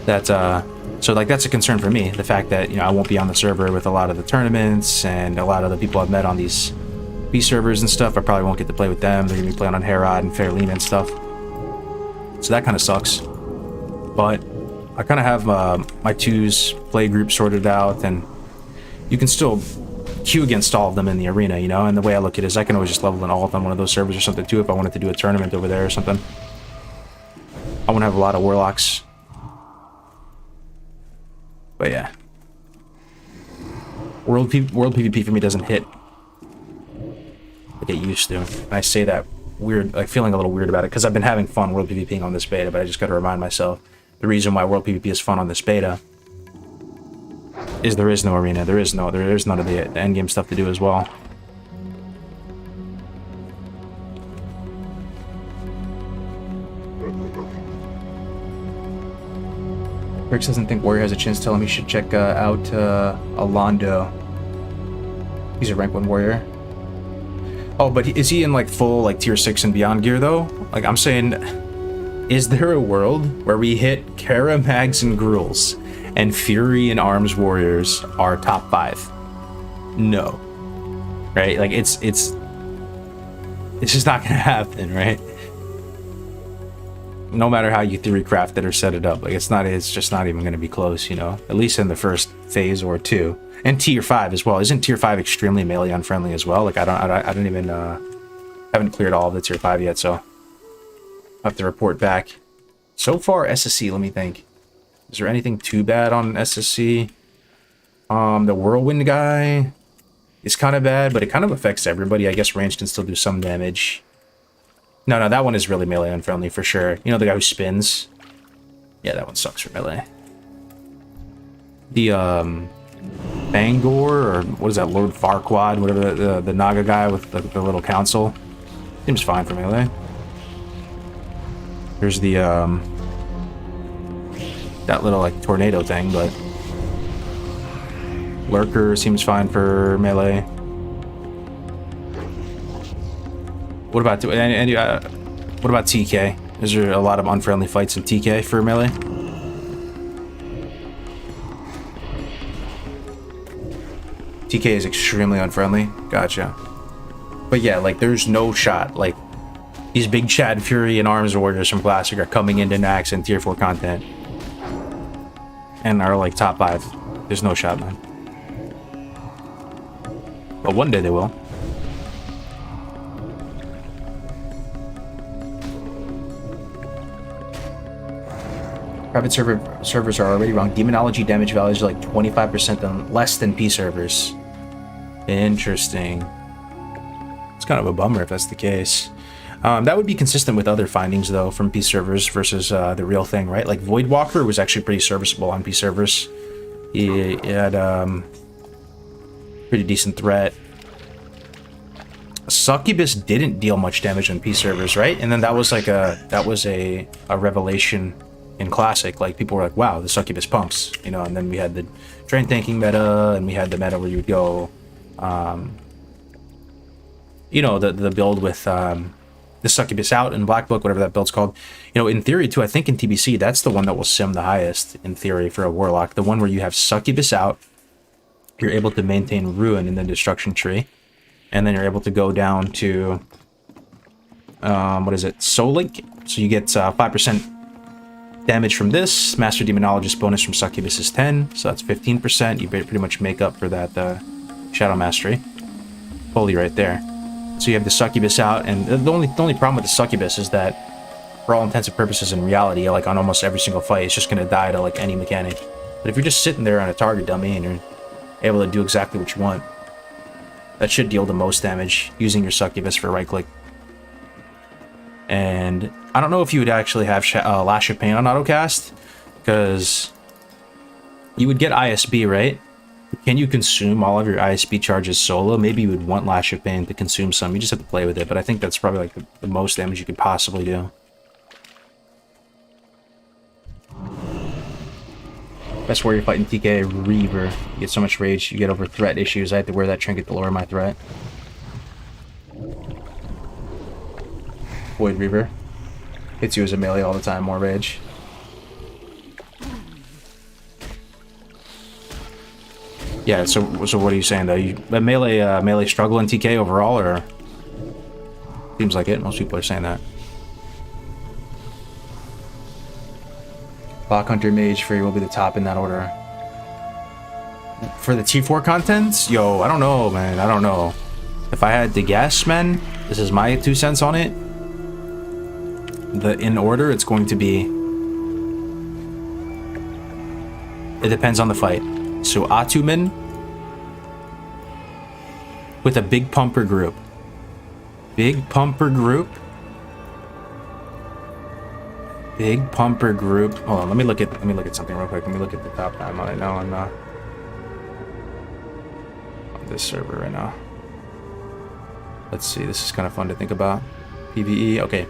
that, so, like, that's a concern for me. The fact that, you know, I won't be on the server with a lot of the tournaments and a lot of the people I've met on these B servers and stuff. I probably won't get to play with them. They're gonna be playing on Herod and Fairlene and stuff. So that kind of sucks. But I kind of have my 2's play group sorted out, and you can still queue against all of them in the Arena, you know? And the way I look at it is I can always just level an alt on one of those servers or something too if I wanted to do a tournament over there or something. I want to have a lot of Warlocks. But yeah. World PvP for me doesn't hit like it used to. And I say that weird, like, feeling a little weird about it, because I've been having fun World PvPing on this beta, but I just got to remind myself the reason why World PvP is fun on this beta is there is no Arena. There is none of the endgame stuff to do as well. Rix doesn't think Warrior has a chance. Tell him he should check out Alondo. He's a rank 1 Warrior. Oh, but is he in, like, full, like, tier 6 and beyond gear, though? Like, I'm saying, is there a world where we hit Kara, Mags, and Gruels, and Fury and Arms Warriors are top 5? No. Right? Like, it's just not gonna happen, right? No matter how you theory craft it or set it up, like, it's just not even gonna be close, you know? At least in the first phase or 2. And tier 5 as well. Isn't tier 5 extremely melee unfriendly as well? Like, I don't even haven't cleared all of the tier 5 yet, so I'll have to report back. So far, SSC, let me think. Is there anything too bad on SSC? The Whirlwind guy is kind of bad, but it kind of affects everybody. I guess range can still do some damage. No, that one is really melee unfriendly for sure. You know, the guy who spins? Yeah, that one sucks for melee. The Bangor, or what is that, Lord Farquaad, whatever, the Naga guy with the little council. Seems fine for melee. There's the, that little, like, tornado thing, but... Lurker seems fine for melee. What about what about TK? Is there a lot of unfriendly fights in TK for melee? TK is extremely unfriendly. Gotcha. But yeah, like there's no shot. Like these big Chad Fury and Arms Warriors from Classic are coming into Nax and Tier 4 content. And are like top 5. There's no shot, man. But one day they will. Private servers are already wrong. Demonology damage values are like 25% less than P servers. Interesting. It's kind of a bummer if that's the case. That would be consistent with other findings though from P servers versus the real thing, right? Like Voidwalker was actually pretty serviceable on P servers. He had pretty decent threat. Succubus didn't deal much damage on P servers, right? And then that was like a revelation in Classic. Like people were like, wow, the Succubus pumps, you know. And then we had the train tanking meta, and we had the meta where you would go you know, the build with the Succubus out in Black Book, whatever that build's called. You know, in theory too, I think in TBC that's the one that will sim the highest in theory for a Warlock. The one where you have Succubus out, you're able to maintain Ruin in the destruction tree, and then you're able to go down to what is it, Soul Link. So you get 5% damage from this. Master Demonologist bonus from Succubus is 10, so that's 15%. You pretty much make up for that Shadow Mastery. Fully right there. So you have the Succubus out, and the only problem with the Succubus is that, for all intents and purposes in reality, like on almost every single fight, it's just going to die to like any mechanic. But if you're just sitting there on a target dummy and you're able to do exactly what you want, that should deal the most damage using your Succubus for right click. And I don't know if you would actually have Lash of Pain on autocast, because you would get ISB, right? Can you consume all of your ISB charges solo? Maybe you would want Lash of Pain to consume some. You just have to play with it, but I think that's probably like the most damage you could possibly do. Best warrior fight in TK, Reaver. You get so much rage, you get over threat issues. I have to wear that trinket to lower my threat. Void Reaver. Hits you as a melee all the time, more rage. Yeah, so what are you saying though? You melee struggle in TK overall, or seems like it? Most people are saying that. Bach Hunter Mage Free will be the top in that order. For the T4 contents, yo, I don't know, man. I don't know. If I had to guess, man, this is my 2 cents on it. In order, it's going to be. It depends on the fight. So Atumen with a big pumper group. Big pumper group. Big pumper group. Hold on, let me look at something real quick. Let me look at the top time on it now on this server right now. Let's see, this is kind of fun to think about. PvE, okay.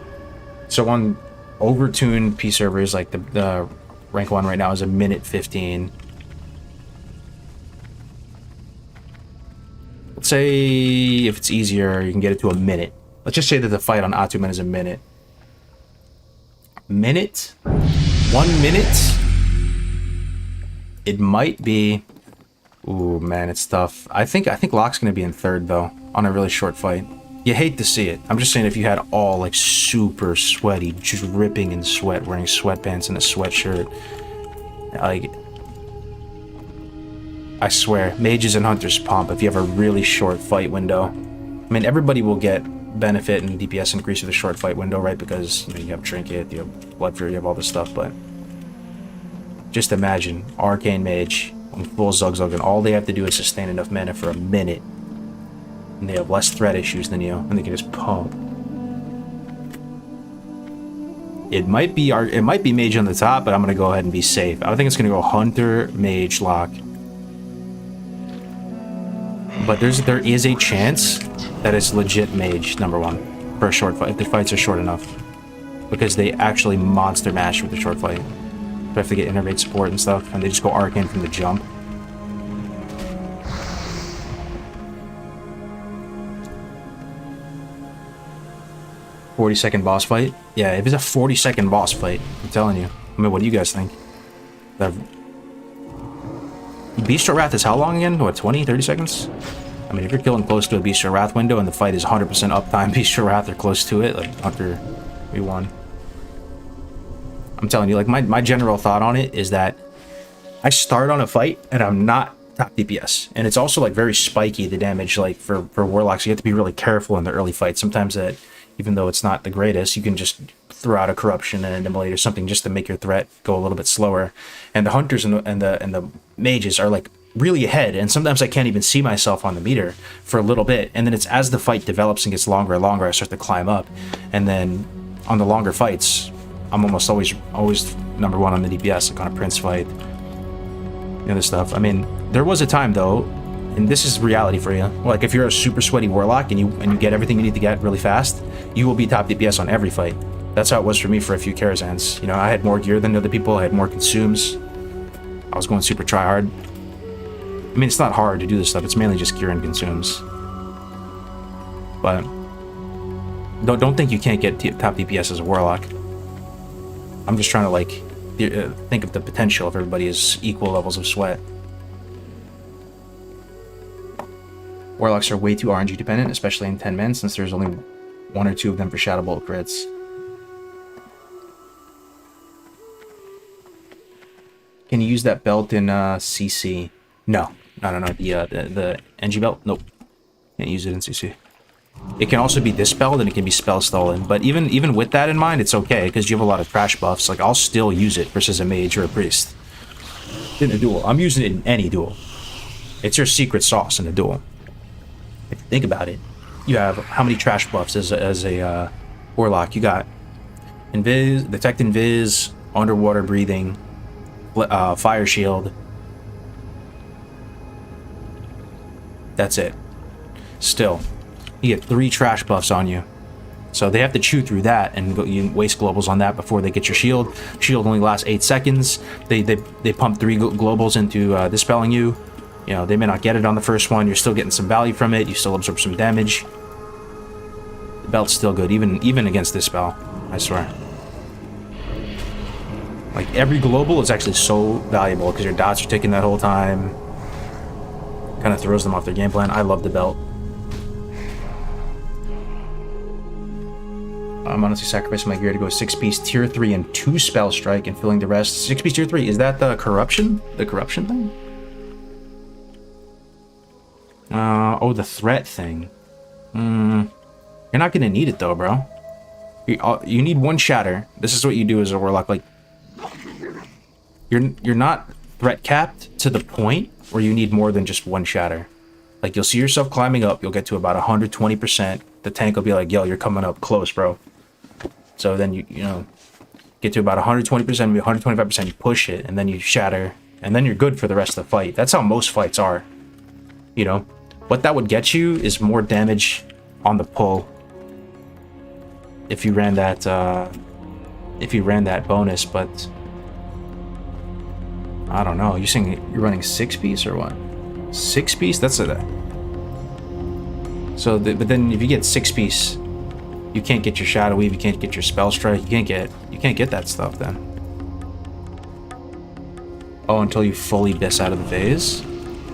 So on overtuned P servers, like the rank 1 right now is 1:15. Let's say if it's easier, you can get it to a minute. Let's just say that the fight on Atumen is a minute. Minute? 1 minute? It might be. Ooh, man, it's tough. I think Locke's gonna be in 3rd though, on a really short fight. You hate to see it. I'm just saying, if you had all like super sweaty, dripping in sweat, wearing sweatpants and a sweatshirt, like, I swear, mages and hunters pump if you have a really short fight window. I mean, everybody will get benefit and DPS increase with a short fight window, right? Because, you know, you have trinket, you have blood fury, you have all this stuff. But just imagine arcane mage on full Zug, and all they have to do is sustain enough mana for a minute, and they have less threat issues than you, and they can just pump. It might be mage on the top, but I'm gonna go ahead and be safe. I think it's gonna go hunter, mage, lock. but there is a chance that it's legit mage number 1 for a short fight if the fights are short enough, because they actually monster mash with the short fight. They have to get innervate support and stuff, and they just go arcane from the jump. "40-second boss fight?" Yeah, if it's a 40-second boss fight, I'm telling you. I mean, what do you guys think? The Bestial Wrath is how long again? What, 20, 30 seconds? I mean, if you're killing close to a Bestial Wrath window and the fight is 100% uptime Bestial Wrath or close to it, like Hunter, we won. I'm telling you, like, my general thought on it is that I start on a fight and I'm not top DPS. And it's also, like, very spiky, the damage, like, for Warlocks. You have to be really careful in the early fight. Sometimes that, even though it's not the greatest, you can just throw out a corruption and an immolate or something just to make your threat go a little bit slower. And the hunters and the mages are, like, really ahead, and sometimes I can't even see myself on the meter for a little bit, and then it's as the fight develops and gets longer and longer, I start to climb up, and then on the longer fights, I'm almost always number 1 on the DPS, like on a Prince fight, the other stuff. I mean, there was a time though, and this is reality for you, like if you're a super sweaty Warlock and you get everything you need to get really fast, you will be top DPS on every fight. That's how it was for me for a few Karazhans. You know, I had more gear than other people, I had more consumes, I was going super try hard. I mean, it's not hard to do this stuff, it's mainly just gear and consumes. But don't think you can't get top DPS as a Warlock. I'm just trying to, like, think of the potential if everybody is equal levels of sweat. Warlocks are way too RNG dependent, especially in 10 men, since there's only 1 or 2 of them for Shadow Bolt crits. Can you use that belt in CC? No. The NG belt? Nope. Can't use it in CC. It can also be dispelled and it can be spell stolen, but even with that in mind, it's okay, because you have a lot of trash buffs. Like, I'll still use it versus a mage or a priest. In a duel. I'm using it in any duel. It's your secret sauce in a duel. If you think about it, you have how many trash buffs as a Warlock? You got Invis, Detect Invis, Underwater Breathing, Fire Shield. That's it. Still, you get 3 trash buffs on you. So they have to chew through that, and you waste globals on that before they get your shield. Shield only lasts 8 seconds. They pump 3 globals into dispelling you. You know, they may not get it on the first one. You're still getting some value from it. You still absorb some damage. The belt's still good, even against this spell, I swear. Like, every global is actually so valuable because your dots are ticking that whole time. Kind of throws them off their game plan. I love the belt. I'm honestly sacrificing my gear to go 6-piece tier 3 and 2 spell strike and filling the rest. 6-piece tier 3, is that the corruption? The corruption thing? Oh, the threat thing. You're not gonna need it though, bro. You need 1 shatter. This is what you do as a Warlock. Like, you're not threat capped to the point where you need more than just 1 shatter. Like, you'll see yourself climbing up, you'll get to about 120%. The tank will be like, yo, you're coming up close, bro. So then you know, get to about 120%, maybe 125%, you push it, and then you shatter, and then you're good for the rest of the fight. That's how most fights are. You know, what that would get you is more damage on the pull. If you ran that bonus, but I don't know. You're saying you're running 6-piece or what? 6-piece? That's a. So, but then if you get 6-piece, you can't get your Shadow Weave, you can't get your Spell Strike, you can't get that stuff then. Oh, until you fully biss out of the phase?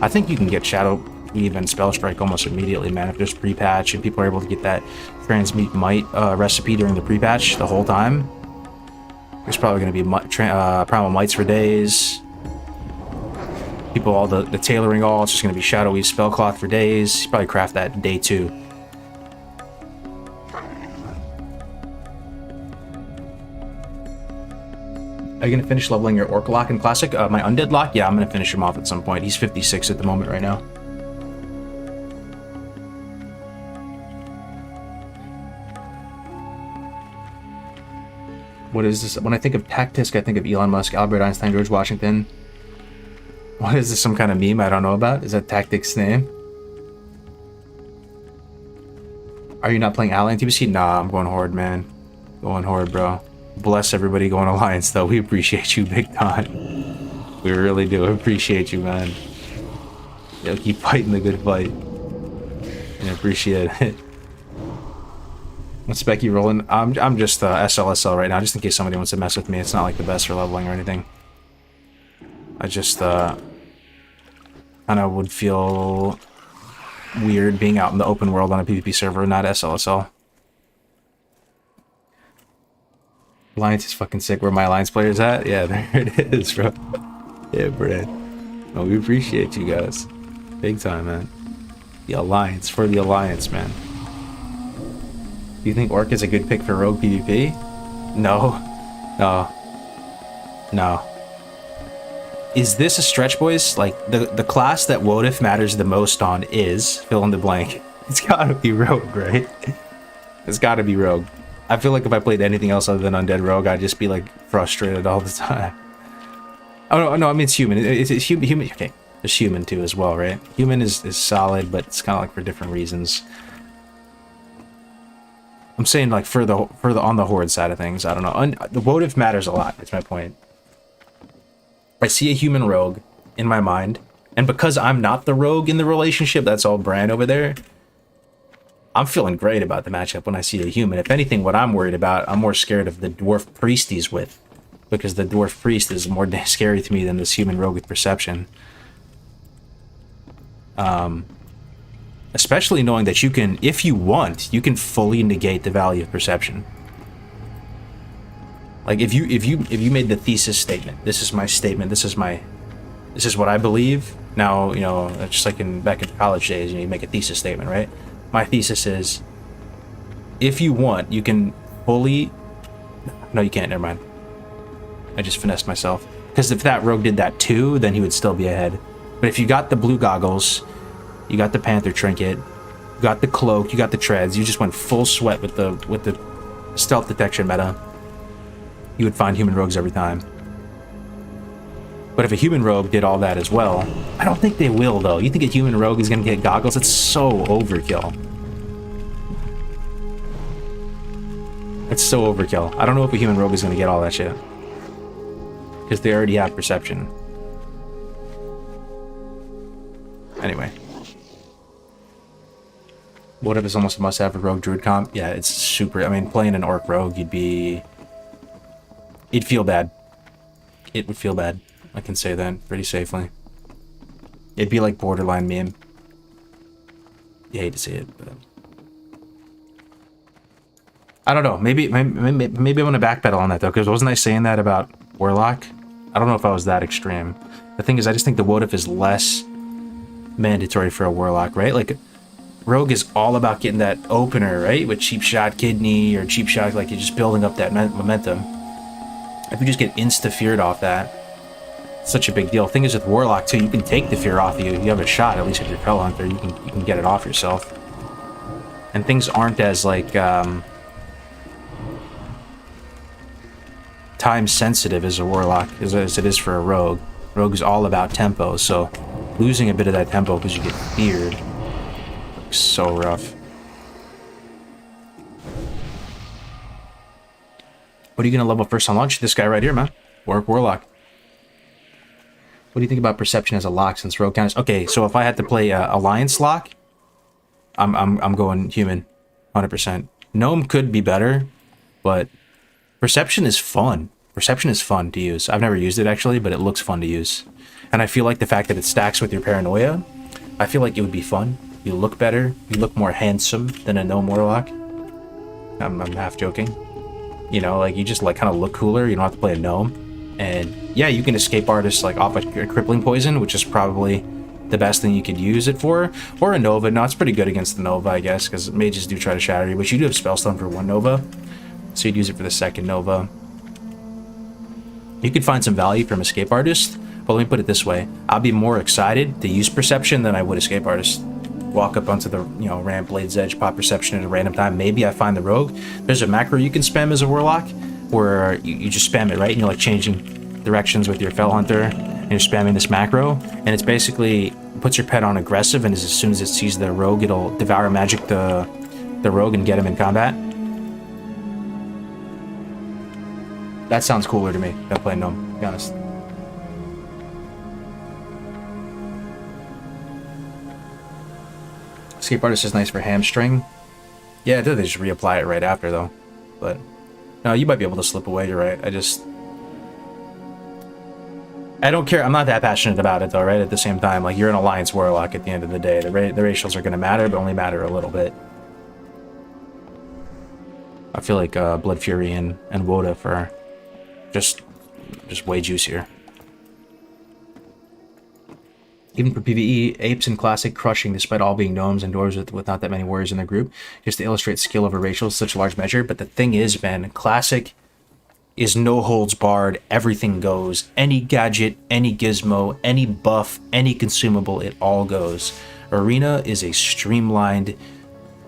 I think you can get Shadow Weave and Spell Strike almost immediately, man. If there's pre-patch and people are able to get that Transmute Might recipe during the pre-patch the whole time, there's probably going to be Primal Mights for days. People, all the tailoring, all it's just going to be Shadow Weave Spellcloth for days. You probably craft that day 2. Are you going to finish leveling your Orc Lock in Classic? My Undead Lock? Yeah, I'm going to finish him off at some point. He's 56 at the moment right now. What is this? When I think of Tactisk, I think of Elon Musk, Albert Einstein, George Washington. What is this, some kind of meme I don't know about? Is that Tactic's name? Are you not playing Ally in TBC? Nah, I'm going Horde, man. Going Horde, bro. Bless everybody going Alliance, though. We appreciate you big time. We really do appreciate you, man. Yo, keep fighting the good fight. I appreciate it. What spec you rolling? I'm just SLSL right now, just in case somebody wants to mess with me. It's not like the best for leveling or anything. I just kind of would feel weird being out in the open world on a PvP server, not SLSL. Alliance is fucking sick. Where my Alliance players at? Yeah, there it is, bro. Yeah, Brad. Oh, we appreciate you guys. Big time, man. The Alliance, for the Alliance, man. Do you think Orc is a good pick for Rogue PvP? No. No. No. Is this a stretch, boys? Like, the class that Wodif matters the most on is, fill in the blank. It's gotta be Rogue, right? It's gotta be Rogue. I feel like if I played anything else other than Undead Rogue, I'd just be, like, frustrated all the time. Oh, no, I mean, it's human. It's human. Okay, there's human, too, as well, right? Human is solid, but it's kind of, like, for different reasons. I'm saying, like, for the on the Horde side of things, I don't know. The Wodif matters a lot, that's my point. I see a human rogue in my mind, and because I'm not the rogue in the relationship, that's all Bran over there, I'm feeling great about the matchup when I see a human. If anything, what I'm worried about, I'm more scared of the dwarf priest he's with, because the dwarf priest is more scary to me than this human rogue with perception. Especially knowing that you can, if you want, you can fully negate the value of perception. Like if you made the thesis statement, this is my statement, this is what I believe. Now, you know, just like back in college days, you make a thesis statement, right? My thesis is, if you want, you can fully... No, you can't, never mind. I just finessed myself. Because if that rogue did that too, then he would still be ahead. But if you got the blue goggles, you got the panther trinket, you got the cloak, you got the treads, you just went full sweat with the stealth detection meta, you would find human rogues every time. But if a human rogue did all that as well, I don't think they will, though. You think a human rogue is going to get goggles? It's so overkill. It's so overkill. I don't know if a human rogue is going to get all that shit. Because they already have perception. Anyway. What if it's almost a must-have for rogue druid comp? Yeah, it's super... I mean, playing an orc rogue, you'd feel bad. It would feel bad. I can say that pretty safely. It'd be like borderline meme. You hate to see it, but... I don't know. Maybe I'm going to backpedal on that, though, because wasn't I saying that about Warlock? I don't know if I was that extreme. The thing is, I just think the Wodif is less mandatory for a Warlock, right? Like, Rogue is all about getting that opener, right? With cheap shot kidney or cheap shot, like, you're just building up that momentum. If you just get insta-feared off that, it's such a big deal. Thing is with Warlock too, you can take the fear off you. You have a shot, at least with your Fell Hunter, you can get it off yourself. And things aren't as like time sensitive as a Warlock as it is for a Rogue. Rogue is all about tempo, so losing a bit of that tempo because you get feared, looks so rough. What are you gonna level first on launch? This guy right here, man. Warlock. What do you think about perception as a lock since rogue counters? Okay, so if I had to play alliance lock, I'm going human, 100%. Gnome could be better, but perception is fun. Perception is fun to use. I've never used it actually, but it looks fun to use. And I feel like the fact that it stacks with your paranoia, I feel like it would be fun. You look better. You look more handsome than a gnome warlock. I'm half joking. You know, like you just like kind of look cooler. You don't have to play a gnome. And yeah, you can escape artist like off a crippling poison, which is probably the best thing you could use it for. Or a Nova. No, it's pretty good against the Nova, I guess, because mages do try to shatter you, but you do have Spellstone for one Nova. So you'd use it for the second Nova. You could find some value from Escape Artist, but let me put it this way. I'd be more excited to use Perception than I would Escape Artist. Walk up onto the, you know, ramp, Blade's Edge, pop Perception at a random time. Maybe I find the Rogue. There's a macro you can spam as a Warlock, where you just spam it, right? And you're like changing directions with your Fell Hunter, and you're spamming this macro, and it's basically puts your pet on aggressive, and as soon as it sees the Rogue, it'll Devour Magic the the rogue and get him in combat. That sounds cooler to me than playing gnome, to be honest. Escape artist is nice for hamstring. Yeah, I think they just reapply it right after though. But no, you might be able to slip away. You're right. I don't care. I'm not that passionate about it though, right? At the same time, like you're an alliance warlock at the end of the day. The racials are going to matter, but only matter a little bit. I feel like Blood Fury and Wodif are just way juicier. Even for PvE, apes in classic crushing despite all being gnomes and dwarves with not that many warriors in the group, just to illustrate skill over racials such a large measure. But the thing is, man, classic is no holds barred, everything goes. Any gadget, any gizmo, any buff, any consumable, it all goes. Arena is a streamlined,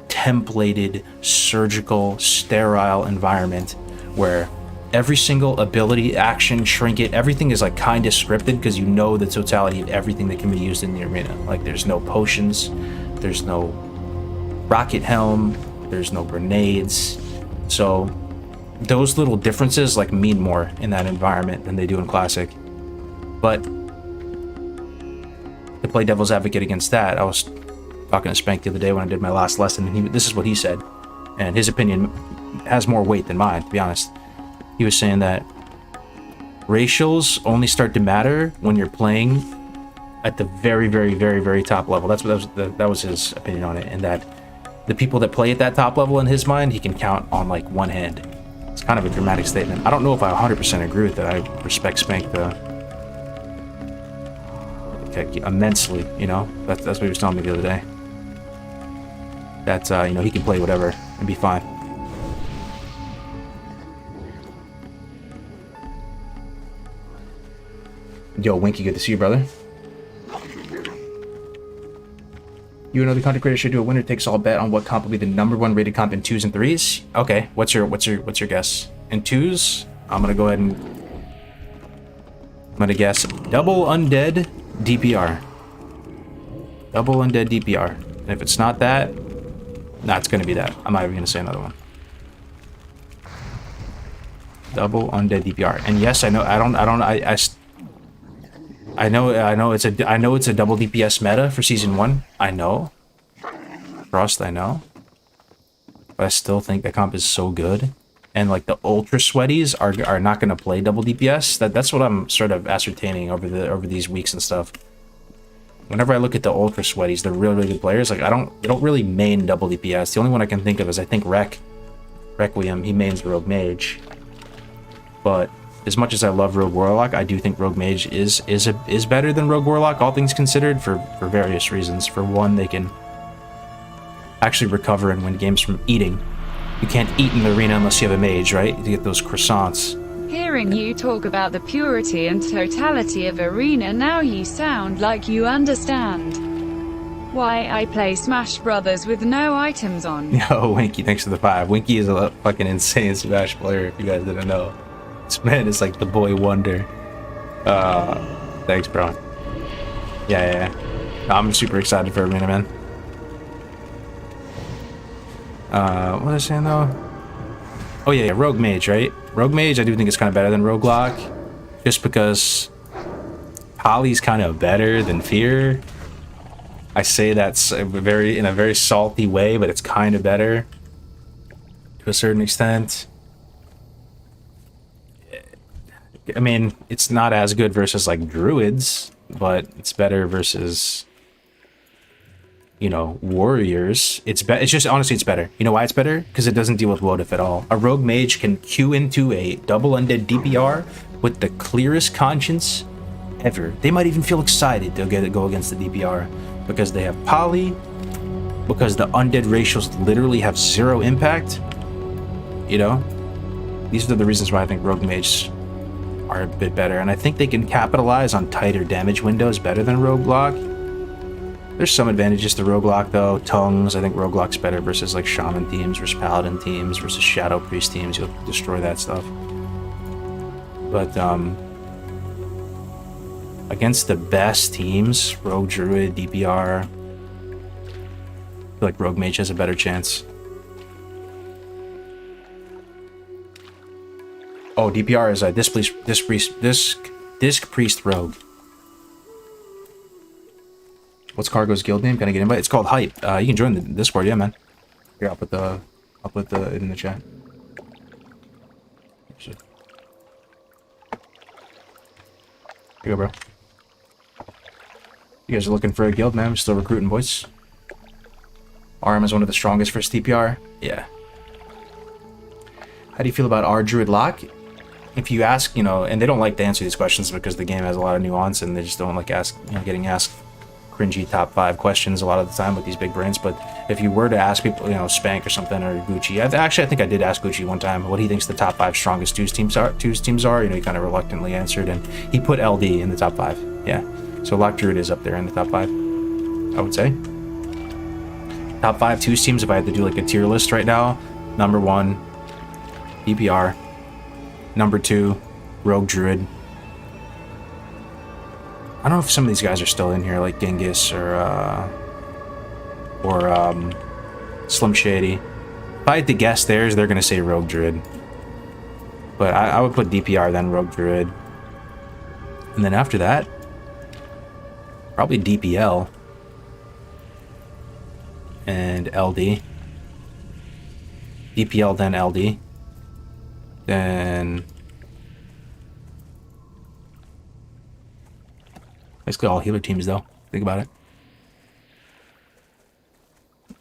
templated, surgical, sterile environment where every single ability, action, trinket, everything is like kind of scripted because you know the totality of everything that can be used in the arena. Like there's no potions, there's no rocket helm, there's no grenades. So those little differences like mean more in that environment than they do in classic. But to play devil's advocate against that, I was talking to Spank the other day when I did my last lesson, and this is what he said, and his opinion has more weight than mine, to be honest. He was saying that racials only start to matter when you're playing at the very, very, very, very top level. That was his opinion on it, and that the people that play at that top level in his mind, he can count on like one hand. It's kind of a dramatic statement. I don't know if I 100% agree with that. I respect Spank immensely, you know? That's what he was telling me the other day. That, you know, he can play whatever and be fine. Yo, Winky, good to see you, brother. You and other content creators should do a winner takes all bet on what comp will be the #1 rated comp in 2s and 3s. Okay, what's your guess? In 2s, I'm gonna go ahead and guess double undead DPR. Double undead DPR. And if it's not that, nah, it's gonna be that. I'm not even gonna say another one. Double undead DPR. And yes, I know it's a double DPS meta for season 1. I know. Trust, I know. But I still think that comp is so good. And like the ultra sweaties are not gonna play double DPS. That's what I'm sort of ascertaining over these weeks and stuff. Whenever I look at the ultra sweaties, they're really, really good players. Like they don't really main double DPS. The only one I can think of is I think Requiem. He mains Rogue-mage. But as much as I love Rogue Warlock, I do think Rogue-mage is better than Rogue Warlock, all things considered, for various reasons. For one, they can actually recover and win games from eating. You can't eat in the arena unless you have a mage, right? You get those croissants. Hearing you talk about the purity and totality of arena, now you sound like you understand why I play Smash Brothers with no items on. Yo, Winky, thanks for the 5. Winky is a fucking insane Smash player, if you guys didn't know. This man is like the boy wonder. Thanks, bro. Yeah. I'm super excited for arena, man. What was I saying though? Oh yeah, Rogue-mage, right? Rogue-mage, I do think it's kind of better than Rogue-lock, just because Poly's kind of better than Fear. I say that's in a very salty way, but it's kind of better to a certain extent. I mean, it's not as good versus like druids, but it's better versus, you know, warriors. It's just honestly, it's better. You know why it's better? Because it doesn't deal with Wodif at all. A rogue mage can queue into a double undead DPR with the clearest conscience ever. They might even feel excited to go against the DPR because they have poly, because the undead racials literally have 0 impact. You know, these are the reasons why I think rogue mage are a bit better, and I think they can capitalize on tighter damage windows better than Rogue-lock. There's some advantages to Rogue-lock though. Tongues, I think Rogue-lock's better versus like Shaman teams versus Paladin teams versus Shadow Priest teams. You'll destroy that stuff. But against the best teams, Rogue, Druid, DPR, I feel like Rogue-mage has a better chance. Oh, DPR is a disc priest rogue. What's Kargo's guild name? Can I get invite? It's called Hype. You can join the Discord, yeah, man. Here, I'll put it in the chat. Here you go, bro. You guys are looking for a guild, man? I'm still recruiting, boys. RM is one of the strongest for TPR. Yeah. How do you feel about our druid lock? If you ask, you know, and they don't like to answer these questions because the game has a lot of nuance and they just don't like getting asked cringy top 5 questions a lot of the time with these big brains. But if you were to ask people, you know, Spank or something, or Gucci, I think I did ask Gucci one time what he thinks the top 5 strongest twos teams are. You know, he kind of reluctantly answered, and he put LD in the top 5. Yeah, so Lock Druid is up there in the top 5, I would say. Top 5 twos teams, if I had to do like a tier list right now: number 1, DPR; number 2, Rogue Druid. I don't know if some of these guys are still in here, like Genghis or Slim Shady. If I had to guess theirs, they're gonna say Rogue Druid. But I would put DPR, then Rogue Druid. And then after that, probably DPL and LD. DPL, then LD. Then basically all healer teams, though. Think about it.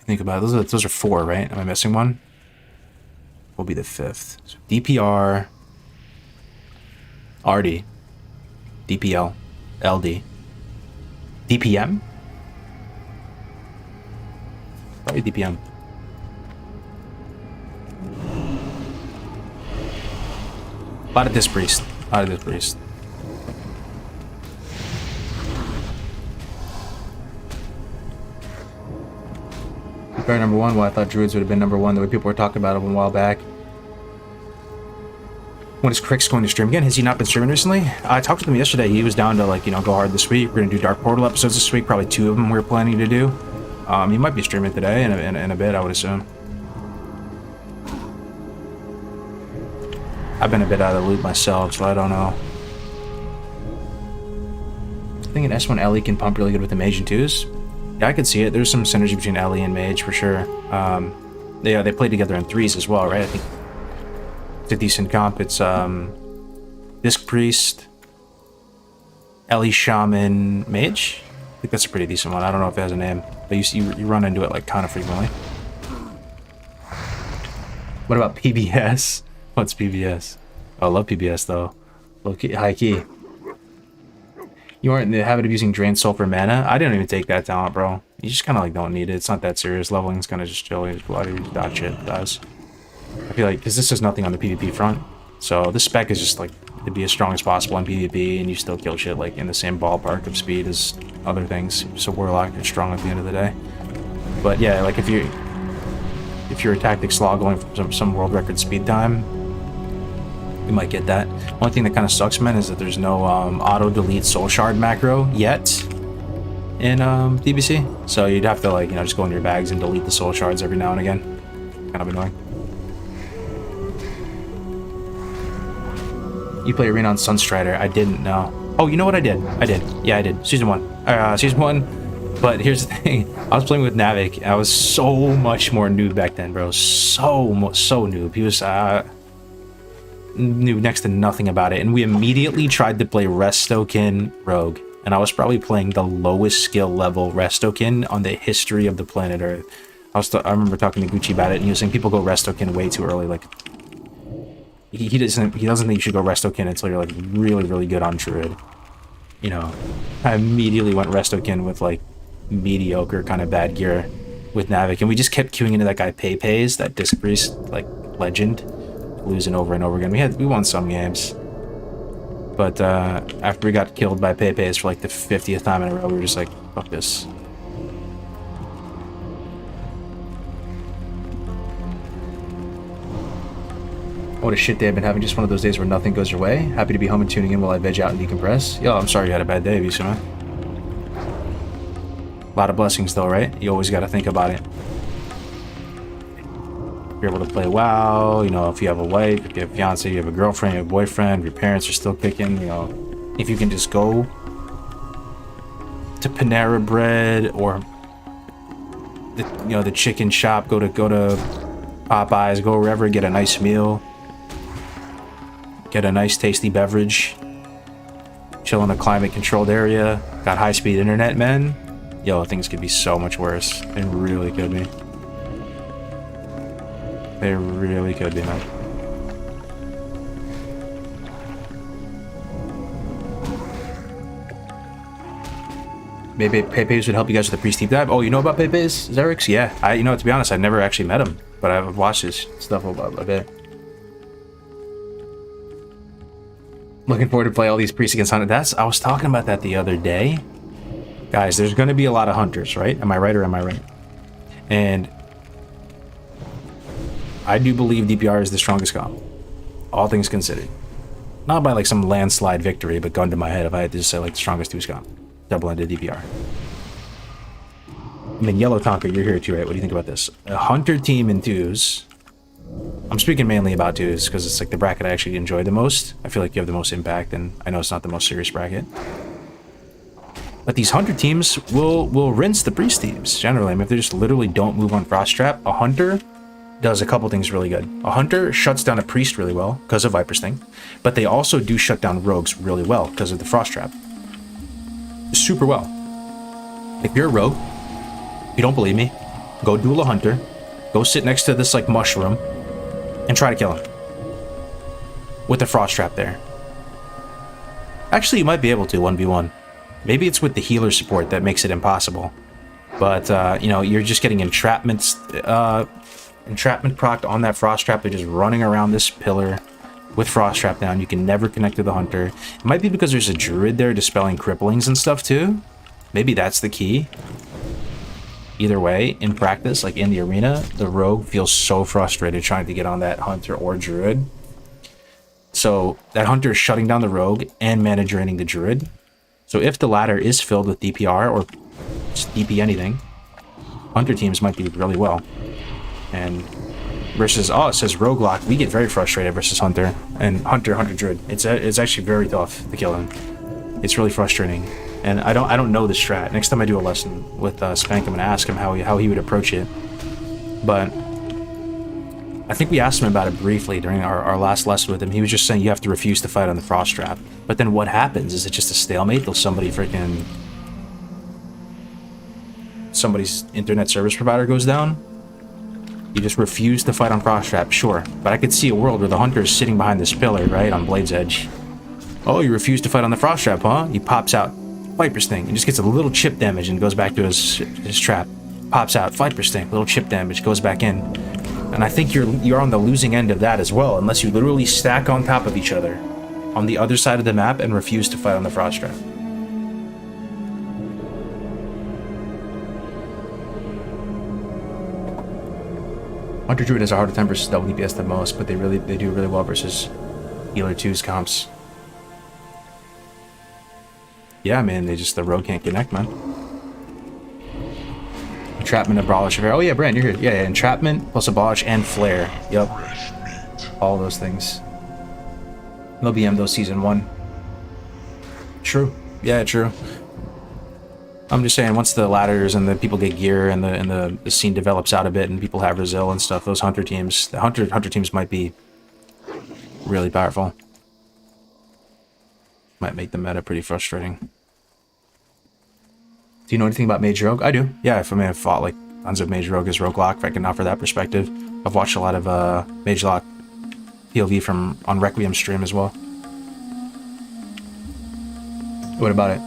Think about it. Those are 4, right? Am I missing one? Will be the 5th. So DPR, RD, DPL, LD, DPM. Probably DPM. A lot of this priest. A lot of this priest. Fair number 1. Well, I thought druids would have been number 1. The way people were talking about it a while back. When is Crix going to stream again? Has he not been streaming recently? I talked to him yesterday. He was down to, like, you know, go hard this week. We're gonna do Dark Portal episodes this week. Probably 2 of them we're planning to do. He might be streaming today in a bit, I would assume. I've been a bit out of the loop myself, so I don't know. I think an S1 Ellie can pump really good with the mage and 2s. Yeah, I could see it. There's some synergy between Ellie and mage for sure. They play together in 3s as well, right? I think it's a decent comp. It's Disc Priest, Ellie, Shaman, Mage. I think that's a pretty decent one. I don't know if it has a name, but you run into it like kind of frequently. What about PBS? What's PBS? Oh, I love PBS though. Low key, high key. You aren't in the habit of using Drain Soul for mana? I didn't even take that talent, bro. You just kind of like don't need it. It's not that serious. Leveling's kind of just chill. You just go out here, dodge shit. It does. I feel like, because this does nothing on the PvP front. So this spec is just like to be as strong as possible on PvP, and you still kill shit like in the same ballpark of speed as other things. So Warlock is strong at the end of the day. But yeah, like if you're a tactic slaw going for some world record speed time, you might get that. One thing that kind of sucks, man, is that there's no auto delete soul shard macro yet in TBC. So you'd have to, like, you know, just go in your bags and delete the soul shards every now and again. Kind of annoying. You play Arena on Sunstrider? I didn't know. Oh, you know what I did? I did. Yeah, I did. Season 1. Season 1. But here's the thing. I was playing with Navik. I was so much more noob back then, bro. So noob. He was knew next to nothing about it, and we immediately tried to play Restokin Rogue, and I was probably playing the lowest skill level Restokin on the history of the planet Earth. I remember talking to Gucci about it, and he was saying people go Restokin way too early. Like he doesn't think you should go Restokin until you're like really good on Druid. You know, I immediately went Restokin with like mediocre kind of bad gear with Navik, and we just kept queuing into that guy Pays, that Disc Priest like legend. Losing over and over again. We won some games, but after we got killed by Pays for like the 50th time in a row, we were just like, fuck this. What a shit day I've been having. Just one of those days where nothing goes your way. Happy to be home and tuning in while I veg out and decompress. Yo, I'm sorry you had a bad day, Visa, man. A lot of blessings though, right? You always got to think about it. you're able to play WoW, you know, if you have a wife, if you have a fiance, you have a girlfriend, you have a boyfriend, your parents are still kicking, you know, if you can just go to Panera Bread or the, you know, the chicken shop, go to Popeyes, go wherever, get a nice meal, get a nice tasty beverage, chill in a climate controlled area, got high speed internet, man. Yo, things could be so much worse. They really could be. They really could be, man. Maybe Pepe's would help you guys with the priest deep dive. Oh, you know about Pepe's, Xerix? Yeah, you know, to be honest, I never actually met him, but I've watched his stuff a bit. Looking forward to play all these priests against hunters. I was talking about that the other day. Guys, there's going to be a lot of hunters, right? Am I right or am I right? And I do believe DPR is the strongest comp, all things considered. Not by like some landslide victory, but gun to my head if I had to just say like the strongest twos comp. Double-ended DPR. I mean, Yellow Tonka, you're here too, right? What do you think about this? A hunter team in twos. I'm speaking mainly about twos because it's like the bracket I actually enjoy the most. I feel like you have the most impact, and I know it's not the most serious bracket. But these hunter teams will rinse the priest teams, generally. I mean, if they just literally don't move on Frost Trap, a hunter does a couple things really good. A hunter shuts down a priest really well because of Viper's Sting, but they also do shut down rogues really well because of the Frost Trap. Super well. If you're a rogue, you don't believe me, go duel a hunter, go sit next to this like mushroom, and try to kill him. With the Frost Trap there. Actually, you might be able to 1v1. Maybe it's with the healer support that makes it impossible. But, you know, you're just getting entrapment procced on that Frost Trap. They're just running around this pillar with Frost Trap down. You can never connect to the hunter. It might be because there's a druid there dispelling cripplings and stuff too. Maybe that's the key. Either way, in practice, like in the arena, the rogue feels so frustrated trying to get on that hunter or druid. So that hunter is shutting down the rogue and mana draining the druid. So if the latter is filled with DPR or just DP anything, hunter teams might do really well. And versus, oh, it says Rogue-lock, we get very frustrated versus hunter and hunter druid. It's actually very tough to kill him. It's really frustrating. And I don't know the strat. Next time I do a lesson with Spank, I'm gonna ask him how he would approach it. But I think we asked him about it briefly during our last lesson with him. He was just saying you have to refuse to fight on the Frost Trap. But then what happens? Is it just a stalemate till somebody's internet service provider goes down? You just refuse to fight on Frost Trap, sure. But I could see a world where the hunter is sitting behind this pillar, right, on Blade's Edge. Oh, you refuse to fight on the Frost Trap, huh? He pops out Viper's Sting and just gets a little chip damage and goes back to his trap. Pops out Viper's Sting, little chip damage, goes back in. And I think you're on the losing end of that as well, unless you literally stack on top of each other on the other side of the map and refuse to fight on the Frost Trap. Hunter Druid has a harder time versus double DPS than most, but they do really well versus healer 2's comps. Yeah, man, the rogue can't connect, man. Entrapment, Abolish, Flare. Oh yeah, Brand, you're here. Yeah, Entrapment plus Abolish and Flare. Yup. All those things. No BM though, Season 1. True. Yeah, true. I'm just saying, once the ladders and the people get gear and the scene develops out a bit and people have Resil and stuff, those hunter teams, the hunter teams might be really powerful. Might make the meta pretty frustrating. Do you know anything about mage-rogue? I do. Yeah, I've fought like tons of mage-rogue as Rogue-lock, if I can offer that perspective. I've watched a lot of mage-lock POV on Requiem stream as well. What about it?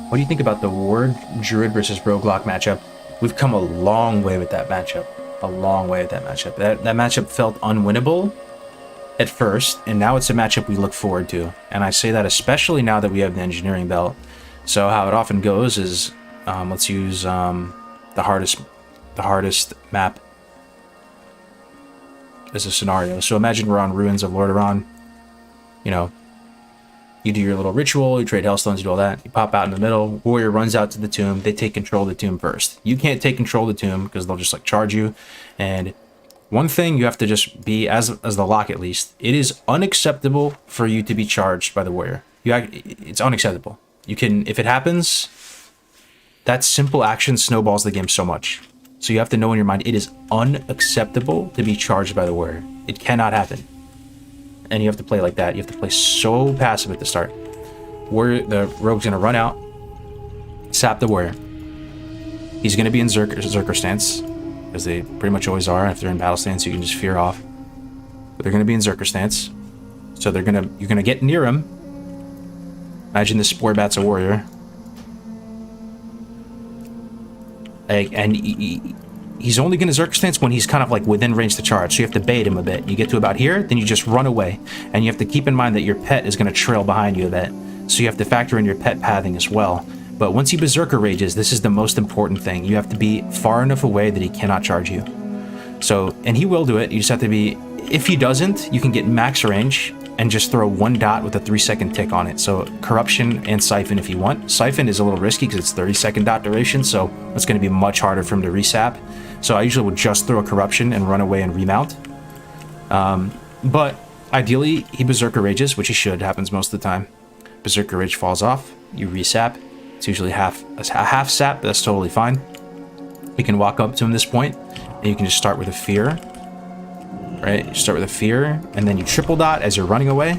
What do you think about the Ward Druid versus Rogue-lock matchup? We've come a long way with that matchup. A long way with that matchup. That matchup felt unwinnable at first, and now it's a matchup we look forward to. And I say that especially now that we have the engineering belt. So how it often goes is, let's use the hardest map as a scenario. So imagine we're on Ruins of Lordaeron. You know, you do your little ritual, you trade Hellstones, you do all that. You pop out in the middle, warrior runs out to the tomb, they take control of the tomb first. You can't take control of the tomb because they'll just like charge you, and One thing you have to just be, as the lock at least, it is unacceptable for you to be charged by the warrior. It's unacceptable. You can, if it happens, that simple action snowballs the game so much. So you have to know in your mind, it is unacceptable to be charged by the warrior. It cannot happen. And you have to play like that. You have to play so passive at the start. The rogue's going to run out, sap the warrior. He's going to be in Zerker stance, as they pretty much always are. If they're in battle stance, you can just fear off. But they're going to be in Zerker stance. So you're going to get near him. Imagine this Spore Bat's a warrior. And he's only going to Zerker stance when he's kind of like within range to charge. So you have to bait him a bit. You get to about here, then you just run away. And you have to keep in mind that your pet is going to trail behind you a bit. So you have to factor in your pet pathing as well. But once he Berserker Rages, this is the most important thing. You have to be far enough away that he cannot charge you. So, and he will do it. You just have to be... If he doesn't, you can get max range and just throw one dot with a 3-second tick on it. So Corruption and Siphon if you want. Siphon is a little risky because it's 30-second dot duration, so it's going to be much harder for him to resap. So I usually would just throw a Corruption and run away and remount. But ideally, he Berserker Rages, which he should. Happens most of the time. Berserker Rage falls off. You resap. It's usually a half sap, but that's totally fine. You can walk up to him this point, and you can just start with a fear. Right? You start with a fear, and then you triple dot as you're running away.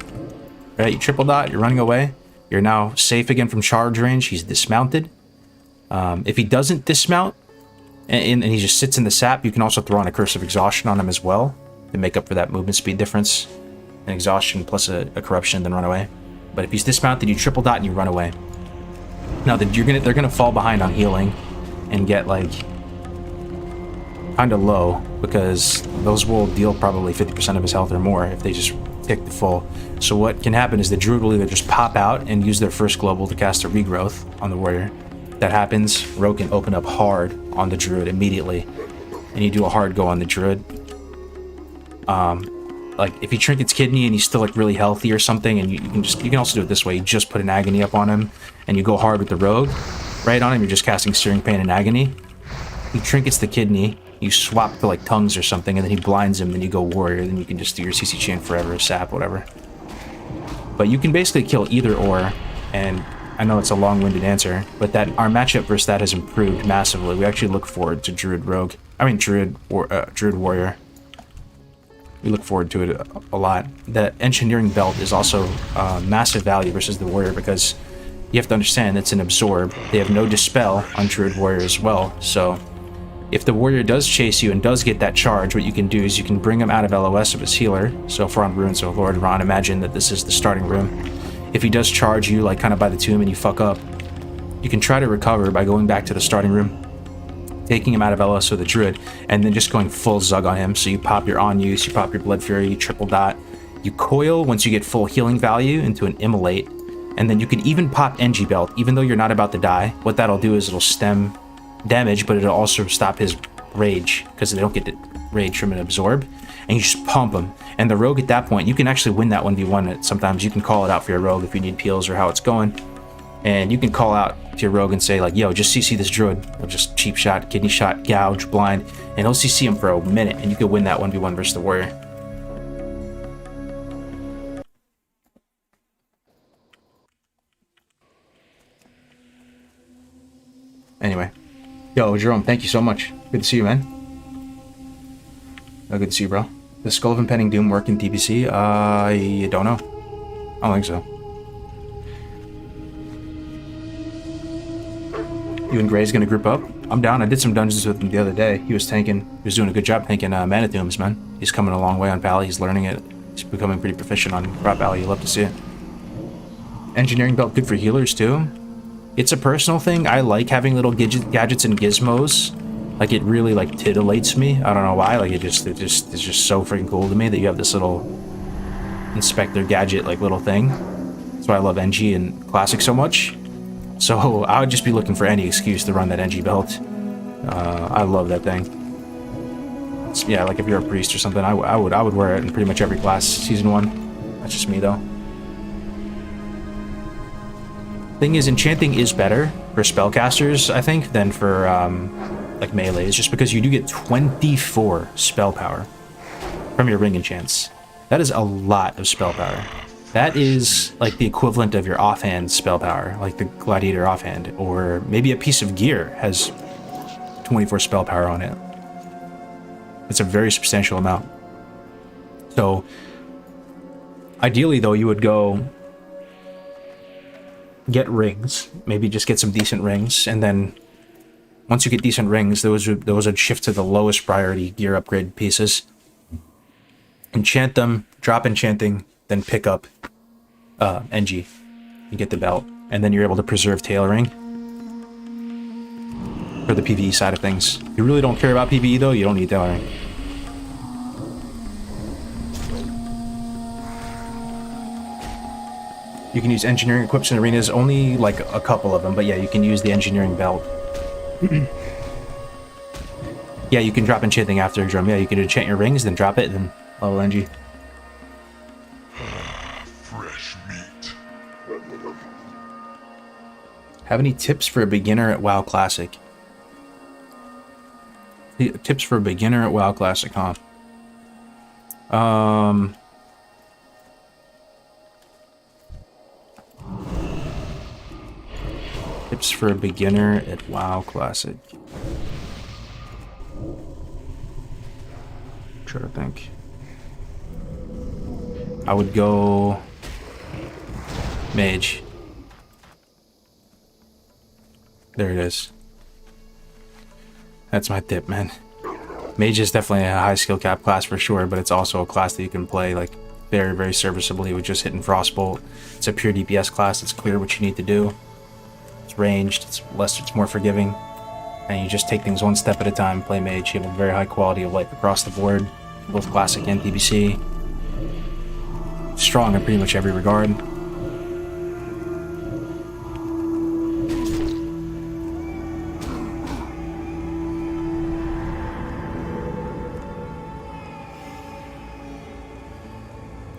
Right? You triple dot, you're running away. You're now safe again from charge range. He's dismounted. If he doesn't dismount, and he just sits in the sap, you can also throw on a Curse of Exhaustion on him as well to make up for that movement speed difference. An Exhaustion plus a Corruption, then run away. But if he's dismounted, you triple dot and you run away. Now they're gonna fall behind on healing and get like kind of low because those will deal probably 50% of his health or more if they just tick the full. So what can happen is the druid will either just pop out and use their first global to cast a regrowth on the warrior. If that happens, Rogue can open up hard on the druid immediately, and you do a hard go on the druid. Like if he trinkets kidney and he's still like really healthy or something, and you can also do it this way. You just put an agony up on him and you go hard with the rogue. Right on him, you're just casting Searing Pain and Agony. He trinkets the kidney, you swap to like tongues or something, and then he blinds him, then you go warrior, then you can just do your CC chain forever, sap, whatever. But you can basically kill either or, and I know it's a long-winded answer, but that our matchup versus that has improved massively. We actually look forward to Druid Warrior. We look forward to it a lot. The Engineering Belt is also massive value versus the Warrior because you have to understand it's an Absorb. They have no Dispel on Druid Warrior as well, so if the Warrior does chase you and does get that charge, what you can do is you can bring him out of LOS of his healer. So if we're on Ruins of Lord Ron, imagine that this is the starting room. If he does charge you, like kind of by the tomb, and you fuck up, you can try to recover by going back to the starting room, taking him out of LOS with the Druid, and then just going full Zug on him. So you pop your On Use, you pop your Blood Fury, you triple dot, you coil once you get full healing value into an Immolate, and then you can even pop NG Belt, even though you're not about to die. What that'll do is it'll stem damage, but it'll also stop his rage, because they don't get the rage from an Absorb, and you just pump him. And the Rogue at that point, you can actually win that 1v1. Sometimes you can call it out for your Rogue if you need peels or how it's going, and you can call out to your Rogue and say like, yo, just CC this Druid. He'll just cheap shot, kidney shot, gouge, blind, and he'll CC him for a minute, and you can win that 1v1 versus the Warrior. Anyway. Yo, Jerome, thank you so much. Good to see you, man. Oh, good to see you, bro. Does Skull of Impending Doom work in TBC? I don't know. I don't think so. You and Gray's gonna group up? I'm down. I did some dungeons with him the other day. He was tanking. He was doing a good job tanking Mana Dooms, man. He's coming a long way on Pally. He's learning it. He's becoming pretty proficient on Rot Pally. You love to see it. Engineering Belt good for healers, too. It's a personal thing. I like having little gadgets and gizmos. Like, it really, like, titillates me. I don't know why. Like, it's just so freaking cool to me that you have this little Inspector gadget, like, little thing. That's why I love NG and Classic so much. So, I would just be looking for any excuse to run that NG belt. I love that thing. Yeah, like, if you're a priest or something, I would wear it in pretty much every class, Season 1. That's just me, though. Thing is, enchanting is better for spellcasters, I think, than for like melees, just because you do get 24 spell power. from your ring enchants. That is a lot of spell power. That is like the equivalent of your offhand spell power, like the Gladiator offhand, or maybe a piece of gear has 24 spell power on it. It's a very substantial amount. So, ideally though, you would go get rings, maybe just get some decent rings, and then once you get decent rings, those would shift to the lowest priority gear upgrade pieces. Enchant them, drop enchanting, then pick up NG. You get the belt, and then you're able to preserve tailoring for the PvE side of things. If you really don't care about PvE though, you don't need tailoring. You can use engineering equips in arenas, only like a couple of them, but yeah, you can use the engineering belt. Yeah, you can drop enchanting after a drum. Yeah, you can enchant your rings, then drop it, then level NG. Fresh meat. Have any tips for a beginner at WoW Classic? Tips for a beginner at WoW Classic, huh? Tips for a beginner at WoW Classic. I'm trying to think. I would go mage. There it is. That's my tip, man. Mage is definitely a high skill cap class for sure, but it's also a class that you can play like very, very serviceably with just hitting Frostbolt. It's a pure DPS class. It's clear what you need to do. It's ranged. It's more forgiving, and you just take things one step at a time. Play mage. You have a very high quality of life across the board, both classic and TBC. Strong in pretty much every regard.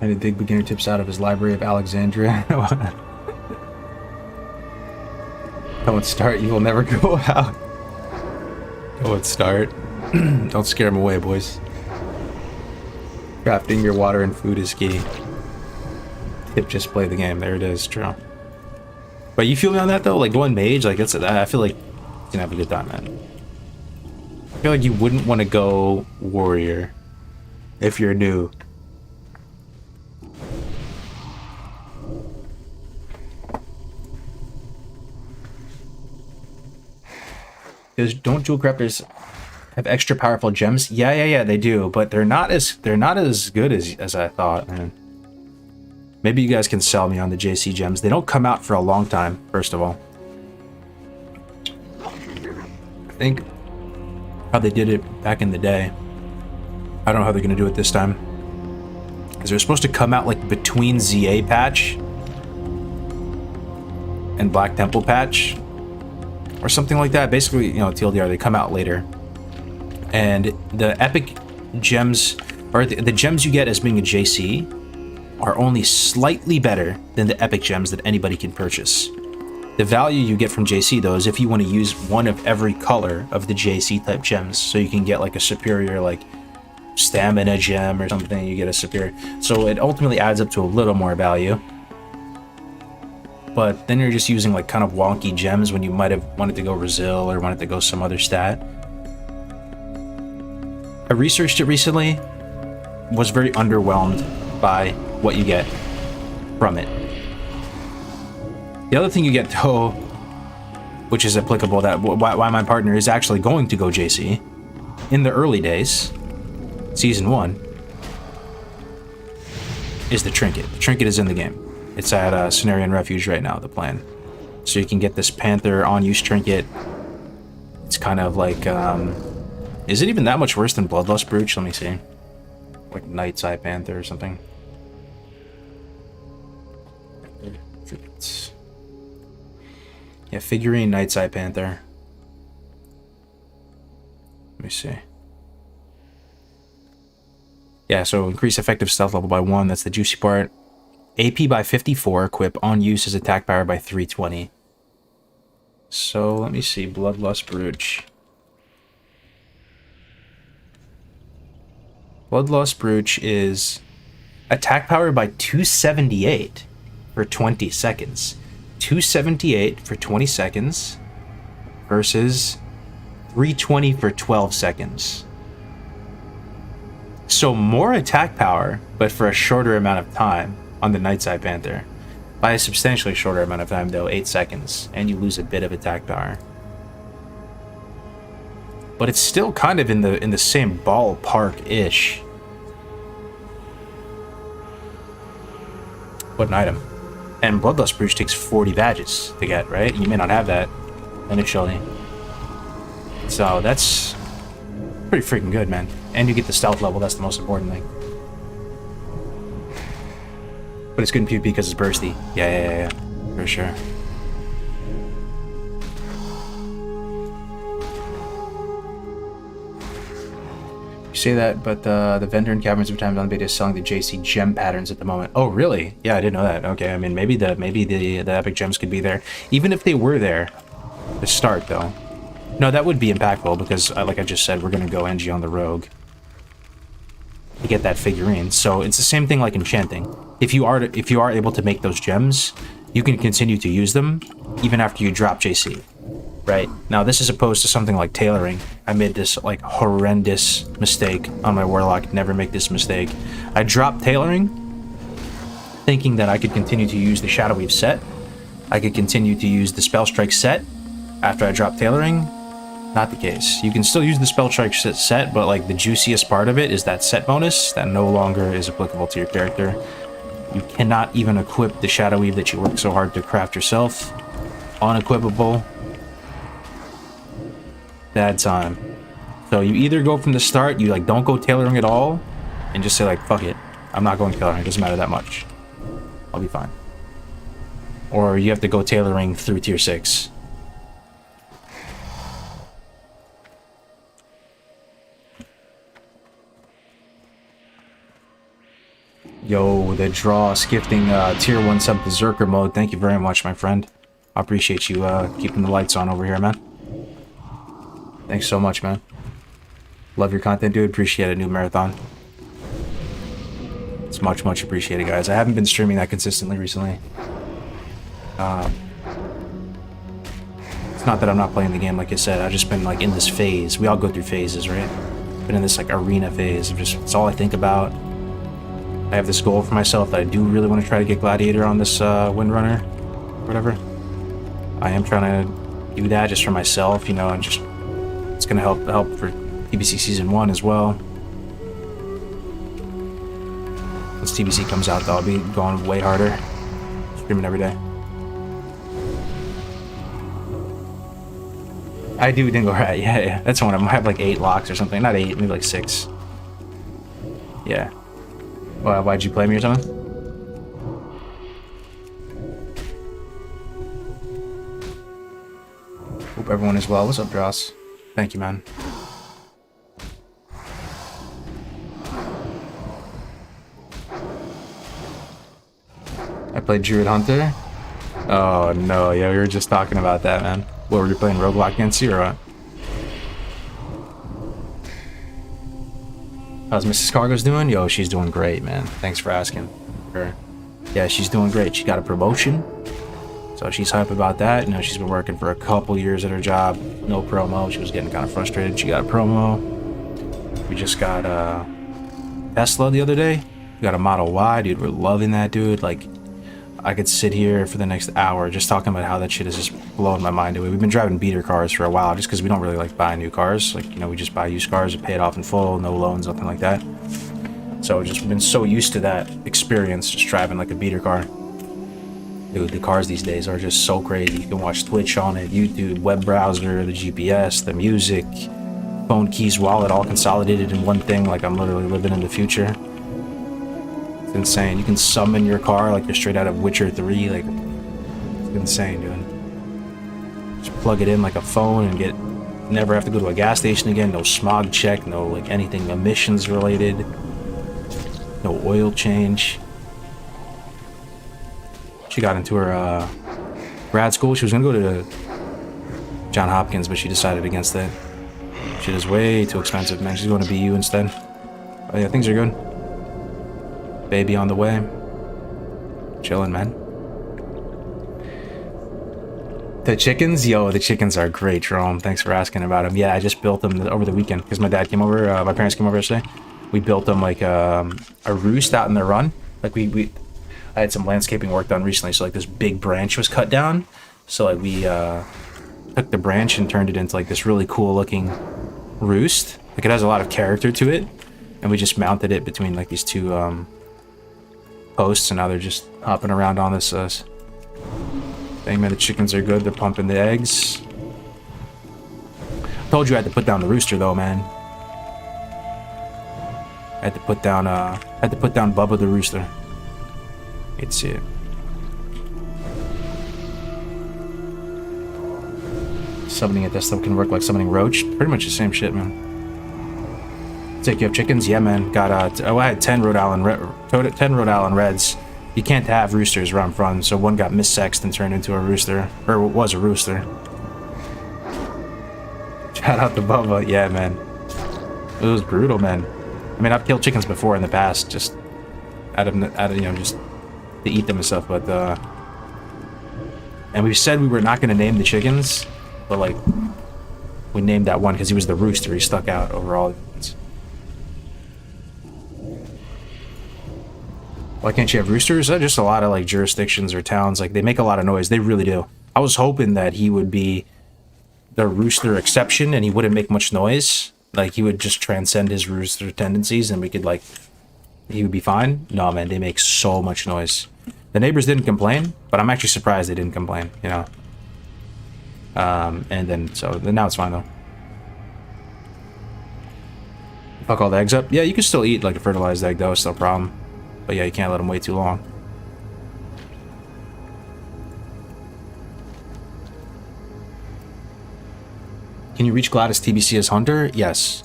I did dig beginner tips out of his library of Alexandria. Don't start, you will never go out. Don't start. Don't scare him away, boys. Crafting your water and food is key. Tip, just play the game. There it is, true. But you feel me on that though? Like going mage, like it's, I feel like you can have a good time, man. I feel like you wouldn't want to go warrior if you're new. Don't jewel crafters have extra powerful gems? Yeah, they do, but they're not as good as I thought, man. Maybe you guys can sell me on the JC gems. They don't come out for a long time, first of all. I think how they did it back in the day. I don't know how they're gonna do it this time. Because they're supposed to come out like between ZA patch and Black Temple patch. Or something like that. Basically, you know, TLDR, they come out later. And the epic gems, or the gems you get as being a JC, are only slightly better than the epic gems that anybody can purchase. The value you get from JC, though, is if you want to use one of every color of the JC type gems. So you can get like a superior, like, stamina gem or something, you get a superior. So it ultimately adds up to a little more value. But then you're just using like kind of wonky gems when you might have wanted to go Brazil or wanted to go some other stat. I researched it recently, was very underwhelmed by what you get from it. The other thing you get though, which is applicable, that why my partner is actually going to go JC in the early days, season 1, is the trinket. The trinket is in the game. It's at Cenarian Refuge right now, the plan. So you can get this Panther on-use trinket. It's kind of like, is it even that much worse than Bloodlust Brooch? Let me see. Like Night's Eye Panther or something. Yeah, figurine Night's Eye Panther. Let me see. Yeah, so increase effective stealth level by 1, that's the juicy part. AP by 54, equip on use is attack power by 320. So let me see, Bloodlust Brooch. Bloodlust Brooch is attack power by 278 for 20 seconds. 278 for 20 seconds versus 320 for 12 seconds. So more attack power, but for a shorter amount of time on the Nightside Panther. By a substantially shorter amount of time though, 8 seconds, and you lose a bit of attack power. But it's still kind of in the same ballpark-ish. What an item. And Bloodlust Brooch takes 40 badges to get, right? You may not have that initially. So that's pretty freaking good, man. And you get the stealth level, that's the most important thing. But it's good in PvP because it's bursty. Yeah. For sure. You say that, but the vendor in Caverns of Time on beta is selling the JC gem patterns at the moment. Oh, really? Yeah, I didn't know that. Okay, I mean, maybe the epic gems could be there. Even if they were there to start, though. No, that would be impactful because, like I just said, we're going to go NG on the Rogue to get that figurine. So it's the same thing like enchanting. If you are able to make those gems, you can continue to use them even after you drop JC. Right? Now, this is opposed to something like tailoring. I made this, like, horrendous mistake on my Warlock. Never make this mistake. I dropped tailoring, thinking that I could continue to use the Shadow Weave set. I could continue to use the Spell Strike set after I dropped tailoring. Not the case. You can still use the Spell Strike set, but, like, the juiciest part of it is that set bonus that no longer is applicable to your character. You cannot even equip the Shadow Weave that you worked so hard to craft yourself. Unequipable. Bad time. So you either go from the start, you like don't go tailoring at all, and just say like, fuck it, I'm not going tailoring, it doesn't matter that much. I'll be fine. Or you have to go tailoring through tier 6. Yo, the draw skifting tier 1 sub berserker mode. Thank you very much, my friend. I appreciate you keeping the lights on over here, man. Thanks so much, man. Love your content, dude. Appreciate it, new marathon. It's much, much appreciated, guys. I haven't been streaming that consistently recently. It's not that I'm not playing the game, like I said. I've just been like in this phase. We all go through phases, right? Been in this like arena phase of just, it's all I think about. I have this goal for myself that I do really want to try to get Gladiator on this Windrunner, whatever. I am trying to do that just for myself, you know, and just it's gonna help for TBC Season 1 as well. Once TBC comes out, though, I'll be going way harder, streaming every day. I do Dingo Rat, yeah. That's one of them. I have like 8 locks or something. Not 8, maybe like 6. Yeah. Well, why'd you play me or something? Hope everyone is well. What's up, Dross? Thank you, man. I played Druid Hunter. Oh no, yeah, we were just talking about that, man. What, were you playing Rogue-like against you or what? How's Mrs. Kargoz doing? Yo, she's doing great, man. Thanks for asking her. Yeah, she's doing great. She got a promotion. So she's hype about that. You know, she's been working for a couple years at her job. No promo. She was getting kind of frustrated. She got a promo. We just got Tesla the other day. We got a Model Y, dude. We're loving that, dude. Like, I could sit here for the next hour just talking about how that shit is just blowing my mind away. We've been driving beater cars for a while just because we don't really like buying new cars. Like, you know, we just buy used cars and pay it off in full, no loans, nothing like that. So just been so used to that experience, just driving like a beater car. Dude, the cars these days are just so crazy. You can watch Twitch on it, YouTube, web browser, the GPS, the music, phone, keys, wallet, all consolidated in one thing. Like I'm literally living in the future. It's insane. You can summon your car like you're straight out of Witcher 3. Like, it's insane, dude. Just plug it in like a phone and never have to go to a gas station again. No smog check, no like anything emissions related. No oil change. She got into her grad school. She was gonna go to Johns Hopkins, but she decided against it. Shit is way too expensive, man. She's going to BU instead. Oh, yeah, things are good. Baby on the way. Chilling, man. The chickens? Yo, the chickens are great, Jerome. Thanks for asking about them. Yeah, I just built them over the weekend because my dad came over, my parents came over yesterday. We built them like a roost out in the run. Like I had some landscaping work done recently, so like this big branch was cut down. So like we took the branch and turned it into like this really cool looking roost. Like it has a lot of character to it. And we just mounted it between like these two posts, and now they're just hopping around on this thing, man. The chickens are good. They're pumping the eggs. Told you I had to put down the rooster though, man. I had to put down Bubba the rooster. You'd see it. Summoning at this stuff can work like summoning roach. Pretty much the same shit, man. Take you have chickens? Yeah, man. Got I had 10 Rhode Island Reds. You can't have roosters where I'm from, so one got missexed and turned into a rooster, or was a rooster. Shout out to Bubba. Yeah, man. It was brutal, man. I mean, I've killed chickens before in the past, just out of you know, just to eat them and stuff. But and we said we were not going to name the chickens, but like we named that one because he was the rooster. He stuck out over all the ones. Why can't you have roosters? Just a lot of like jurisdictions or towns, like they make a lot of noise. They really do. I was hoping that he would be the rooster exception and he wouldn't make much noise. Like he would just transcend his rooster tendencies and we could like, he would be fine. No, man, they make so much noise. The neighbors didn't complain, but I'm actually surprised they didn't complain, you know. And then now it's fine though. Fuck all the eggs up. Yeah, you can still eat like a fertilized egg though, it's no problem. But yeah, you can't let them wait too long. Can you reach Gladys TBC as Hunter? Yes.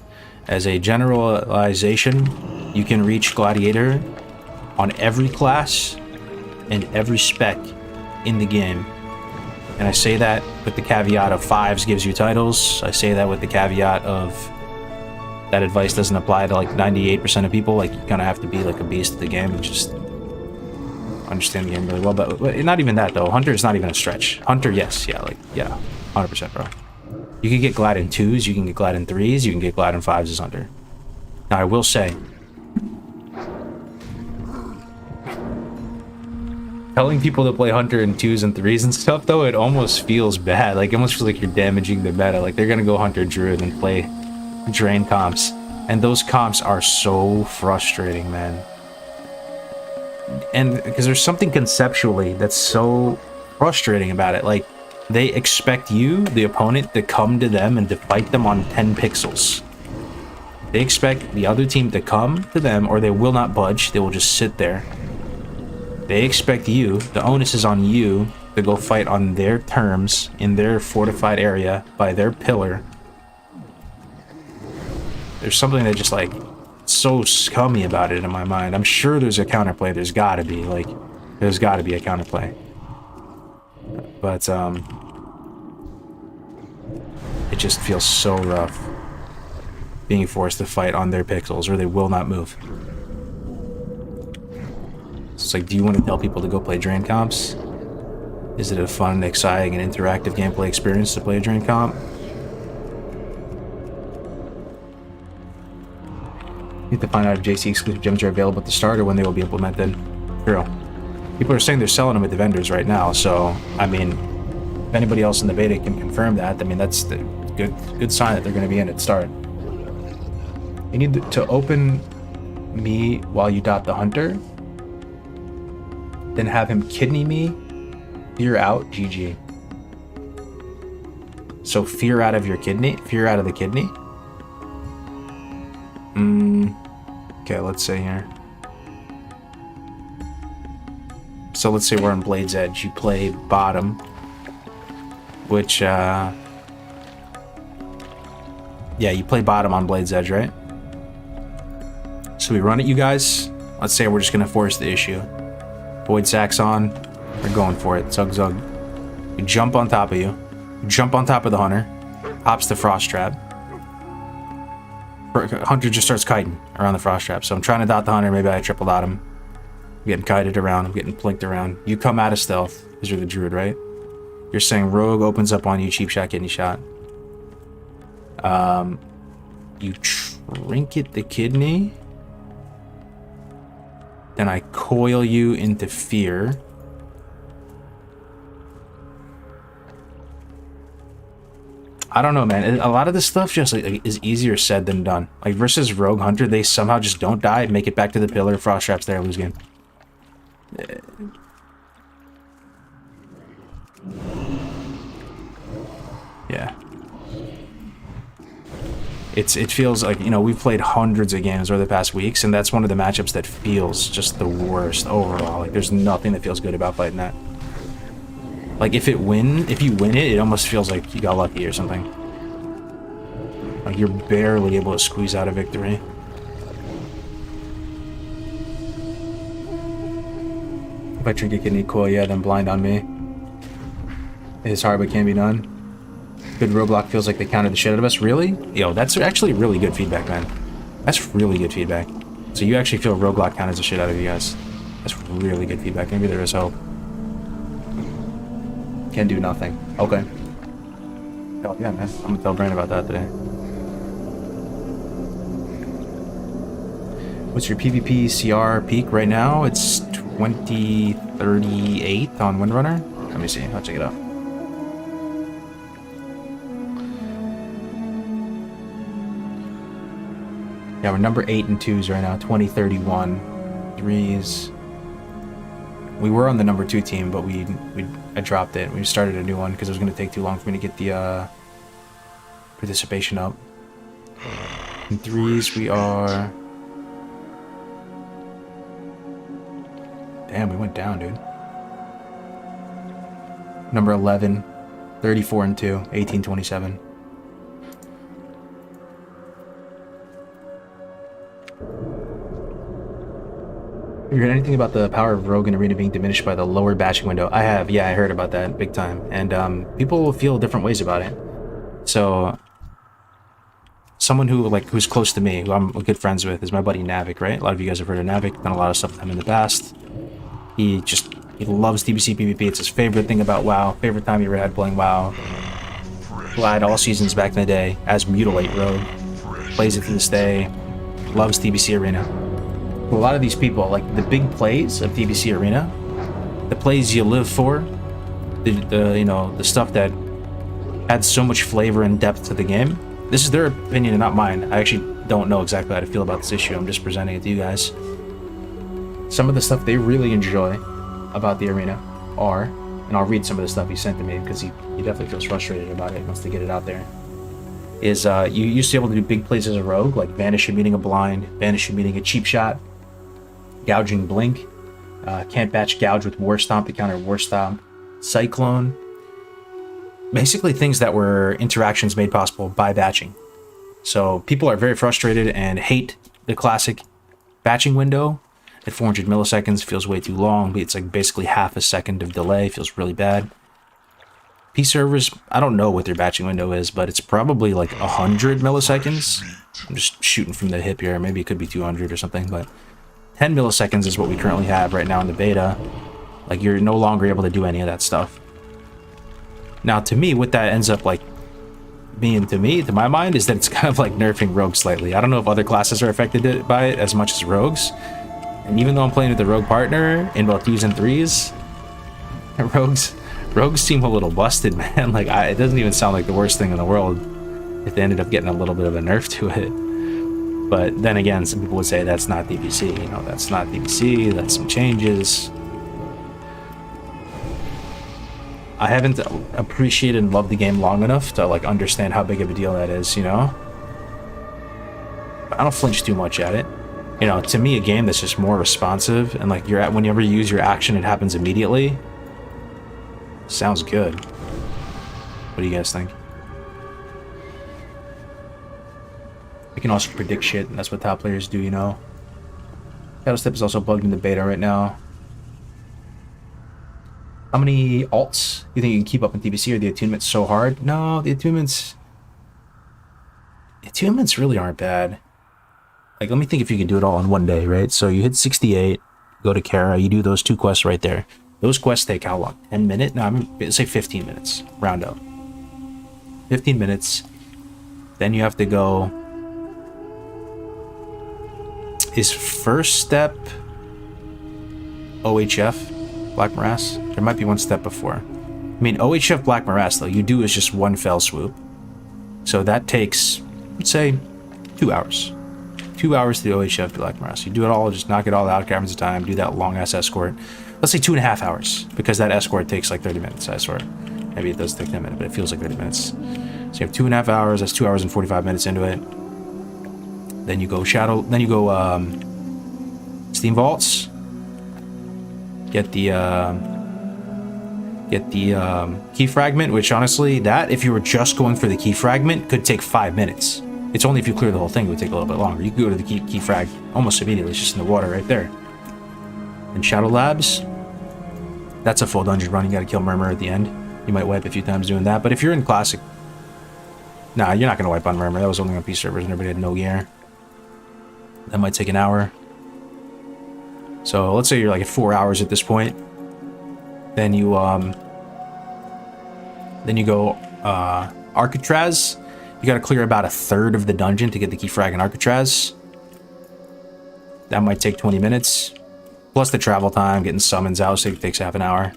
As a generalization, you can reach Gladiator on every class and every spec in the game. And I say that with the caveat of 5s gives you titles. I say that with the caveat of that advice doesn't apply to like 98% of people. Like you kind of have to be like a beast at the game and just understand the game really well. But not even that though. Hunter is not even a stretch. Hunter, yes, yeah, like yeah, 100%, bro. You can get Glad in 2s, you can get Glad in 3s, you can get Glad in 5s as Hunter. Now I will say, telling people to play Hunter in 2s and 3s and stuff though, it almost feels bad. Like it almost feels like you're damaging the meta. Like they're gonna go Hunter Druid and play Drain comps. And those comps are so frustrating, man. And because there's something conceptually that's so frustrating about it. Like they expect you, the opponent, to come to them and to fight them on 10 pixels. They expect the other team to come to them or they will not budge. They will just sit there. They expect you, the onus is on you, to go fight on their terms in their fortified area by their pillar. There's something that just like so scummy about it in my mind. I'm sure there's a counterplay. There's gotta be a counterplay. But it just feels so rough being forced to fight on their pixels or they will not move. So it's like, do you want to tell people to go play Drain comps? Is it a fun, exciting, and interactive gameplay experience to play a Drain comp? Need to find out if JC exclusive gems are available at the start or when they will be implemented. True. People are saying they're selling them at the vendors right now, so I mean, if anybody else in the beta can confirm that, I mean that's the good sign that they're going to be in at start. You need to open me while you dot the Hunter, then have him kidney me. Fear out, GG. So fear out of your kidney, fear out of the kidney. Okay, let's see here. So let's say we're on Blade's Edge. You play bottom, which, yeah, you play bottom on Blade's Edge, right? So we run at you guys. Let's say we're just gonna force the issue. Void Sack's on. We're going for it. Zug Zug. We jump on top of you. We jump on top of the Hunter. Pops the Frost Trap. Hunter just starts kiting around the frost trap. So I'm trying to dot the hunter. Maybe I triple dot him. I'm getting kited around. I'm getting plinked around. You come out of stealth because you're the druid, right? You're saying rogue opens up on you, cheap shot, kidney shot. You trinket the kidney. Then I coil you into fear. I don't know, man. A lot of this stuff just like, is easier said than done. Like versus Rogue Hunter, they somehow just don't die, make it back to the pillar, frost traps there, lose game. Yeah. It feels like, you know, we've played hundreds of games over the past weeks, and that's one of the matchups that feels just the worst overall. Like, there's nothing that feels good about fighting that. Like, if you win it, it almost feels like you got lucky or something. Like, you're barely able to squeeze out a victory. If I trinket kidney coil, yeah, then blind on me. It's hard, but can be done. Good roadblock feels like they counted the shit out of us. Really? Yo, that's actually really good feedback, man. That's really good feedback. So you actually feel roadblock counted the shit out of you guys. That's really good feedback. Maybe there is hope. Can do nothing. Okay. Oh, yeah, man. I'm gonna tell Brain about that today. What's your PvP CR peak right now? It's 2038 on Windrunner. Let me see. I'll check it out. Yeah, we're number 8 and 2s right now. 2031. 3s. We were on the number 2 team, but I dropped it. We started a new one because it was going to take too long for me to get the participation up. In 3s, we are... Damn, we went down, dude. Number 11. 34 and 2. 1827. Have you heard anything about the power of Rogue in Arena being diminished by the lower batching window? I have, yeah, I heard about that big time. And people feel different ways about it. So, someone who's close to me, who I'm good friends with, is my buddy Navik, right? A lot of you guys have heard of Navik, done a lot of stuff with him in the past. He loves TBC PvP. It's his favorite thing about WoW, favorite time he ever had playing WoW. Glad all seasons back in the day as Mutilate Rogue. Plays it to this day. Loves TBC Arena. A lot of these people, like the big plays of TBC Arena, the plays you live for, the stuff that adds so much flavor and depth to the game. This is their opinion and not mine. I actually don't know exactly how to feel about this issue. I'm just presenting it to you guys. Some of the stuff they really enjoy about the arena are, and I'll read some of the stuff he sent to me because he definitely feels frustrated about it. He wants to get it out there. Is you used to be able to do big plays as a rogue, like vanish meeting a blind, vanish meeting a cheap shot, gouging blink, can't batch gouge with war stomp to counter war stomp, cyclone. Basically things that were interactions made possible by batching. So people are very frustrated and hate the classic batching window at 400 milliseconds. Feels way too long. It's like basically half a second of delay. Feels really bad. P servers, I don't know what their batching window is, but it's probably like 100 milliseconds. I'm just shooting from the hip here. Maybe it could be 200 or something, but 10 milliseconds is what we currently have right now in the beta. Like, you're no longer able to do any of that stuff. Now, to me, what that ends up like being to my mind, is that it's kind of like nerfing rogues slightly. I don't know if other classes are affected by it as much as rogues. And even though I'm playing with the rogue partner in both 2s and 3s, rogues seem a little busted, man. Like, it doesn't even sound like the worst thing in the world if they ended up getting a little bit of a nerf to it. But then again, some people would say that's not TBC. You know, that's not TBC. That's some changes. I haven't appreciated and loved the game long enough to like understand how big of a deal that is, you know? But I don't flinch too much at it. You know, to me, a game that's just more responsive and like whenever you use your action, it happens immediately. Sounds good. What do you guys think? We can also predict shit, and that's what top players do, you know? Shadow Step is also bugged in the beta right now. How many alts do you think you can keep up in TBC? Are the attunements so hard? No, the attunements really aren't bad. Like, let me think if you can do it all in one day, right? So you hit 68, go to Kara, you do those 2 quests right there. Those quests take how long? 10 minutes? No, I'm gonna say 15 minutes. Round up. 15 minutes. Then you have to go. Is first step OHF Black Morass? There might be one step before. I mean, OHF Black Morass, though, you do is just one fell swoop. So that takes, let's say, 2 hours. 2 hours to the OHF Black Morass. You do it all, just knock it all out, grab of time, do that long ass escort. Let's say 2.5 hours, because that escort takes like 30 minutes, I swear. Maybe it does take 10 minutes, but it feels like 30 minutes. So you have 2.5 hours, that's 2 hours and 45 minutes into it. Then you go Shadow, then you go Steam Vaults. Get the key fragment, which honestly, that, if you were just going for the key fragment, could take 5 minutes. It's only if you clear the whole thing, it would take a little bit longer. You can go to the key frag almost immediately, it's just in the water right there. And Shadow Labs, that's a full dungeon run, you gotta kill Murmur at the end. You might wipe a few times doing that, but if you're in Classic, nah, you're not gonna wipe on Murmur, that was only on Peace servers and everybody had no gear. That might take an hour. So let's say you're like at 4 hours at this point. Then you go Arcatraz. You gotta clear about 1/3 of the dungeon to get the key frag in Arcatraz. That might take 20 minutes. Plus the travel time, getting summons out, so it takes half an hour.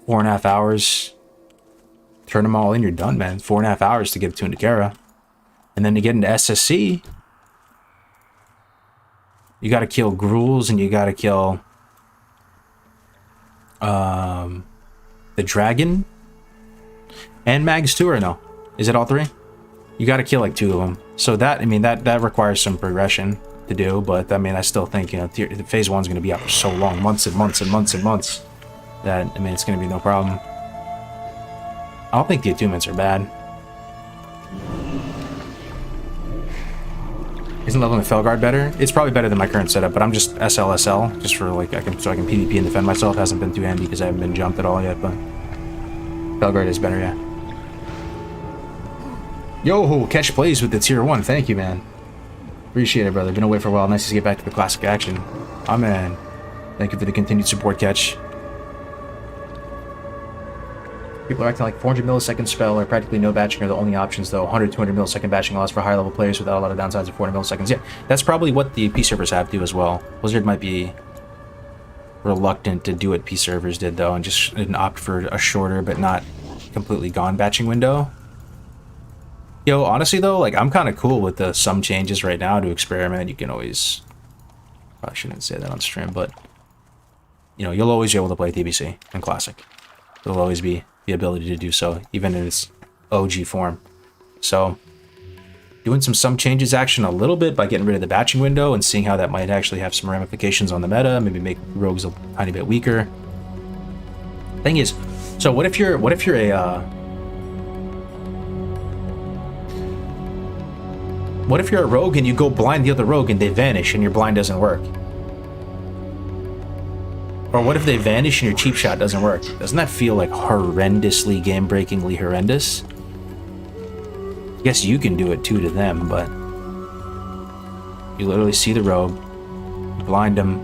4.5 hours. Turn them all in, you're done, man. 4.5 hours to get to Kara. And then to get into SSC, you gotta kill Gruels and you gotta kill the dragon and mags too, or no? Is it all 3? You gotta kill like 2 of them. So that, I mean, that requires some progression to do, but I mean, I still think, you know, phase 1's gonna be out for so long, months and months and months and months, that, I mean, it's gonna be no problem. I don't think the attunements are bad. Isn't leveling the Felguard better? It's probably better than my current setup, but I'm just SLSL, just for like, so I can PvP and defend myself. Hasn't been too handy because I haven't been jumped at all yet, but Felguard is better, yeah. Yo, catch plays with the tier 1. Thank you, man. Appreciate it, brother. Been away for a while. Nice to get back to the classic action. Oh, man. Thank you for the continued support, Catch. People are acting like 400 millisecond spell or practically no batching are the only options, though. 100, 200 millisecond batching allows for higher level players without a lot of downsides of 400 milliseconds. Yeah, that's probably what the P servers have to as well. Blizzard might be reluctant to do what P servers did, though, and just opt for a shorter but not completely gone batching window. Yo, honestly, though, like, I'm kind of cool with the some changes right now to experiment. You can always... Probably shouldn't say that on stream, but... You know, you'll always be able to play TBC in Classic. There'll always be the ability to do so, even in its OG form. So, doing some changes action a little bit by getting rid of the batching window and seeing how that might actually have some ramifications on the meta, maybe make rogues a tiny bit weaker. Thing is, so what if you're a rogue and you go blind the other rogue and they vanish and your blind doesn't work? Or what if they vanish and your cheap shot doesn't work? Doesn't that feel like horrendously game-breakingly horrendous? I guess you can do it too to them, but you literally see the rogue, you blind them,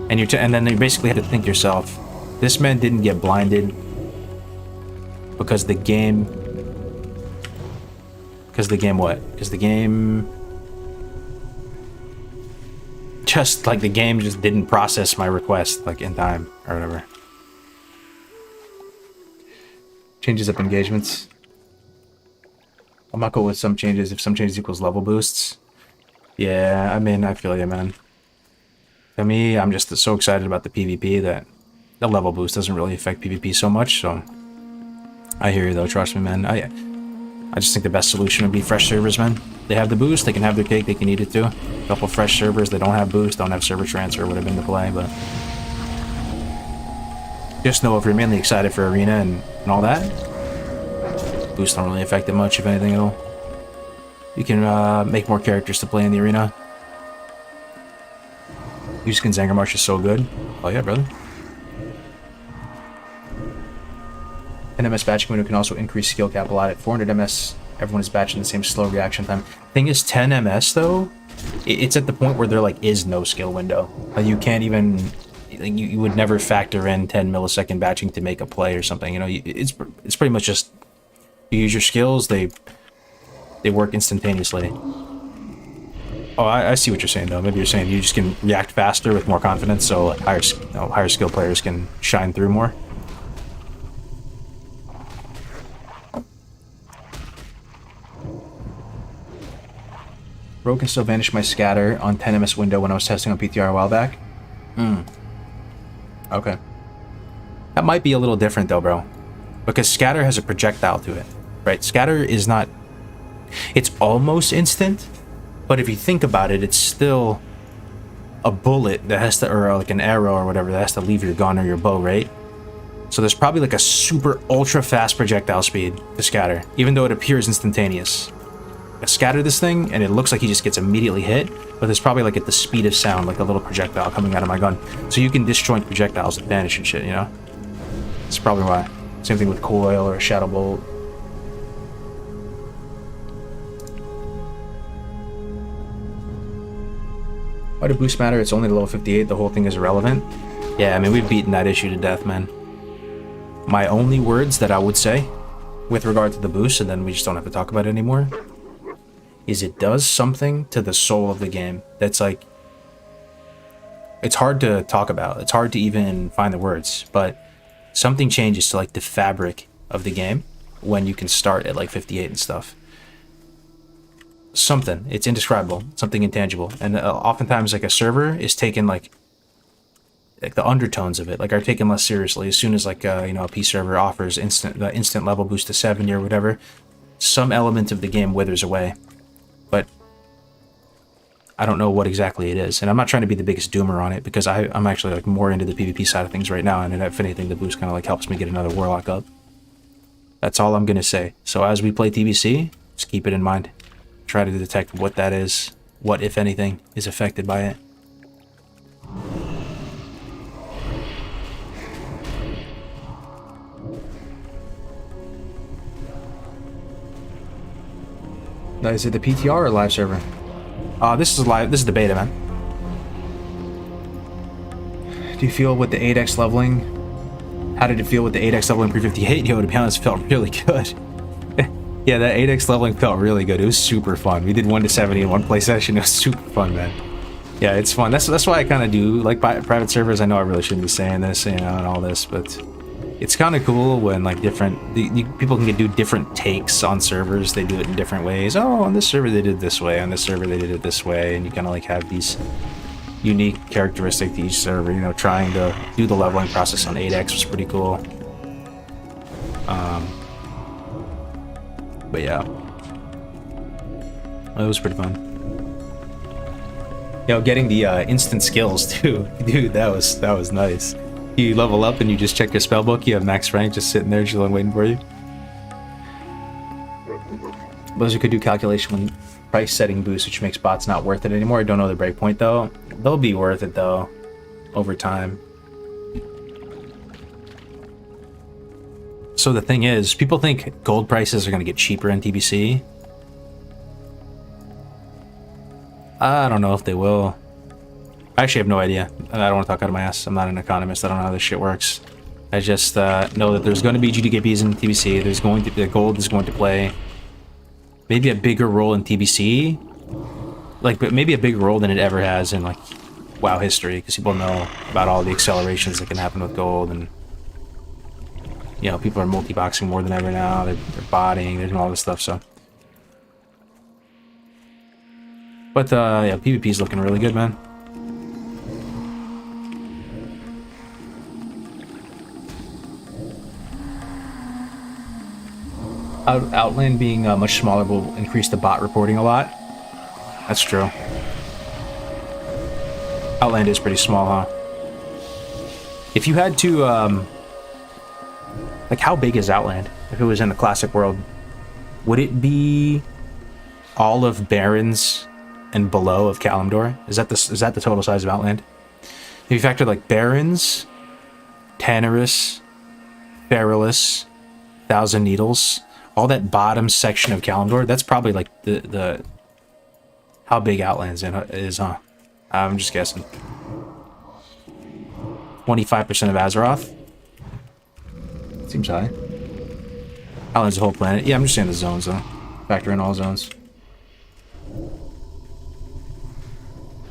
and and then you basically have to think to yourself, this man didn't get blinded because the game what? Because the game just didn't process my request like in time or whatever. Changes up engagements. I'm not cool with some changes if some changes equals level boosts. Yeah, I mean, I feel you, man. To me, I'm just so excited about the PvP that the level boost doesn't really affect PvP so much, so I hear you though, trust me, man. I just think the best solution would be fresh servers, man. They have the boost, they can have their cake, they can eat it too. A couple fresh servers that don't have boost, don't have server transfer would have been the play, but just know if you're mainly excited for Arena and all that, boosts don't really affect it much, if anything at all. You can make more characters to play in the Arena. Uskin Zanger Marsh is so good. Oh yeah, brother. An MS batching window can also increase skill cap a lot. At 400 MS, everyone is batching the same slow reaction time. Thing is, 10 MS though, it's at the point where there like is no skill window. Like you can't even, like, you would never factor in 10 millisecond batching to make a play or something. You know, it's pretty much just you use your skills. They work instantaneously. Oh, I see what you're saying though. Maybe you're saying you just can react faster with more confidence, so like, higher skill players can shine through more. Rogue can still vanish my scatter on 10 ms window when I was testing on PTR a while back. Okay. That might be a little different though, bro. Because scatter has a projectile to it, right? Scatter is not... It's almost instant, but if you think about it, it's still a bullet that has to, or like an arrow or whatever, that has to leave your gun or your bow, right? So there's probably like a super ultra fast projectile speed to scatter, even though it appears instantaneous. I scatter this thing and it looks like he just gets immediately hit, but there's probably like at the speed of sound, like a little projectile coming out of my gun. So you can disjoint projectiles with vanish and shit, you know? That's probably why. Same thing with coil or a shadow bolt. Why do boost matter? It's only level 58, the whole thing is irrelevant. Yeah, I mean, we've beaten that issue to death, man. My only words that I would say with regard to the boost, and then we just don't have to talk about it anymore, is it does something to the soul of the game that's like, it's hard to talk about. It's hard to even find the words, but something changes to like the fabric of the game when you can start at like 58 and stuff. Something, it's indescribable, something intangible, and oftentimes like a server is taken like the undertones of it like are taken less seriously as soon as like you know, a P server offers instant level boost to 70 or whatever. Some element of the game withers away, but I don't know what exactly it is, and I'm not trying to be the biggest doomer on it because I'm actually like more into the PvP side of things right now, and if anything, the boost kind of like helps me get another warlock up. That's all I'm gonna say. So as we play TBC, just keep it in mind. Try to detect what that is, what, if anything, is affected by it. Now, is it the PTR or live server? This is live. This is the beta, man. Do you feel with the 8x leveling? How did it feel with the 8x leveling pre-58? Yo, to be honest, it felt really good. Yeah, that 8x leveling felt really good. It was super fun. We did 1 to 70 in one play session. It was super fun, man. Yeah, it's fun. That's why I kind of do like private servers. I know I really shouldn't be saying this, you know, and all this, but it's kind of cool when like people can do different takes on servers. They do it in different ways. Oh, on this server they did it this way. On this server they did it this way, and you kind of like have these unique characteristics to each server. You know, trying to do the leveling process on 8x was pretty cool. But yeah, it was pretty fun. You know, getting the instant skills too, dude. That was nice. You level up and you just check your spellbook. You have max rank just sitting there, chilling, waiting for you. Blizzard could do calculation when price setting boost, which makes bots not worth it anymore. I don't know the breakpoint though. They'll be worth it though, over time. So the thing is, people think gold prices are going to get cheaper in TBC. I don't know if they will. I actually have no idea. I don't want to talk out of my ass. I'm not an economist. I don't know how this shit works. I just know that there's going to be GDKPs in TBC. The gold is going to play maybe a bigger role in TBC, but maybe a bigger role than it ever has in like WoW history, because people know about all the accelerations that can happen with gold, and you know, people are multi-boxing more than ever now. They're botting, they're doing all this stuff, so. But, yeah, PvP's looking really good, man. Outland being much smaller will increase the bot reporting a lot. That's true. Outland is pretty small, huh? If you had to, like, how big is Outland? If it was in the classic world, would it be all of Barrens and below of Kalimdor? Is that the total size of Outland? If you factor like Barrens, Tanarus, Feralus, Thousand Needles, all that bottom section of Kalimdor, that's probably like the how big Outlands is, huh? I'm just guessing. 25% of Azeroth? Seems high. Outlands the whole planet. Yeah, I'm just saying the zones, though. Factor in all zones.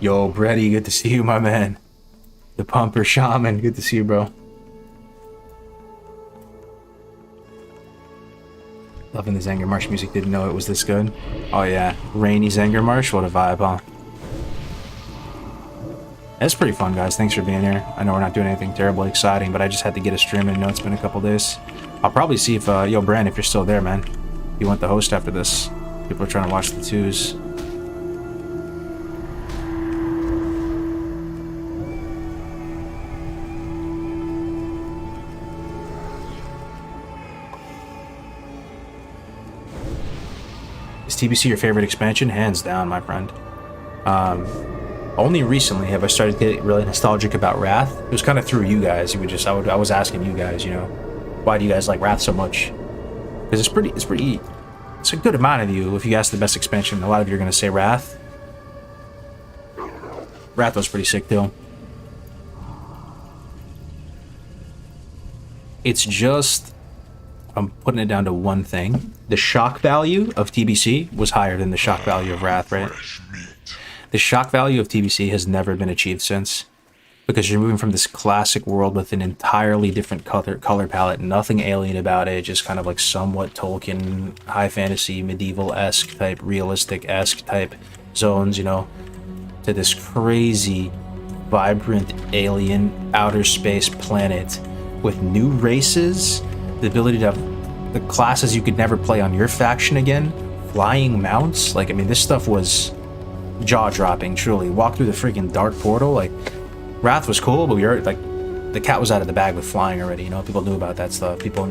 Yo, Brady, good to see you, my man. The Pumper Shaman, good to see you, bro. Loving the Zanger Marsh music, didn't know it was this good. Oh yeah, rainy Zanger Marsh, what a vibe, huh? It's pretty fun, guys. Thanks for being here. I know we're not doing anything terribly exciting, but I just had to get a stream in. I know it's been a couple days. I'll probably see if, yo, Brand, if you're still there, man. You want the host after this. People are trying to watch the twos. Is TBC your favorite expansion? Hands down, my friend. Only recently have I started to get really nostalgic about Wrath. It was kind of through you guys. You would just, I was asking you guys, you know, why do you guys like Wrath so much? Because it's a good amount of you. If you ask the best expansion, a lot of you are going to say Wrath. Wrath was pretty sick too. It's just, I'm putting it down to one thing. The shock value of TBC was higher than the shock value of Wrath, right? The shock value of TBC has never been achieved since. Because you're moving from this classic world with an entirely different color palette, nothing alien about it, just kind of like somewhat Tolkien, high fantasy, medieval-esque type, realistic-esque type zones, you know, to this crazy, vibrant, alien, outer space planet with new races, the ability to have the classes you could never play on your faction again, flying mounts. Like, I mean, this stuff was jaw-dropping, truly. Walk through the freaking dark portal, like, Wrath was cool, but we were, like, the cat was out of the bag with flying already, you know? People knew about that stuff. People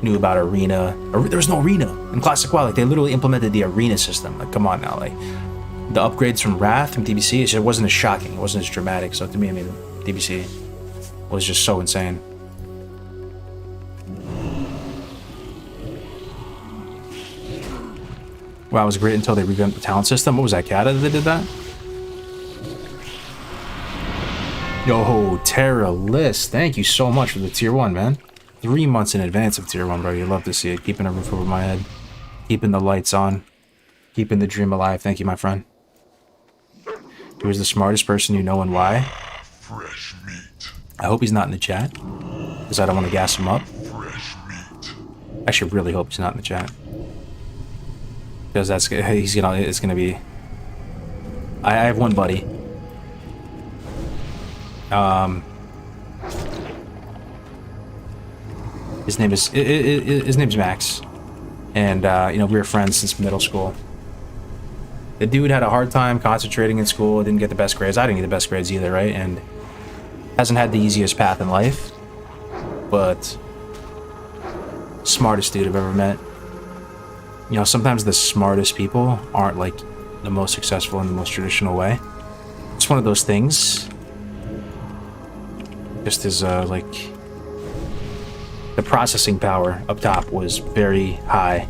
knew about Arena. There was no Arena in Classic WoW. Like, they literally implemented the Arena system. Like, come on now. Like, the upgrades from Wrath, from TBC, it wasn't as shocking. It wasn't as dramatic. So, to me, I mean, TBC was just so insane. WoW was great until they revamped the talent system. What was that, Kata, that did that? Yo, Terra List, thank you so much for the tier 1, man. 3 months in advance of tier 1, bro. You love to see it. Keeping a roof over my head. Keeping the lights on. Keeping the dream alive. Thank you, my friend. Who is the smartest person you know and why? Fresh meat. I hope he's not in the chat, because I don't want to gas him up. Fresh meat. I actually really hope he's not in the chat. Because it's gonna be... I have one buddy. His name's Max, and you know, we were friends since middle school. The dude had a hard time concentrating in school, didn't get the best grades. I didn't get the best grades either, right? And hasn't had the easiest path in life, but smartest dude I've ever met. You know, sometimes the smartest people aren't like the most successful in the most traditional way. It's one of those things. Just as like the processing power up top was very high,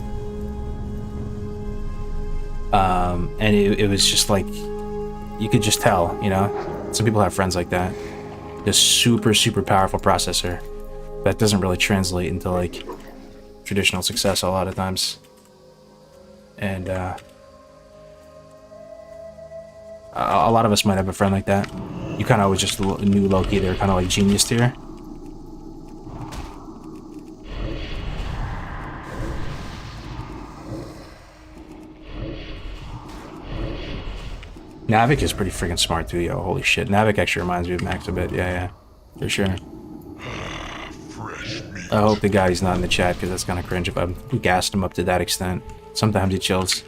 and it was just like you could just tell, you know. Some people have friends like that. This super powerful processor that doesn't really translate into like traditional success a lot of times. And a lot of us might have a friend like that. You kind of always just knew low-key they're kind of like genius tier. Navik is pretty freaking smart too, yo. Holy shit. Navik actually reminds me of Max a bit. Yeah, for sure. I hope the guy's not in the chat, because that's kind of cringe if I gassed him up to that extent. Sometimes he chills.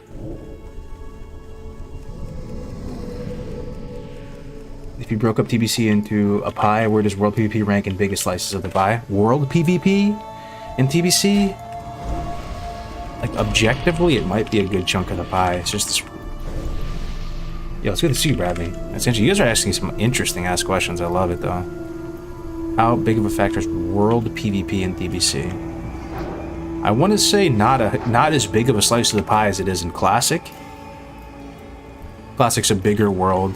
If you broke up TBC into a pie, where does World PvP rank in biggest slices of the pie? World PvP in TBC? Like, objectively, it might be a good chunk of the pie. It's just this... Yo, it's good to see you, Bradley. Essentially, you guys are asking some interesting-ass questions. I love it, though. How big of a factor is World PvP in TBC? I want to say not as big of a slice of the pie as it is in Classic. Classic's a bigger world.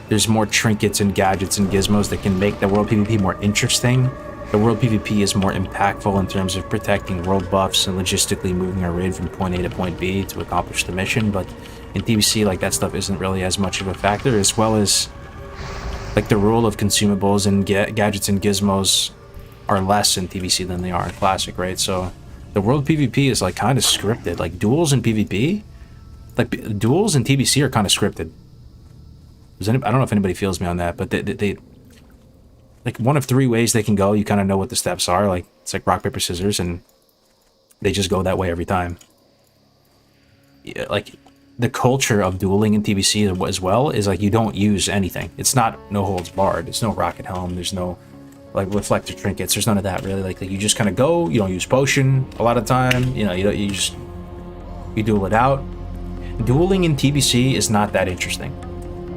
There's more trinkets and gadgets and gizmos that can make the world PvP more interesting. The world PvP is more impactful in terms of protecting world buffs and logistically moving our raid from point A to point B to accomplish the mission, but in TBC, like, that stuff isn't really as much of a factor, as well as, like, the rule of consumables and gadgets and gizmos are less in TBC than they are in Classic, right? So the world PvP is, like, kind of scripted. Like, duels in PvP, like, duels in TBC are kind of scripted. I don't know if anybody feels me on that, but they like, one of 3 ways they can go, you kind of know what the steps are. Like, it's like rock, paper, scissors, and they just go that way every time. Yeah, like, the culture of dueling in TBC as well is, like, you don't use anything. It's not no holds barred. There's no rocket helm. There's no, like, reflector trinkets. There's none of that, really. Like you just kind of go. You don't use potion a lot of time. You know, you duel it out. Dueling in TBC is not that interesting.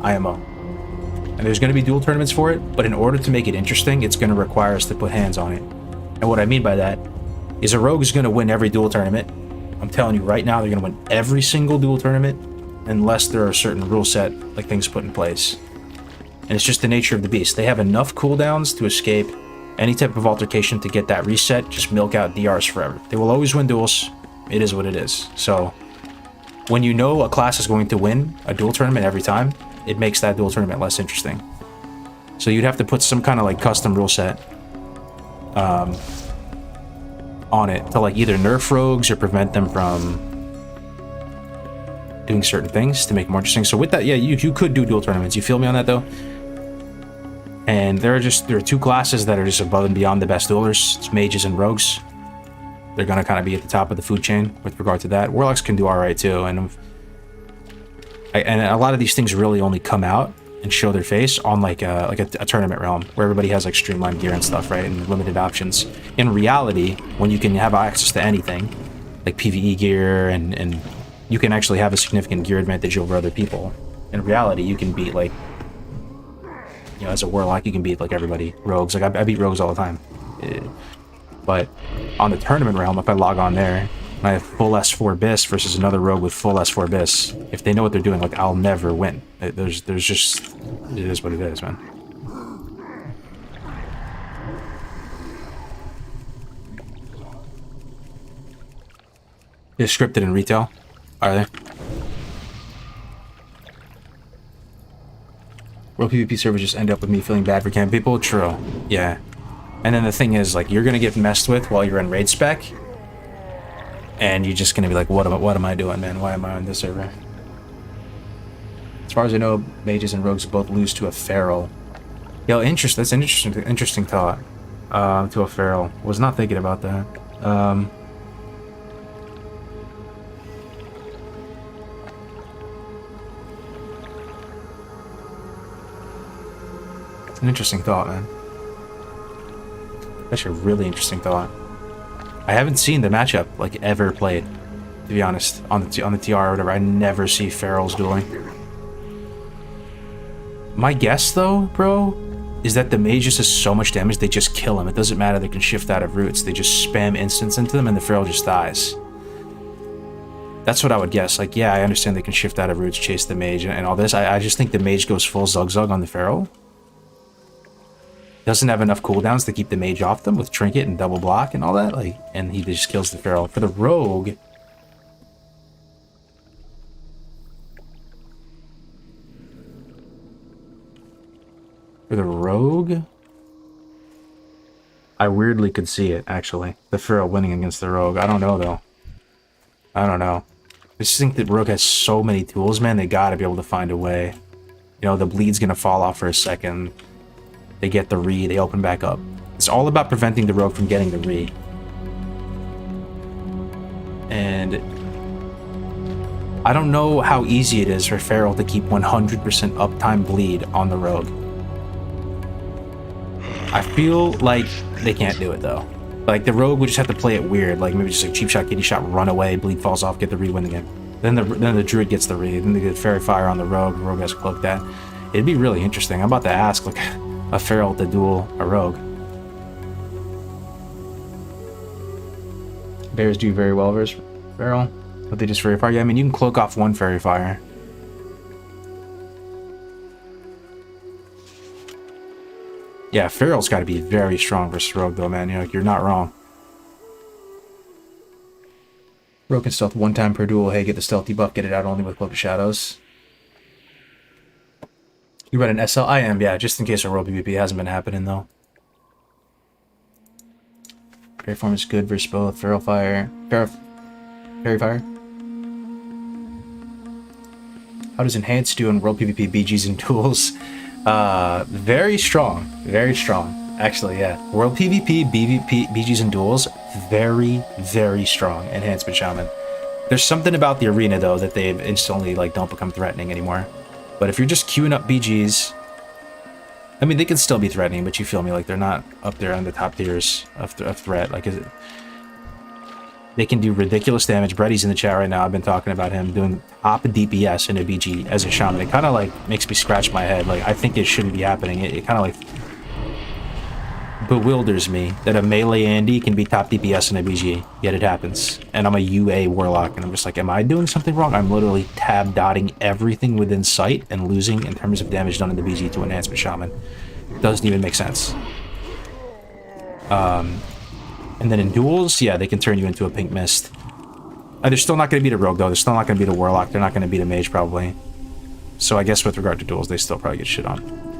IMO. And there's going to be duel tournaments for it, but in order to make it interesting, it's going to require us to put hands on it. And what I mean by that is a rogue is going to win every duel tournament. I'm telling you right now, they're going to win every single duel tournament unless there are certain rule set, like, things put in place. And it's just the nature of the beast. They have enough cooldowns to escape any type of altercation to get that reset, just milk out DRs forever. They will always win duels. It is what it is. So when you know a class is going to win a duel tournament every time, it makes that duel tournament less interesting. So you'd have to put some kind of, like, custom rule set on it to, like, either nerf rogues or prevent them from doing certain things to make it more interesting. So with that, yeah, you could do duel tournaments. You feel me on that, though? And there are 2 classes that are just above and beyond the best duelers. It's mages and rogues. They're gonna kind of be at the top of the food chain with regard to that. Warlocks can do alright too, and a lot of these things really only come out and show their face on, like a tournament realm where everybody has, like, streamlined gear and stuff, right, and limited options. In reality, when you can have access to anything, like PvE gear, and you can actually have a significant gear advantage over other people. In reality, you can beat, like, you know, as a warlock, you can beat, like, everybody. Rogues, like, I beat rogues all the time. But on the tournament realm, if I log on there, and I have full S4 Bis versus another rogue with full S4 Bis, if they know what they're doing, like, I'll never win. There's just, it is what it is, man. They're scripted in retail, are they? World PvP servers just end up with me feeling bad for camp people? True, yeah. And then the thing is, like, you're gonna get messed with while you're in raid spec, and you're just gonna be like, what am I doing, man? Why am I on this server? As far as I know, mages and rogues both lose to a feral. Yo, that's an interesting thought. To a feral. Was not thinking about that. It's an interesting thought, man. That's a really interesting thought. I haven't seen the matchup, like, ever played, to be honest, on the TR or whatever. I never see ferals dueling. My guess, though, bro, is that the mage just does so much damage, they just kill him. It doesn't matter, they can shift out of roots. They just spam instants into them, and the feral just dies. That's what I would guess. Like, yeah, I understand they can shift out of roots, chase the mage, and all this. I just think the mage goes full Zug-Zug on the feral. Doesn't have enough cooldowns to keep the mage off them with trinket and double block and all that, like, and he just kills the feral. For the rogue, I weirdly could see it, actually. The feral winning against the rogue. I don't know, though. I don't know. I just think that rogue has so many tools, man. They gotta be able to find a way. You know, the bleed's gonna fall off for a second. They get the re, they open back up. It's all about preventing the rogue from getting the re. And I don't know how easy it is for feral to keep 100% uptime bleed on the rogue. I feel like they can't do it, though. Like, the rogue would just have to play it weird, like maybe just like cheap shot, kitty shot, run away, bleed falls off, get the re, win the game. Then the druid gets the re, then they get fairy fire on the rogue has cloaked that. It'd be really interesting. I'm about to ask, like, a feral to duel a rogue. Bears do very well versus feral, but they just fairy fire. Yeah, I mean, you can cloak off one fairy fire. Yeah, Feral's got to be very strong versus Rogue, though, man. You're not wrong. Rogue can stealth 1 time per duel. Hey, get the stealthy buff, get it out only with Cloak of Shadows. You run an SL? I am, yeah, just in case our World PvP hasn't been happening, though. Fairy form is good versus both. Feral Fire. Fairy Fire. How does Enhanced do in World PvP, BGs, and duels? Very strong. Very strong. Actually, yeah. World PvP, BGs, and duels, very, very strong. Enhancement Shaman. There's something about the arena, though, that they've instantly, like, don't become threatening anymore. But if you're just queuing up BGs, I mean, they can still be threatening, but you feel me, like, they're not up there on the top tiers of threat. Like, they can do ridiculous damage. Bretty's in the chat right now. I've been talking about him doing top DPS in a BG as a Shaman. It kind of, like, makes me scratch my head. Like, I think it shouldn't be happening. It kind of, like, bewilders me that a melee Andy can be top DPS in a BG, yet it happens. And I'm a UA Warlock, and I'm just like, am I doing something wrong? I'm literally tab-dotting everything within sight and losing in terms of damage done in the BG to Enhancement Shaman. It doesn't even make sense. And then in duels, yeah, they can turn you into a pink mist. They're still not going to beat a Rogue, though. They're still not going to beat a Warlock. They're not going to beat a Mage, probably. So I guess with regard to duels, they still probably get shit on.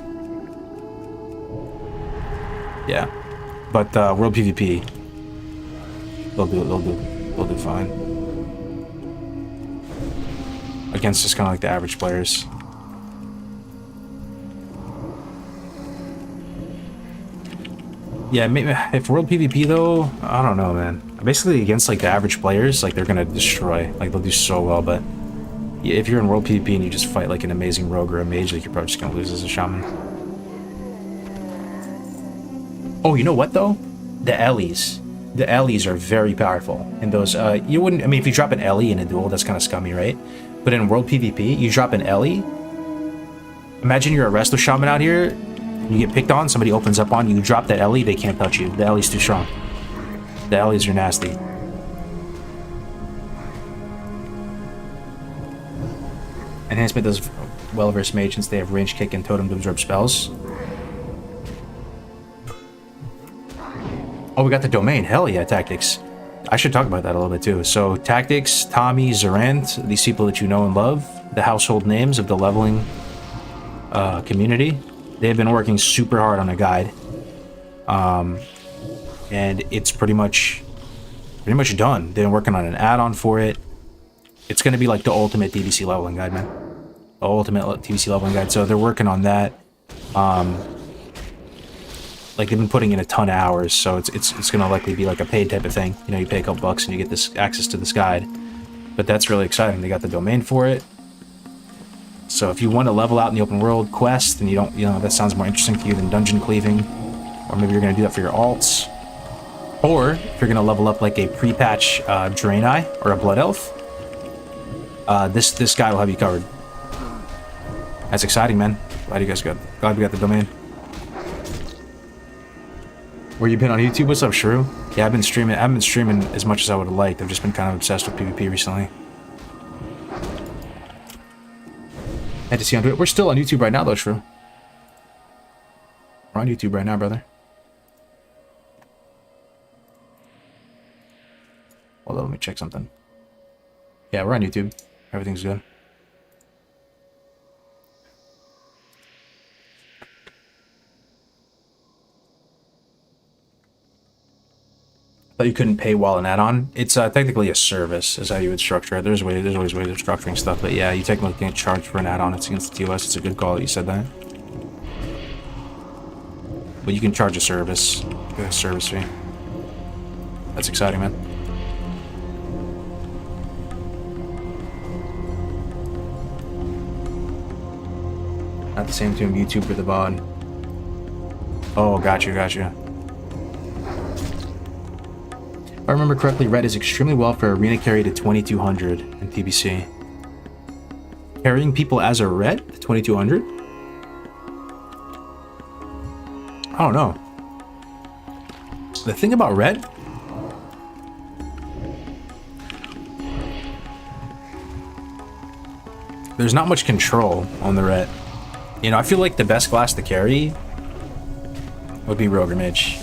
Yeah, but World PvP, they'll do fine against just kind of like the average players. Yeah, maybe if World PvP though, I don't know, man. Basically against like the average players, like they're gonna destroy, like they'll do so well. But yeah, if you're in World PvP and you just fight like an amazing Rogue or a Mage, like you're probably just gonna lose as a Shaman. Oh, you know what though? The Ellies. The Ellies are very powerful. And those, you wouldn't, I mean, if you drop an Ellie in a duel, that's kind of scummy, right? But in World PvP, you drop an Ellie. Imagine you're a Resto Shaman out here, you get picked on, somebody opens up on you, you drop that Ellie, they can't touch you. The Ellie's too strong. The Ellies are nasty. Enhancement does well versus Mage since they have range kick and totem to absorb spells. Oh, we got the domain. Hell yeah, Tactics. I should talk about that a little bit too. So, Tactics, Tommy, Zarant, these people that you know and love, the household names of the leveling community, they've been working super hard on a guide. And it's pretty much done. They've been working on an add-on for it. It's going to be like the ultimate TBC leveling guide, man. The ultimate TBC leveling guide. So, they're working on that. Like they've been putting in a ton of hours, so it's gonna likely be like a paid type of thing. You know, you pay a couple bucks and you get this access to this guide. But that's really exciting. They got the domain for it. So if you want to level out in the open world quest and you don't, you know, that sounds more interesting to you than dungeon cleaving, or maybe you're gonna do that for your alts, or if you're gonna level up like a pre-patch Draenei or a Blood Elf, this guy will have you covered. That's exciting, man. Glad you guys got. Glad we got the domain. Where you been on YouTube? What's up, Shrew? Yeah, I've been streaming. I haven't been streaming as much as I would have liked. I've just been kind of obsessed with PvP recently. Had to see on Twitter. We're still on YouTube right now, though, Shrew. We're on YouTube right now, brother. Hold on, let me check something. Yeah, we're on YouTube. Everything's good. You couldn't pay while an add-on. It's technically a service, is how you would structure it. There's always ways of structuring stuff, but yeah, you technically can't charge for an add-on. It's against the TOS. It's a good call that you said that. But you can charge a service fee. That's exciting, man. Not the same tune YouTube for the VOD. Oh, gotcha. If I remember correctly, red is extremely well for arena carry to 2200 in TBC. Carrying people as a red to 2200? I don't know. The thing about red, there's not much control on the red. You know, I feel like the best class to carry would be Rogue-mage.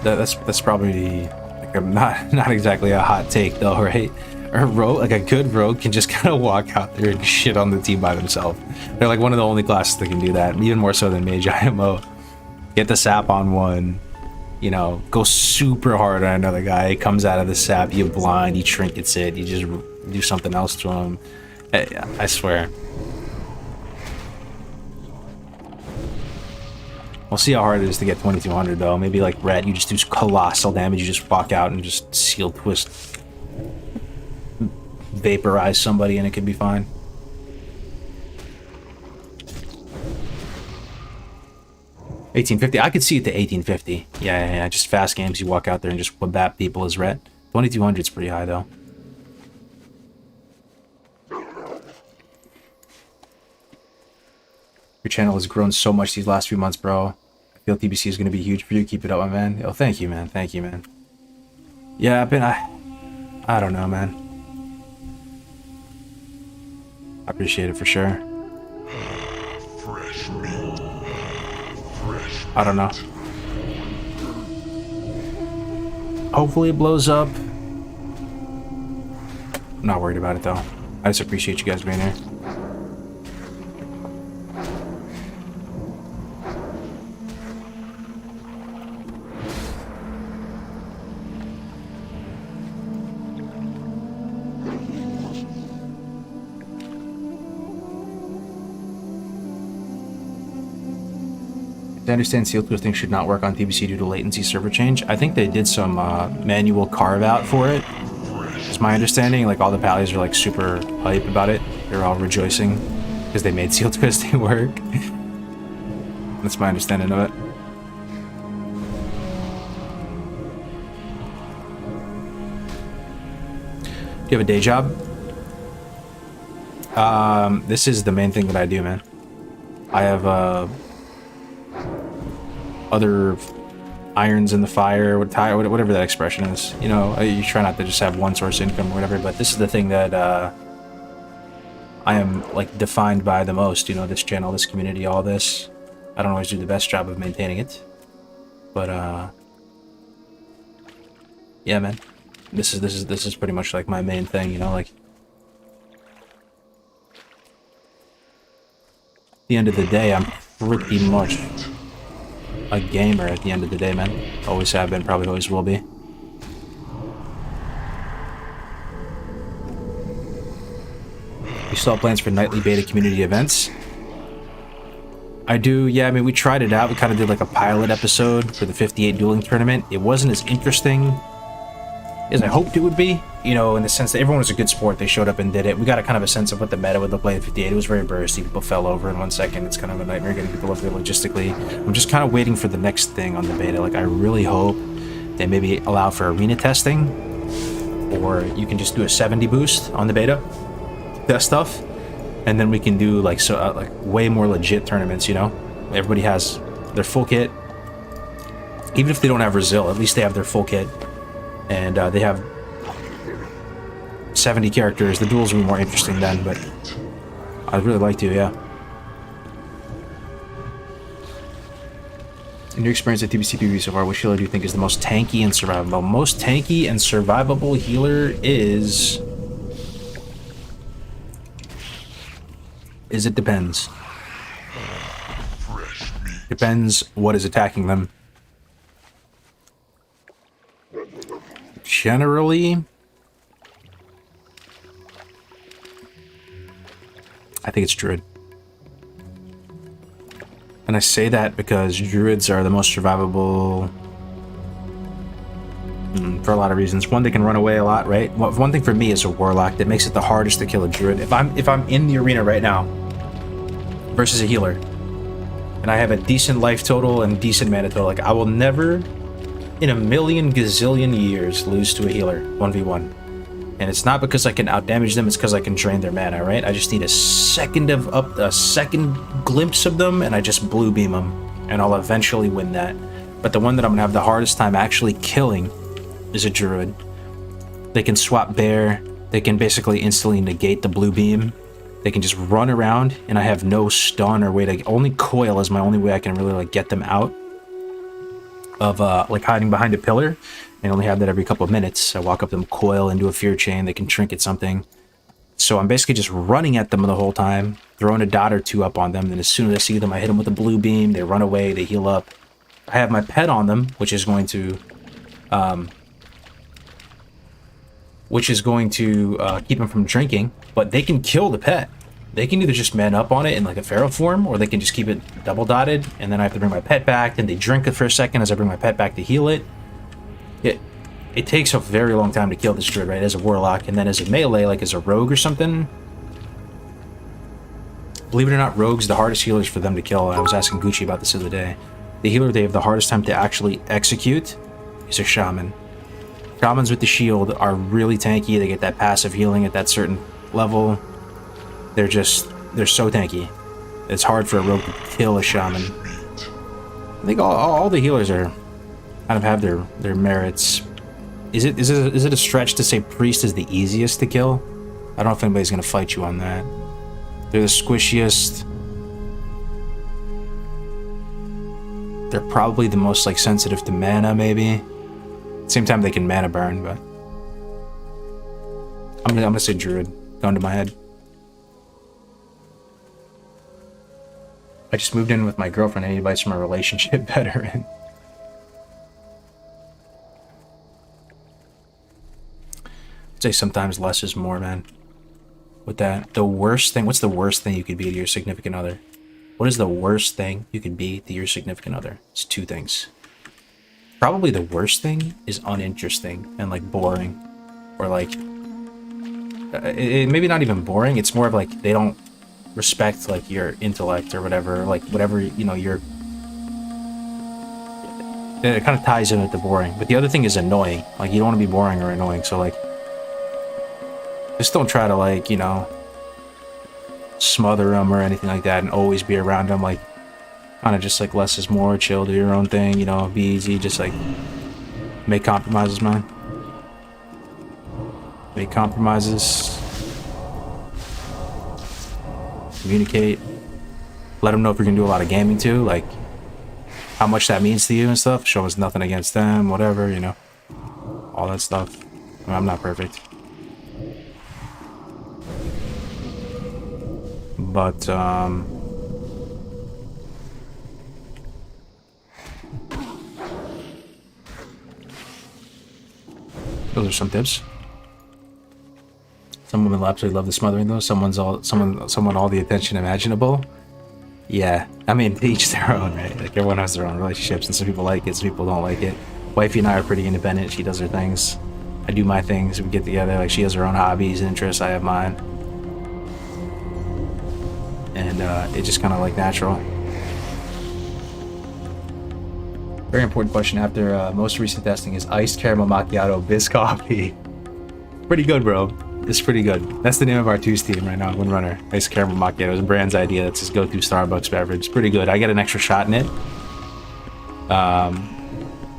That's probably like not exactly a hot take though, right? A rogue, like a good rogue, can just kind of walk out there and shit on the team by themselves. They're like one of the only classes that can do that, even more so than mage IMO. Get the sap on one, you know, go super hard on another guy. He comes out of the sap, you blind, you trinkets it, you just do something else to him. I swear. We'll see how hard it is to get 2200 though. Maybe like Red, you just do colossal damage, you just walk out and just seal twist, vaporize somebody, and it could be fine. $18.50. I could see it to $18.50. Yeah. Just fast games. You walk out there and just bat people as Red. 2200 is pretty high though. Your channel has grown so much these last few months, bro. I feel TBC is going to be huge for you. Keep it up, my man. Oh, thank you, man. Thank you, man. Yeah, I don't know, man. I appreciate it for sure. Fresh meat. Fresh. I don't know. Hopefully it blows up. I'm not worried about it though. I just appreciate you guys being here. I understand seal twisting should not work on TBC due to latency server change. I think they did some manual carve out for it. It's my understanding. Like all the pallies are like super hype about it. They're all rejoicing because they made seal twisting work. That's my understanding of it. Do you have a day job? This is the main thing that I do, man. I have other irons in the fire, whatever that expression is. You know, you try not to just have one source of income or whatever, but this is the thing that I am like defined by the most. You know, this channel, this community, all this. I don't always do the best job of maintaining it, but yeah, man, this is pretty much like my main thing. You know, like at the end of the day, I'm pretty much a gamer at the end of the day, man. Always have been, probably always will be. You still have plans for nightly beta community events? I do, yeah. I mean, we tried it out. We kind of did like a pilot episode for the 58 dueling tournament. It wasn't as interesting as I hoped it would be, you know, in the sense that everyone was a good sport. They showed up and did it. We got a kind of a sense of what the meta would look like at 58. It was very bursty. People fell over in 1 second. It's kind of a nightmare getting people over there logistically. I'm just kind of waiting for the next thing on the beta. Like, I really hope they maybe allow for arena testing, or you can just do a 70 boost on the beta, that stuff, and then we can do like like way more legit tournaments. You know, everybody has their full kit. Even if they don't have Brazil, at least they have their full kit. And they have 70 characters. The duels will be more interesting then, but I'd really like to, yeah. In your experience at TBC PvP so far, which healer do you think is the most tanky and survivable? Most tanky and survivable healer is it depends. Depends what is attacking them. Generally, I think it's druid. And I say that because druids are the most survivable for a lot of reasons. One, they can run away a lot, right? One thing for me is a warlock that makes it the hardest to kill a druid. If I'm in the arena right now versus a healer, and I have a decent life total and decent mana total, like I will never in a million gazillion years lose to a healer 1v1. And it's not because I can outdamage them, it's because I can drain their mana, right? I just need a second glimpse of them, and I just blue beam them, and I'll eventually win that. But the one that I'm gonna have the hardest time actually killing is a druid. They can swap bear, they can basically instantly negate the blue beam, They can just run around, and I have no stun or way to... Only coil is my only way I can really, like, get them out of, like, hiding behind a pillar. I only have that every couple of minutes. I walk up to them, coil, and do a fear chain. They can trinket something. So I'm basically just running at them the whole time, throwing a dot or two up on them. Then as soon as I see them, I hit them with a blue beam. They run away. They heal up. I have my pet on them, which is going to... keep them from drinking, but they can kill the pet. They can either just man up on it in like a feral form, or they can just keep it double dotted, and then I have to bring my pet back, then they drink it for a second as I bring my pet back to heal it. It takes a very long time to kill this druid, right, as a warlock, and then as a melee, like as a rogue or something. Believe it or not, rogues, the hardest healers for them to kill. I was asking Gucci about this the other day. The healer they have the hardest time to actually execute is a shaman. Shamans with the shield are really tanky. They get that passive healing at that certain level. They're so tanky. It's hard for a rogue to kill a shaman. I think all the healers are kind of have their merits. Is it a stretch to say priest is the easiest to kill? I don't know if anybody's gonna fight you on that. They're the squishiest. They're probably the most like sensitive to mana, maybe. Same time they can mana burn, but I'm gonna say druid. Going to my head. I just moved in with my girlfriend. Any advice from a relationship veteran? I'd say sometimes less is more, man. With that, the worst thing. What's the worst thing you could be to your significant other? What is the worst thing you could be to your significant other? It's two things. Probably the worst thing is uninteresting and like boring, or like maybe not even boring. It's more of like they don't respect like your intellect or whatever, like whatever, you know, your... It kind of ties in with the boring. But the other thing is annoying. Like, you don't want to be boring or annoying, so like just don't try to like, you know, smother them or anything like that and always be around them. Like, kind of just like less is more, chill, do your own thing, you know, be easy, just like make compromises, man. Make compromises. Communicate. Let them know if you're gonna do a lot of gaming too, like how much that means to you and stuff. Show us nothing against them, whatever, you know, all that stuff. I mean, I'm not perfect, but those are some tips. Some women will absolutely love the smothering though. Someone all the attention imaginable. Yeah, I mean, to each their own, right? Like, everyone has their own relationships, and some people like it, some people don't like it. Wifey and I are pretty independent. She does her things. I do my things. We get together. Like, she has her own hobbies and interests. I have mine. And it's just kind of like natural. Very important question after most recent testing is iced caramel macchiato biz coffee. Pretty good, bro. It's pretty good. That's the name of our twos team right now, Windrunner. Iced caramel macchiato is Brand's idea. It's his go-to Starbucks beverage. It's pretty good. I get an extra shot in it.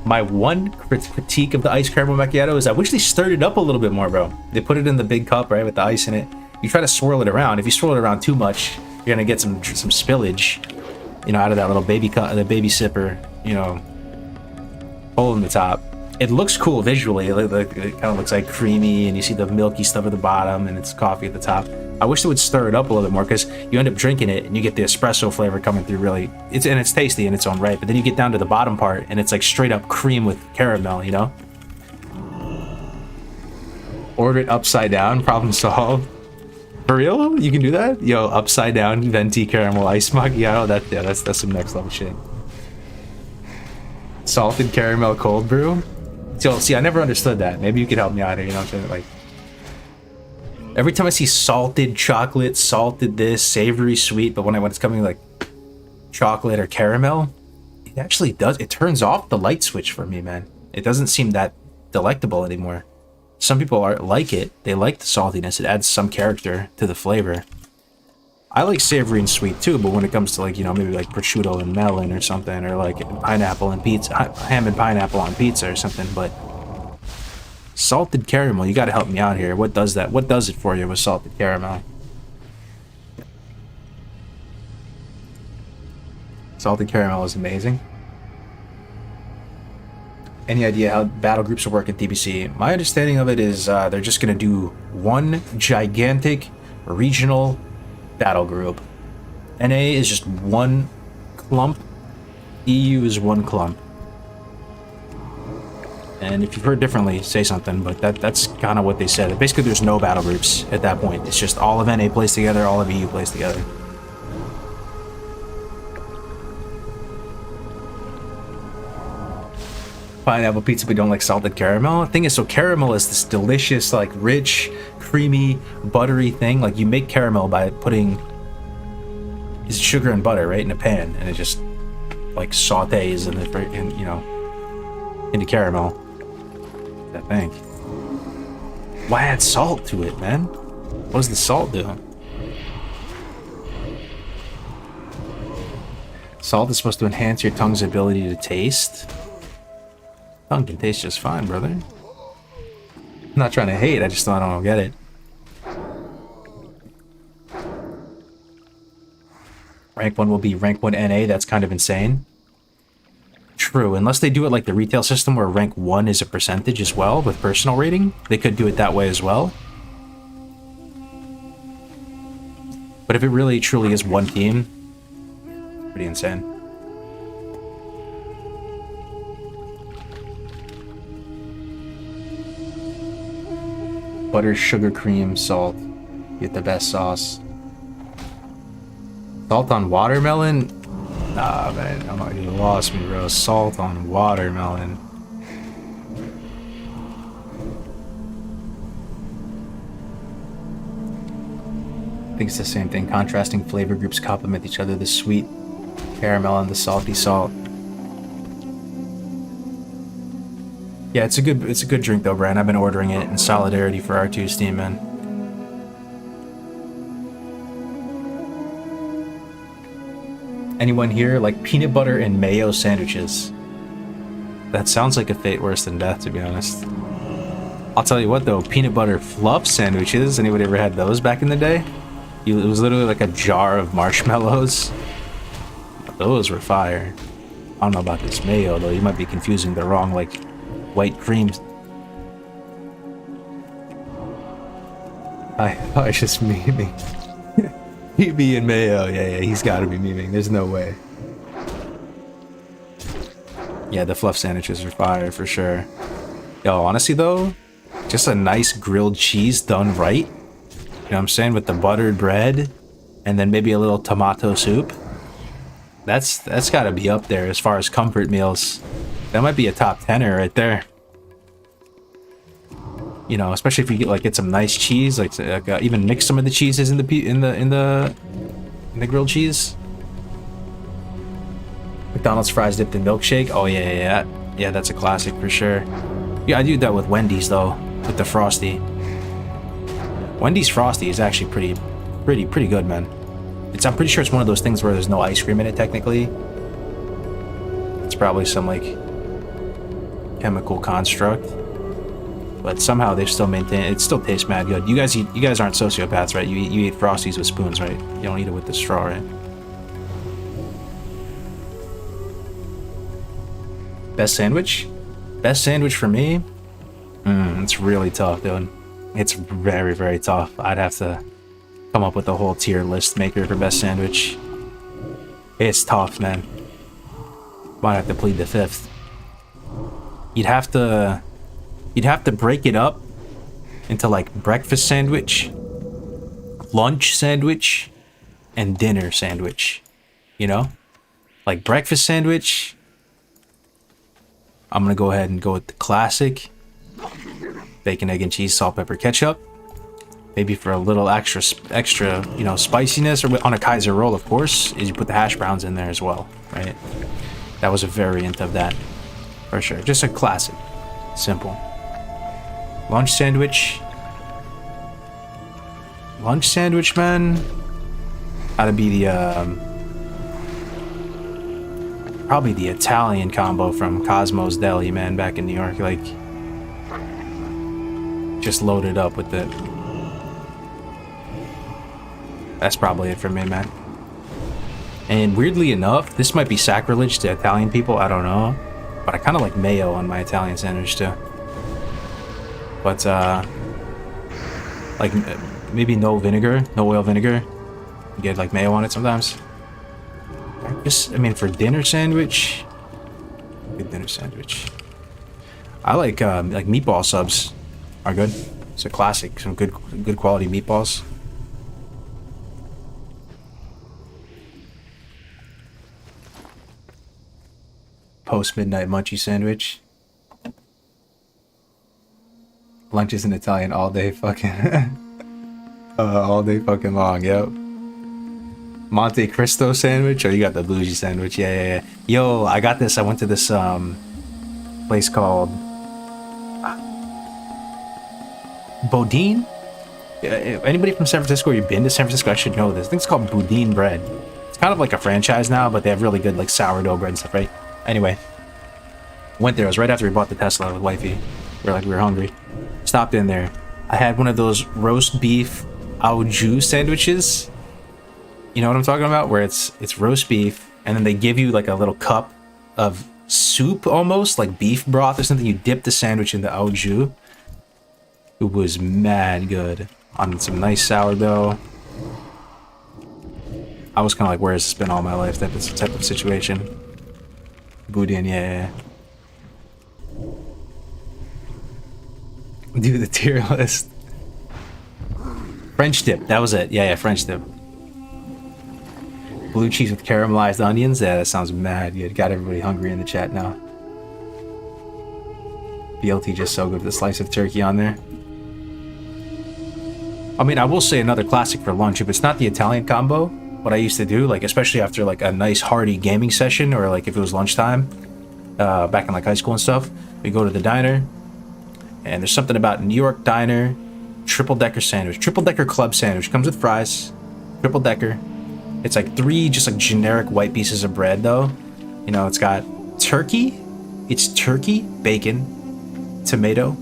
My one critique of the iced caramel macchiato is I wish they stirred it up a little bit more, bro. They put it in the big cup, right, with the ice in it. You try to swirl it around. If you swirl it around too much, you're gonna get some spillage, you know, out of that little baby cup, the baby sipper, you know, hole in the top. It looks cool visually. It kind of looks like creamy, and you see the milky stuff at the bottom, and it's coffee at the top. I wish they would stir it up a little bit more, because you end up drinking it, and you get the espresso flavor coming through really. It's tasty in its own right, but then you get down to the bottom part, and it's like straight up cream with caramel, you know? Order it upside down, problem solved. For real? You can do that? Yo, upside down, venti caramel ice macchiato. That's some next level shit. Salted caramel cold brew? So, see, I never understood that. Maybe you could help me out here, you know what I'm saying? Like, every time I see salted chocolate, salted this, savory sweet, but when it's coming like chocolate or caramel, it actually does. It turns off the light switch for me, man. It doesn't seem that delectable anymore. Some people like it. They like the saltiness. It adds some character to the flavor. I like savory and sweet too, but when it comes to like, you know, maybe like prosciutto and melon or something, or like pineapple and pizza, ham and pineapple on pizza or something, but salted caramel, you gotta help me out here. What does that? What does it for you with salted caramel? Salted caramel is amazing. Any idea how battle groups will work at TBC? My understanding of it is they're just going to do one gigantic regional battle group. NA is just one clump. EU is one clump. And if you've heard differently, say something, but that's kind of what they said. Basically, there's no battle groups at that point. It's just all of NA plays together, all of EU plays together. Pineapple pizza, we don't like salted caramel. The thing is, so caramel is this delicious, like, rich, creamy, buttery thing. Like, you make caramel by putting sugar and butter, right, in a pan, and it just, like, sautés in you know, into caramel. That thing. Why add salt to it, man? What does the salt do? Salt is supposed to enhance your tongue's ability to taste. Tongue can taste just fine, brother. I'm not trying to hate, I just don't get it. Rank 1 will be rank 1 NA, that's kind of insane. True, unless they do it like the retail system where rank 1 is a percentage as well with personal rating. They could do it that way as well. But if it really truly is one team, pretty insane. Butter, sugar, cream, salt. Get the best sauce. Salt on watermelon? Nah, man, you lost me, bro. Salt on watermelon. I think it's the same thing. Contrasting flavor groups complement each other. The sweet caramel and the salty salt. Yeah, it's a good drink though, Brian. I've been ordering it in solidarity for R2's team, man. Anyone here like peanut butter and mayo sandwiches? That sounds like a fate worse than death, to be honest. I'll tell you what though, peanut butter fluff sandwiches. Anybody ever had those back in the day? It was literally like a jar of marshmallows. Those were fire. I don't know about this mayo though. You might be confusing the wrong like white creams. I just memeing. He be in mayo. Yeah, he's gotta be memeing. There's no way. Yeah, the fluff sandwiches are fire for sure. Yo, honestly though, just a nice grilled cheese done right. You know what I'm saying? With the buttered bread and then maybe a little tomato soup. That's gotta be up there as far as comfort meals. That might be a top 10er right there. You know, especially if you get some nice cheese, like even mix some of the cheeses in the grilled cheese. McDonald's fries dipped in milkshake. Oh yeah, that's a classic for sure. Yeah, I do that with Wendy's though, with the Frosty. Wendy's Frosty is actually pretty good, man. I'm pretty sure it's one of those things where there's no ice cream in it technically. It's probably some like chemical construct, but somehow they still maintain it. Still tastes mad good. You guys aren't sociopaths, right? You eat Frosties with spoons, right? You don't eat it with the straw, right? Best sandwich? Best sandwich for me? It's really tough, dude. It's very, very tough. I'd have to come up with a whole tier list maker for best sandwich. It's tough, man. Might have to plead the fifth. You'd have to break it up into like breakfast sandwich, lunch sandwich, and dinner sandwich. You know? Like breakfast sandwich, I'm gonna go ahead and go with the classic. Bacon, egg, and cheese, salt, pepper, ketchup. Maybe for a little extra, you know, spiciness, or on a Kaiser roll, of course, is you put the hash browns in there as well, right? That was a variant of that, for sure. Just a classic, simple. Lunch sandwich, man. Gotta be the probably the Italian combo from Cosmo's Deli, man, back in New York. Like, just loaded up with it. That's probably it for me, man. And weirdly enough, this might be sacrilege to Italian people, I don't know. But I kind of like mayo on my Italian sandwich too. But, like, maybe no vinegar, no oil vinegar. You get like mayo on it sometimes. I mean, for dinner sandwich, good dinner sandwich. I like meatball subs are good. It's a classic, some good quality meatballs. Post-midnight munchie sandwich. Lunch is in Italian all day fucking all day fucking long, yep. Monte Cristo sandwich? Oh, you got the bougie sandwich. Yeah. Yo, I got this. I went to this place called Bodine. Anybody from San Francisco, you've been to San Francisco, I should know this. I think it's called Boudin bread. It's kind of like a franchise now, but they have really good like sourdough bread and stuff, right? Anyway, went there. It was right after we bought the Tesla with wifey. We were hungry. Stopped in there. I had one of those roast beef au jus sandwiches. You know what I'm talking about? Where it's roast beef, and then they give you like a little cup of soup, almost like beef broth or something. You dip the sandwich in the au jus. It was mad good on some nice sourdough. I was kind of like, where has this been all my life? Type of situation. Boudin, yeah. Do the tier list. French dip, that was it. Yeah, French dip. Blue cheese with caramelized onions. Yeah, that sounds mad. You got everybody hungry in the chat now. BLT just so good with a slice of turkey on there. I mean, I will say another classic for lunch. If it's not the Italian combo, what I used to do, like especially after like a nice hearty gaming session, or like if it was lunchtime, back in like high school and stuff, we go to the diner, and there's something about New York diner triple decker sandwich, triple decker club sandwich, comes with fries, triple decker. It's like 3 just like generic white pieces of bread though. You know, it's got turkey. It's turkey, bacon, tomato,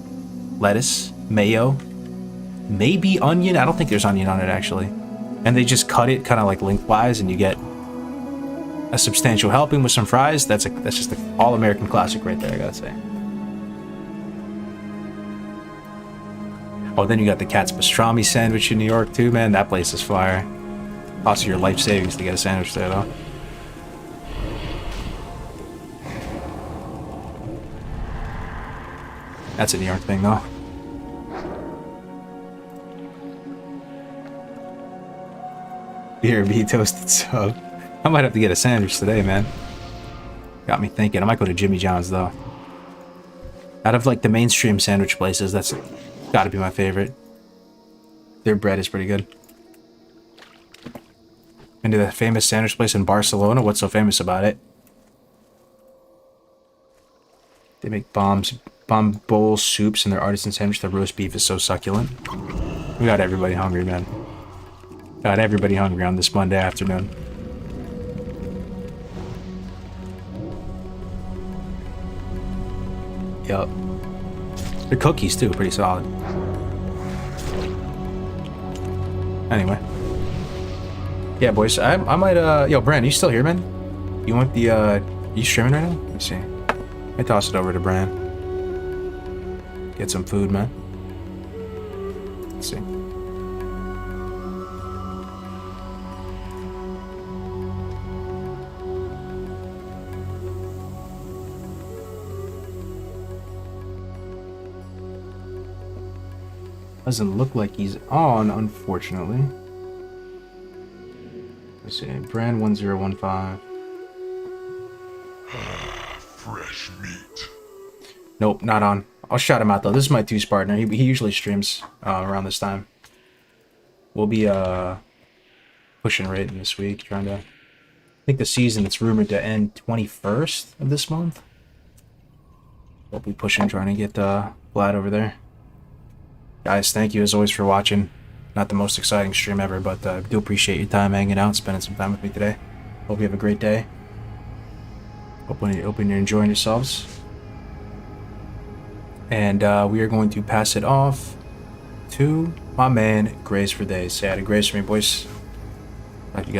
lettuce, mayo, maybe onion. I don't think there's onion on it actually. And they just cut it kind of like lengthwise, and you get a substantial helping with some fries. That's just an all-American classic right there, I gotta say. Oh, then you got the Cat's Pastrami sandwich in New York too, man. That place is fire. Costs your life savings to get a sandwich there, though. That's a New York thing, though. BRB toasted sub. I might have to get a sandwich today, man. Got me thinking. I might go to Jimmy John's, though. Out of, like, the mainstream sandwich places, that's gotta be my favorite. Their bread is pretty good. Been to the famous sandwich place in Barcelona. What's so famous about it? They make bomb bowl soups in their artisan sandwich. The roast beef is so succulent. We got everybody hungry, man. Got everybody hungry on this Monday afternoon. Yup. The cookies too, pretty solid. Anyway. Yeah, boys, I might, yo, Bran, you still here, man? You want the, you streaming right now? Let me see. I toss it over to Bran. Get some food, man. Let's see. Doesn't look like he's on, unfortunately. Let's see, Brand 1015. Fresh meat. Nope, not on. I'll shout him out though. This is my 2's partner. He usually streams around this time. We'll be pushing rating this week, trying to. I think the season it's rumored to end 21st of this month. We'll be pushing, trying to get Vlad over there. Guys, thank you as always for watching. Not the most exciting stream ever, but I do appreciate your time hanging out, spending some time with me today. Hope you have a great day. Hope you're enjoying yourselves. And we are going to pass it off to my man, Grace for Days. Say hi to Grace for me, boys. Talk to you guys.